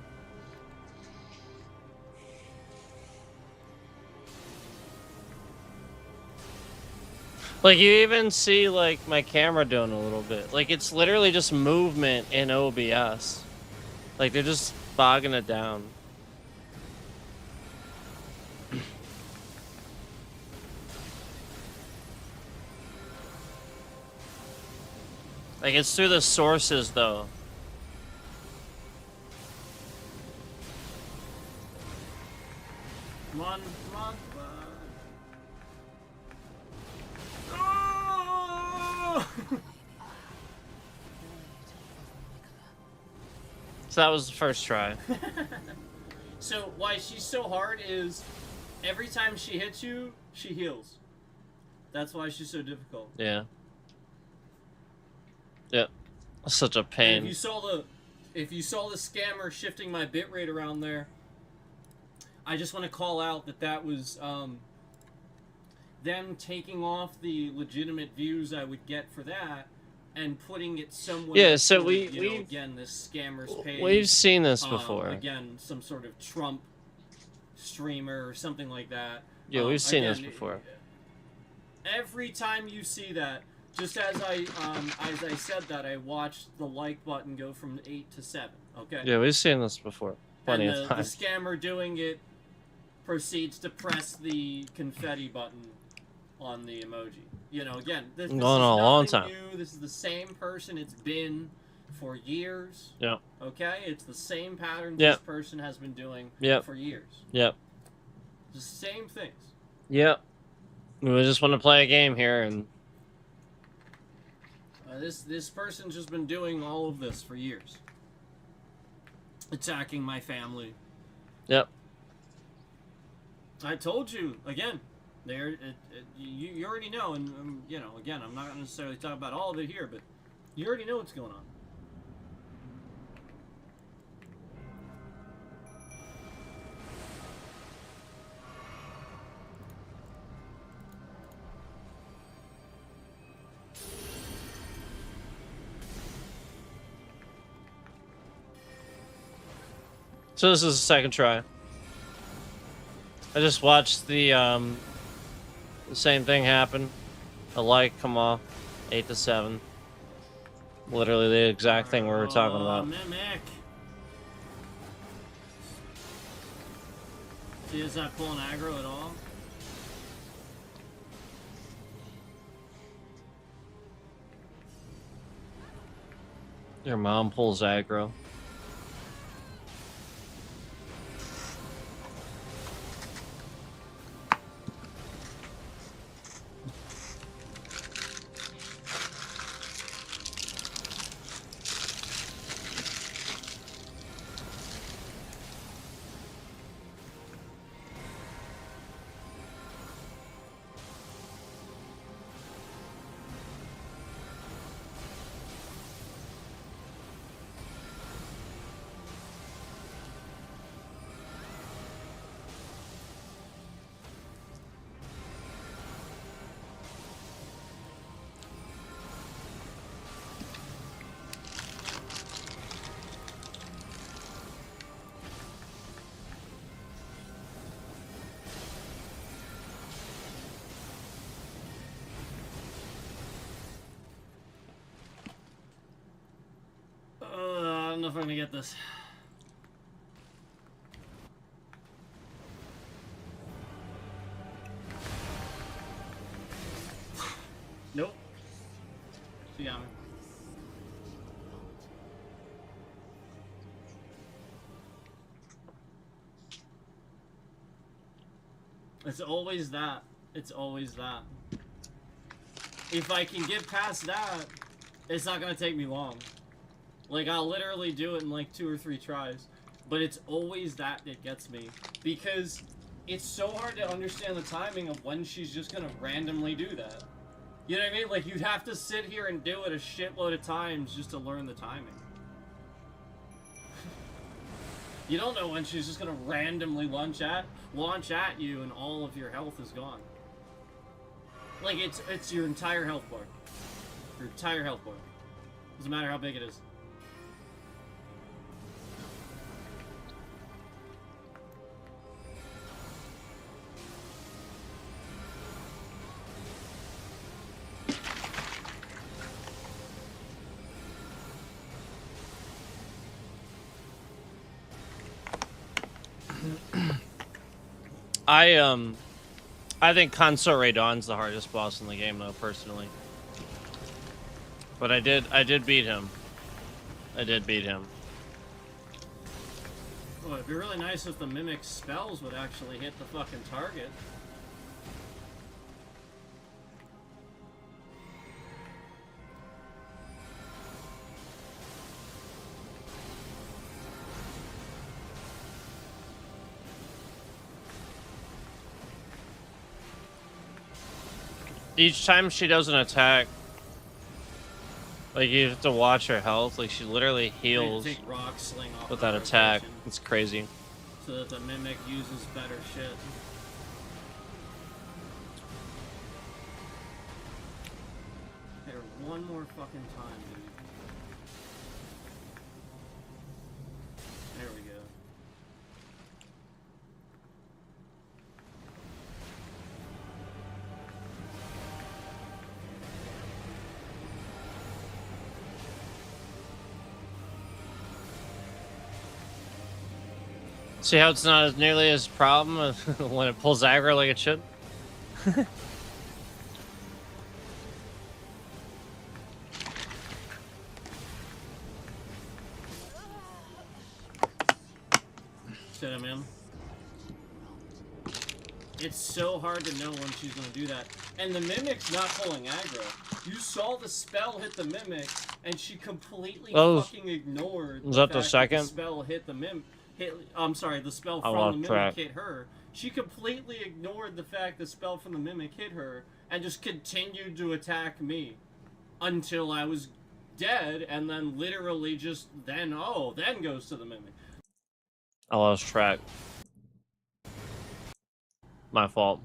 Like, you even see, like, my camera doing a little bit. Like, it's literally just movement in OBS. Like, they're just bogging it down. Like, it's through the sources, though. Come on, come on, come on. Oh! So that was the first try. So why she's so hard is every time she hits you, she heals. That's why she's so difficult. Yeah. Yep. Such a And pain. if you saw the scammer shifting my bitrate around there, I just want to call out that was them taking off the legitimate views I would get for that and putting it somewhere. Yeah, so to, we've again this scammer's page. We've seen this before. Again, some sort of Trump streamer or something like that. Yeah, we've seen this again, before. Every time you see that, just as I said that, I watched the like button go from 8 to 7. Okay. Yeah, we've seen this before. Plenty and of the times. scammer doing it proceeds to press the confetti button on the emoji. You know, again, this is Going on a long nothing time. new. This is the same person. It's been for years. Yep. Okay, it's the same pattern Yep. this person has been doing Yep. for years. Yep. The same things. Yep. We just want to play a game here, and This person's just been doing all of this for years. Attacking my family. yep. I told you again. You already know, and you know. Again, I'm not going to necessarily talk about all of it here, but you already know what's going on. So this is the second try. I just watched the same thing happen. A like come off, 8 to 7. Literally the exact thing we were talking about. Mimic. See, is that pulling aggro at all? Your mom pulls aggro. I don't know if I'm gonna get this. Nope. She got me. It's always that. It's always that. If I can get past that, it's not gonna take me long. Like, I'll literally do it in like 2 or 3 tries. But it's always that gets me. Because it's so hard to understand the timing of when she's just gonna randomly do that. You know what I mean? Like, you'd have to sit here and do it a shitload of times just to learn the timing. You don't know when she's just gonna randomly launch at you and all of your health is gone. Like, it's your entire health bar. Your entire health bar. Doesn't matter how big it is. I think Consort Radon's the hardest boss in the game, though, personally. But I did beat him. I did beat him. Oh, it'd be really nice if the Mimic spells would actually hit the fucking target. Each time she does an attack, like, you have to watch her health. Like, she literally heals Take rock sling off with the that attack. rotation It's crazy. so that the Mimic uses better shit. Here, one more fucking time, dude. There we go. See how it's not as nearly as problem when it pulls aggro like it should? Set him in. It's so hard to know when she's gonna do that. And the Mimic's not pulling aggro. You saw the spell hit the Mimic, and she completely fucking ignored Was that the fact second? the spell hit the Mimic. I'm sorry, the spell I from lost the Mimic track. hit her. She completely ignored the fact the spell from the Mimic hit her, and just continued to attack me. Until I was dead, and then literally just then goes to the Mimic. I lost track. My fault.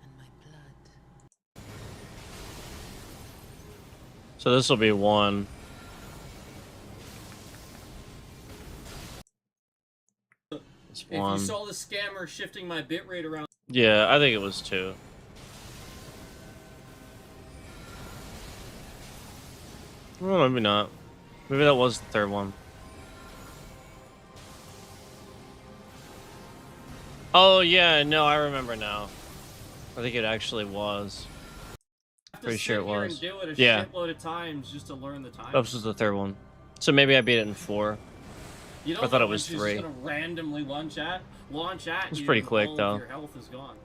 And my blood. So this will be 1. It's If 1. you saw the scammer shifting my bitrate around. Yeah, I think it was 2. Well, maybe not. Maybe that was the third one. Oh yeah, no, I remember now. I think it actually was. Have to Pretty sit sure it here was. And do it a Yeah. shitload of times just to learn the time. This was the third one. So maybe I beat it in 4. You don't I thought know it was when she's 3. Just gonna randomly launch at It's you pretty and quick, all though. Of your health is gone.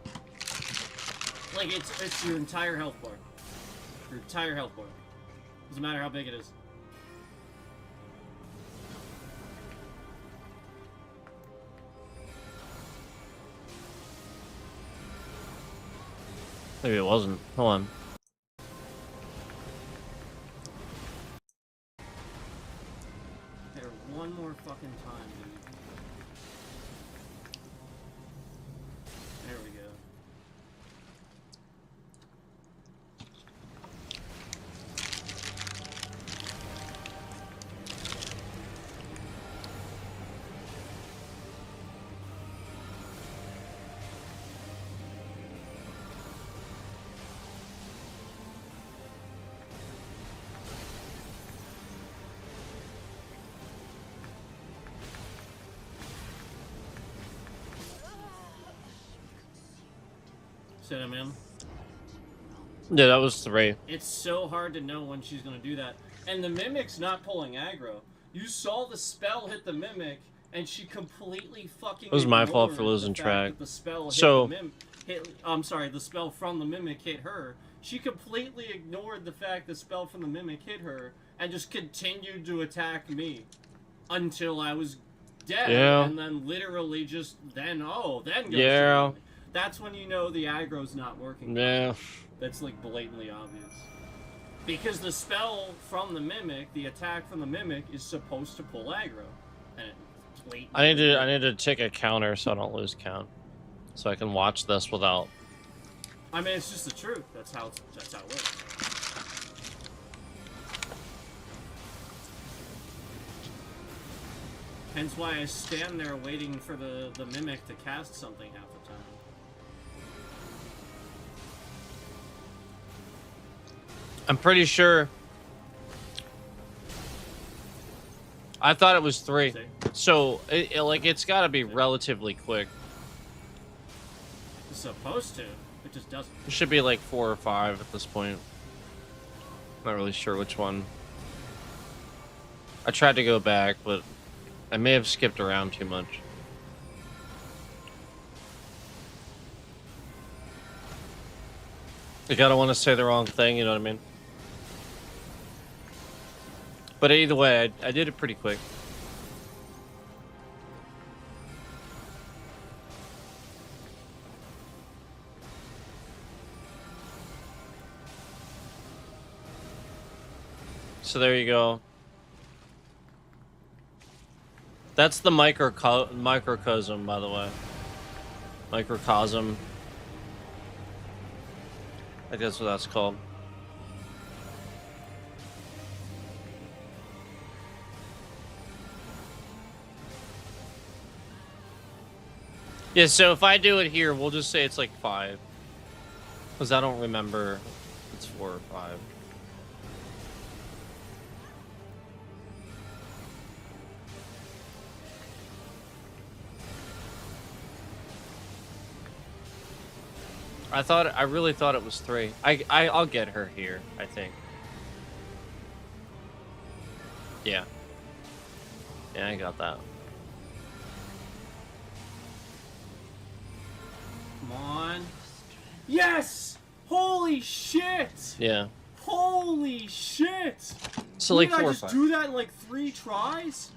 Like it's your entire health bar. Your entire health bar. Doesn't matter how big it is. Maybe it wasn't. Hold on. There, one more fucking time, dude. There we go. Cinnamon. Yeah, that was 3. It's so hard to know when she's gonna do that. And the Mimic's not pulling aggro. You saw the spell hit the Mimic, and she completely fucking. It was my fault ignored for losing the fact track. that the spell So- I'm sorry, the spell from the Mimic hit her. She completely ignored the fact the spell from the Mimic hit her, and just continued to attack me until I was dead. Yeah. And then literally just then goes Yeah. to me. That's when you know the aggro's not working. Yeah. That's like blatantly obvious. Because the spell from the Mimic, the attack from the Mimic, is supposed to pull aggro. And it's blatantly... I need to take a counter so I don't lose count. So I can watch this without. I mean, it's just the truth. That's how it works. Hence why I stand there waiting for the Mimic to cast something half the time. I'm pretty sure. I thought it was 3. See? So, it's got to be relatively quick. It's supposed to. It just doesn't. It should be like 4 or 5 at this point. Not really sure which one. I tried to go back, but I may have skipped around too much. Like, I don't want to say the wrong thing, you know what I mean? But either way, I did it pretty quick. So there you go. That's the microcosm, by the way. Microcosm. I guess what that's called. Yeah, so if I do it here, we'll just say it's like 5. Because I don't remember if it's 4 or 5. I really thought it was 3. I'll get her here, I think. Yeah. Yeah, I got that. Come on. Yes! Holy shit! Yeah. Holy shit! So like Did 4 I or just 5. do that in like 3 tries?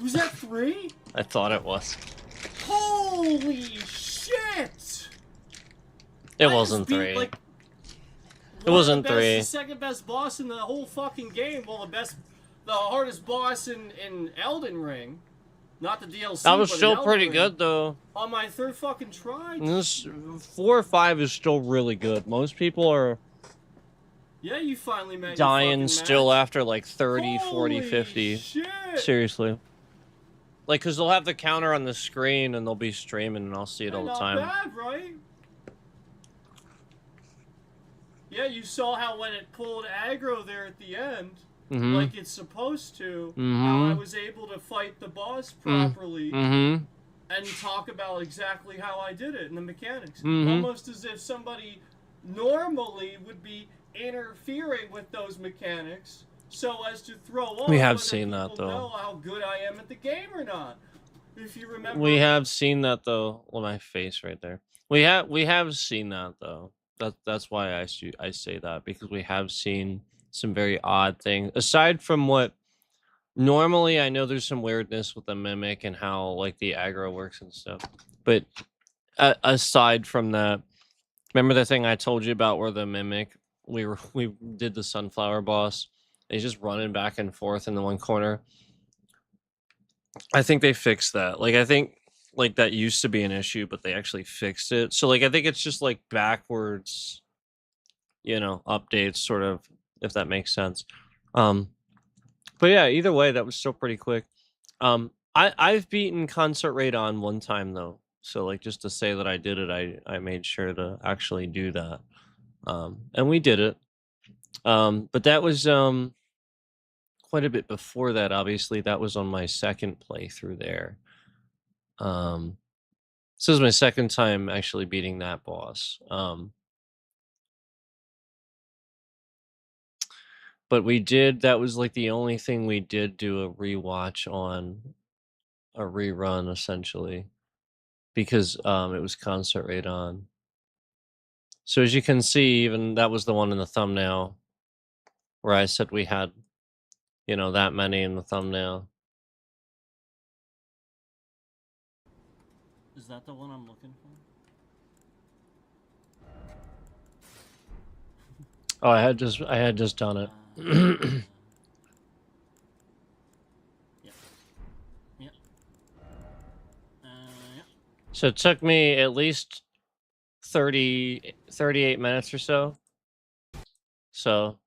Was that 3? I thought it was. Holy shit! It I wasn't just beat, 3. like, It wasn't 3. The second best boss in the whole fucking game. Well, the hardest boss in Elden Ring. Not the DLC. That was but in still Elden pretty Ring. good, though. On my 3rd fucking try. This 4 or 5 is still really good. Most people are Yeah, you finally met your dying fucking still match. after like 30, 40, Holy 50. Shit. Seriously. Like, because they'll have the counter on the screen and they'll be streaming and I'll see it all the Not time. bad, right? Yeah, you saw how when it pulled aggro there at the end, Mm-hmm. like it's supposed to. How Mhm. I was able to fight the boss properly Mm-hmm. and talk about exactly how I did it and the mechanics. Mhm. Almost as if somebody normally would be interfering with those mechanics so as to throw off We have whether seen that, people though. know how good I am at the game or not. If you remember, We have seen that though. Well, my face right there. We have seen that though. That's why I say that, because we have seen some very odd things aside from what normally. I know there's some weirdness with the mimic and how like the aggro works and stuff, but aside from that, remember the thing I told you about where the mimic, we did the sunflower boss, and he's just running back and forth in the one corner. I think they fixed that. Like, I think like that used to be an issue, but they actually fixed it. So like I think it's just like backwards, updates sort of, if that makes sense. Um but yeah, either way, that was still pretty quick. I've beaten Concert Radon one time though. So like just to say that I did it, I made sure to actually do that. And we did it. But that was quite a bit before that. Obviously, that was on my second playthrough there. This is my second time actually beating that boss. But that was like the only thing we did do a rewatch on, a rerun essentially, because it was Concert Radon. So as you can see, even that was the one in the thumbnail where I said we had, that many in the thumbnail. is that the one I'm looking for? Oh, I had just done it. Yeah. Yeah. Yeah. So it took me at least 38 minutes or so. So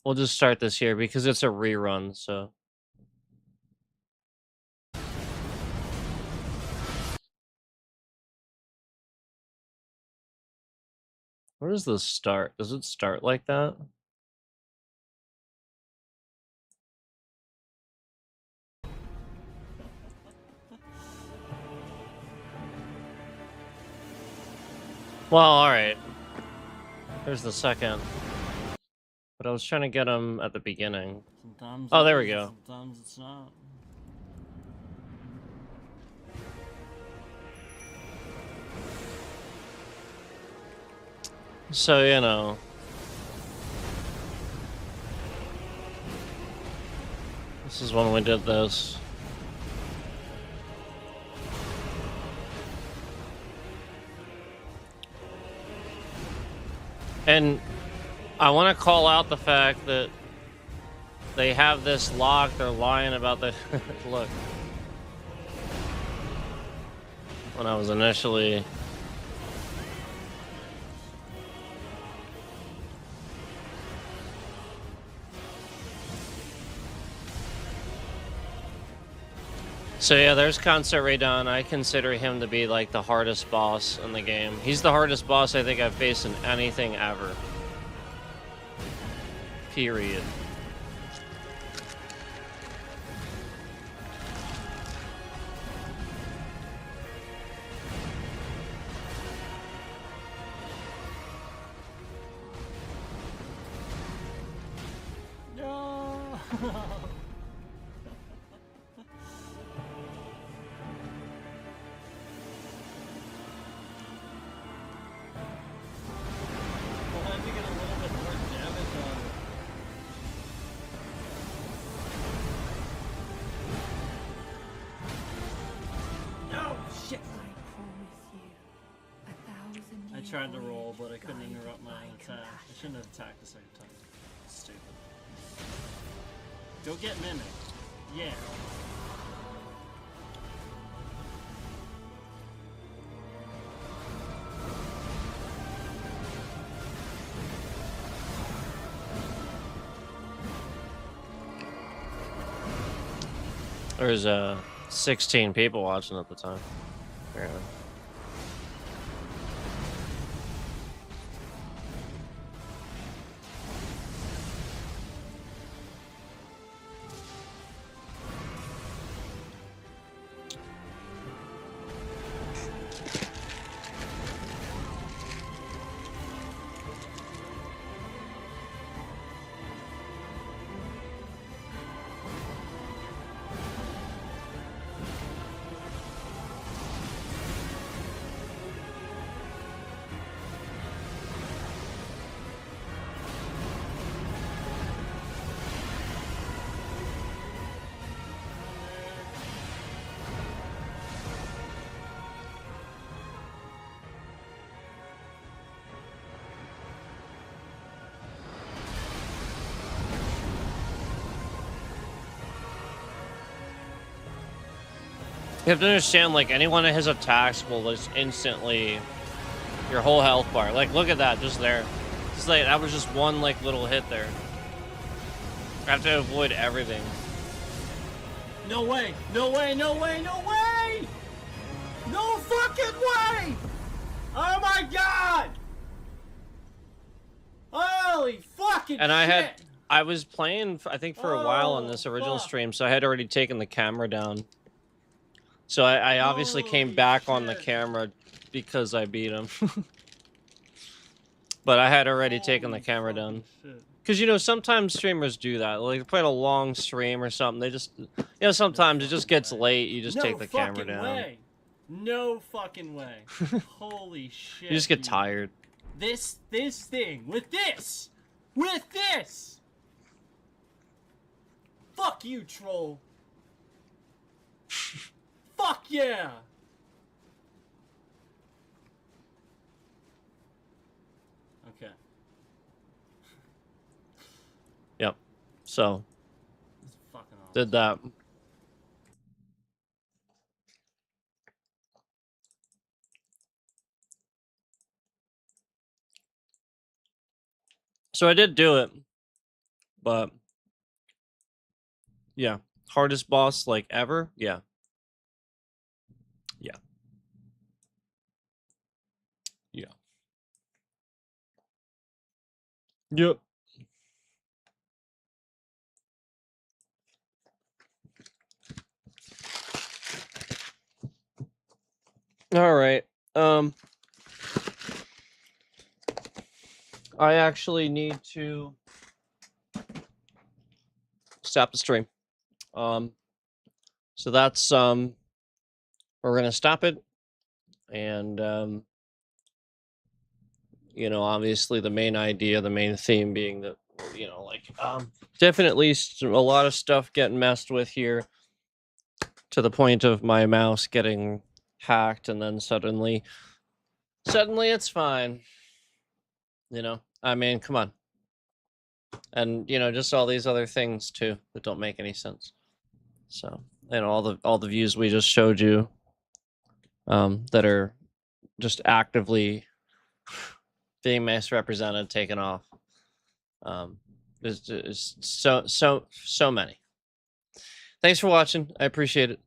we'll just start this here because it's a rerun, so. Where does this start? Does it start like that? Well, alright. There's the second. But I was trying to get him at the beginning. Sometimes. Oh, it there we is, go. Sometimes it's not. So, this is when we did this. And I want to call out the fact that they have this lock. They're lying about the look. When I was initially So yeah, there's Concert Radon. I consider him to be like the hardest boss in the game. He's the hardest boss I think I've faced in anything ever. Period. No. We'll have to get a little bit more damage on it. No shit. I promise you, 1,000 I year tried to roll, voyage but I couldn't guided interrupt my by own attack. I compassion. shouldn't have attacked the second time. Stupid. Go get Mimic. Yeah. There was 16 people watching at the time. Apparently. You have to understand, like, anyone that has attacks will just instantly your whole health bar. Like, look at that, just there. Just like that was just one like little hit there. I have to avoid everything. No way! No way! No way! No way! No fucking way! Oh my god! Holy fucking And shit! I was playing, I think, for a while on Oh, this original fuck. stream, so I had already taken the camera down. So I obviously came Holy back on the shit. camera because I beat him. But I had already taken the Holy camera fucking down. shit. Because, you know, sometimes streamers do that. Like, they're playing a long stream or something. They just, you know, sometimes it just gets late. You just No take the camera fucking down. way. No fucking way. Holy shit. You just get dude. tired. This thing with this. Fuck you, troll. Fuck yeah. Okay. Yep. So, This is fucking awesome. did that. So I did do it, but yeah, hardest boss like ever. Yeah, yeah, yeah. Yep. All right. I actually need to stop the stream. So that's we're gonna stop it, and you know, obviously the main idea, the main theme being that, you know, like definitely a lot of stuff getting messed with here, to the point of my mouse getting hacked, and then suddenly it's fine. You know, I mean, come on. And you know, just all these other things too that don't make any sense. So, and all the views we just showed you, that are just actively being misrepresented, taken off. There's so many. Thanks for watching. I appreciate it.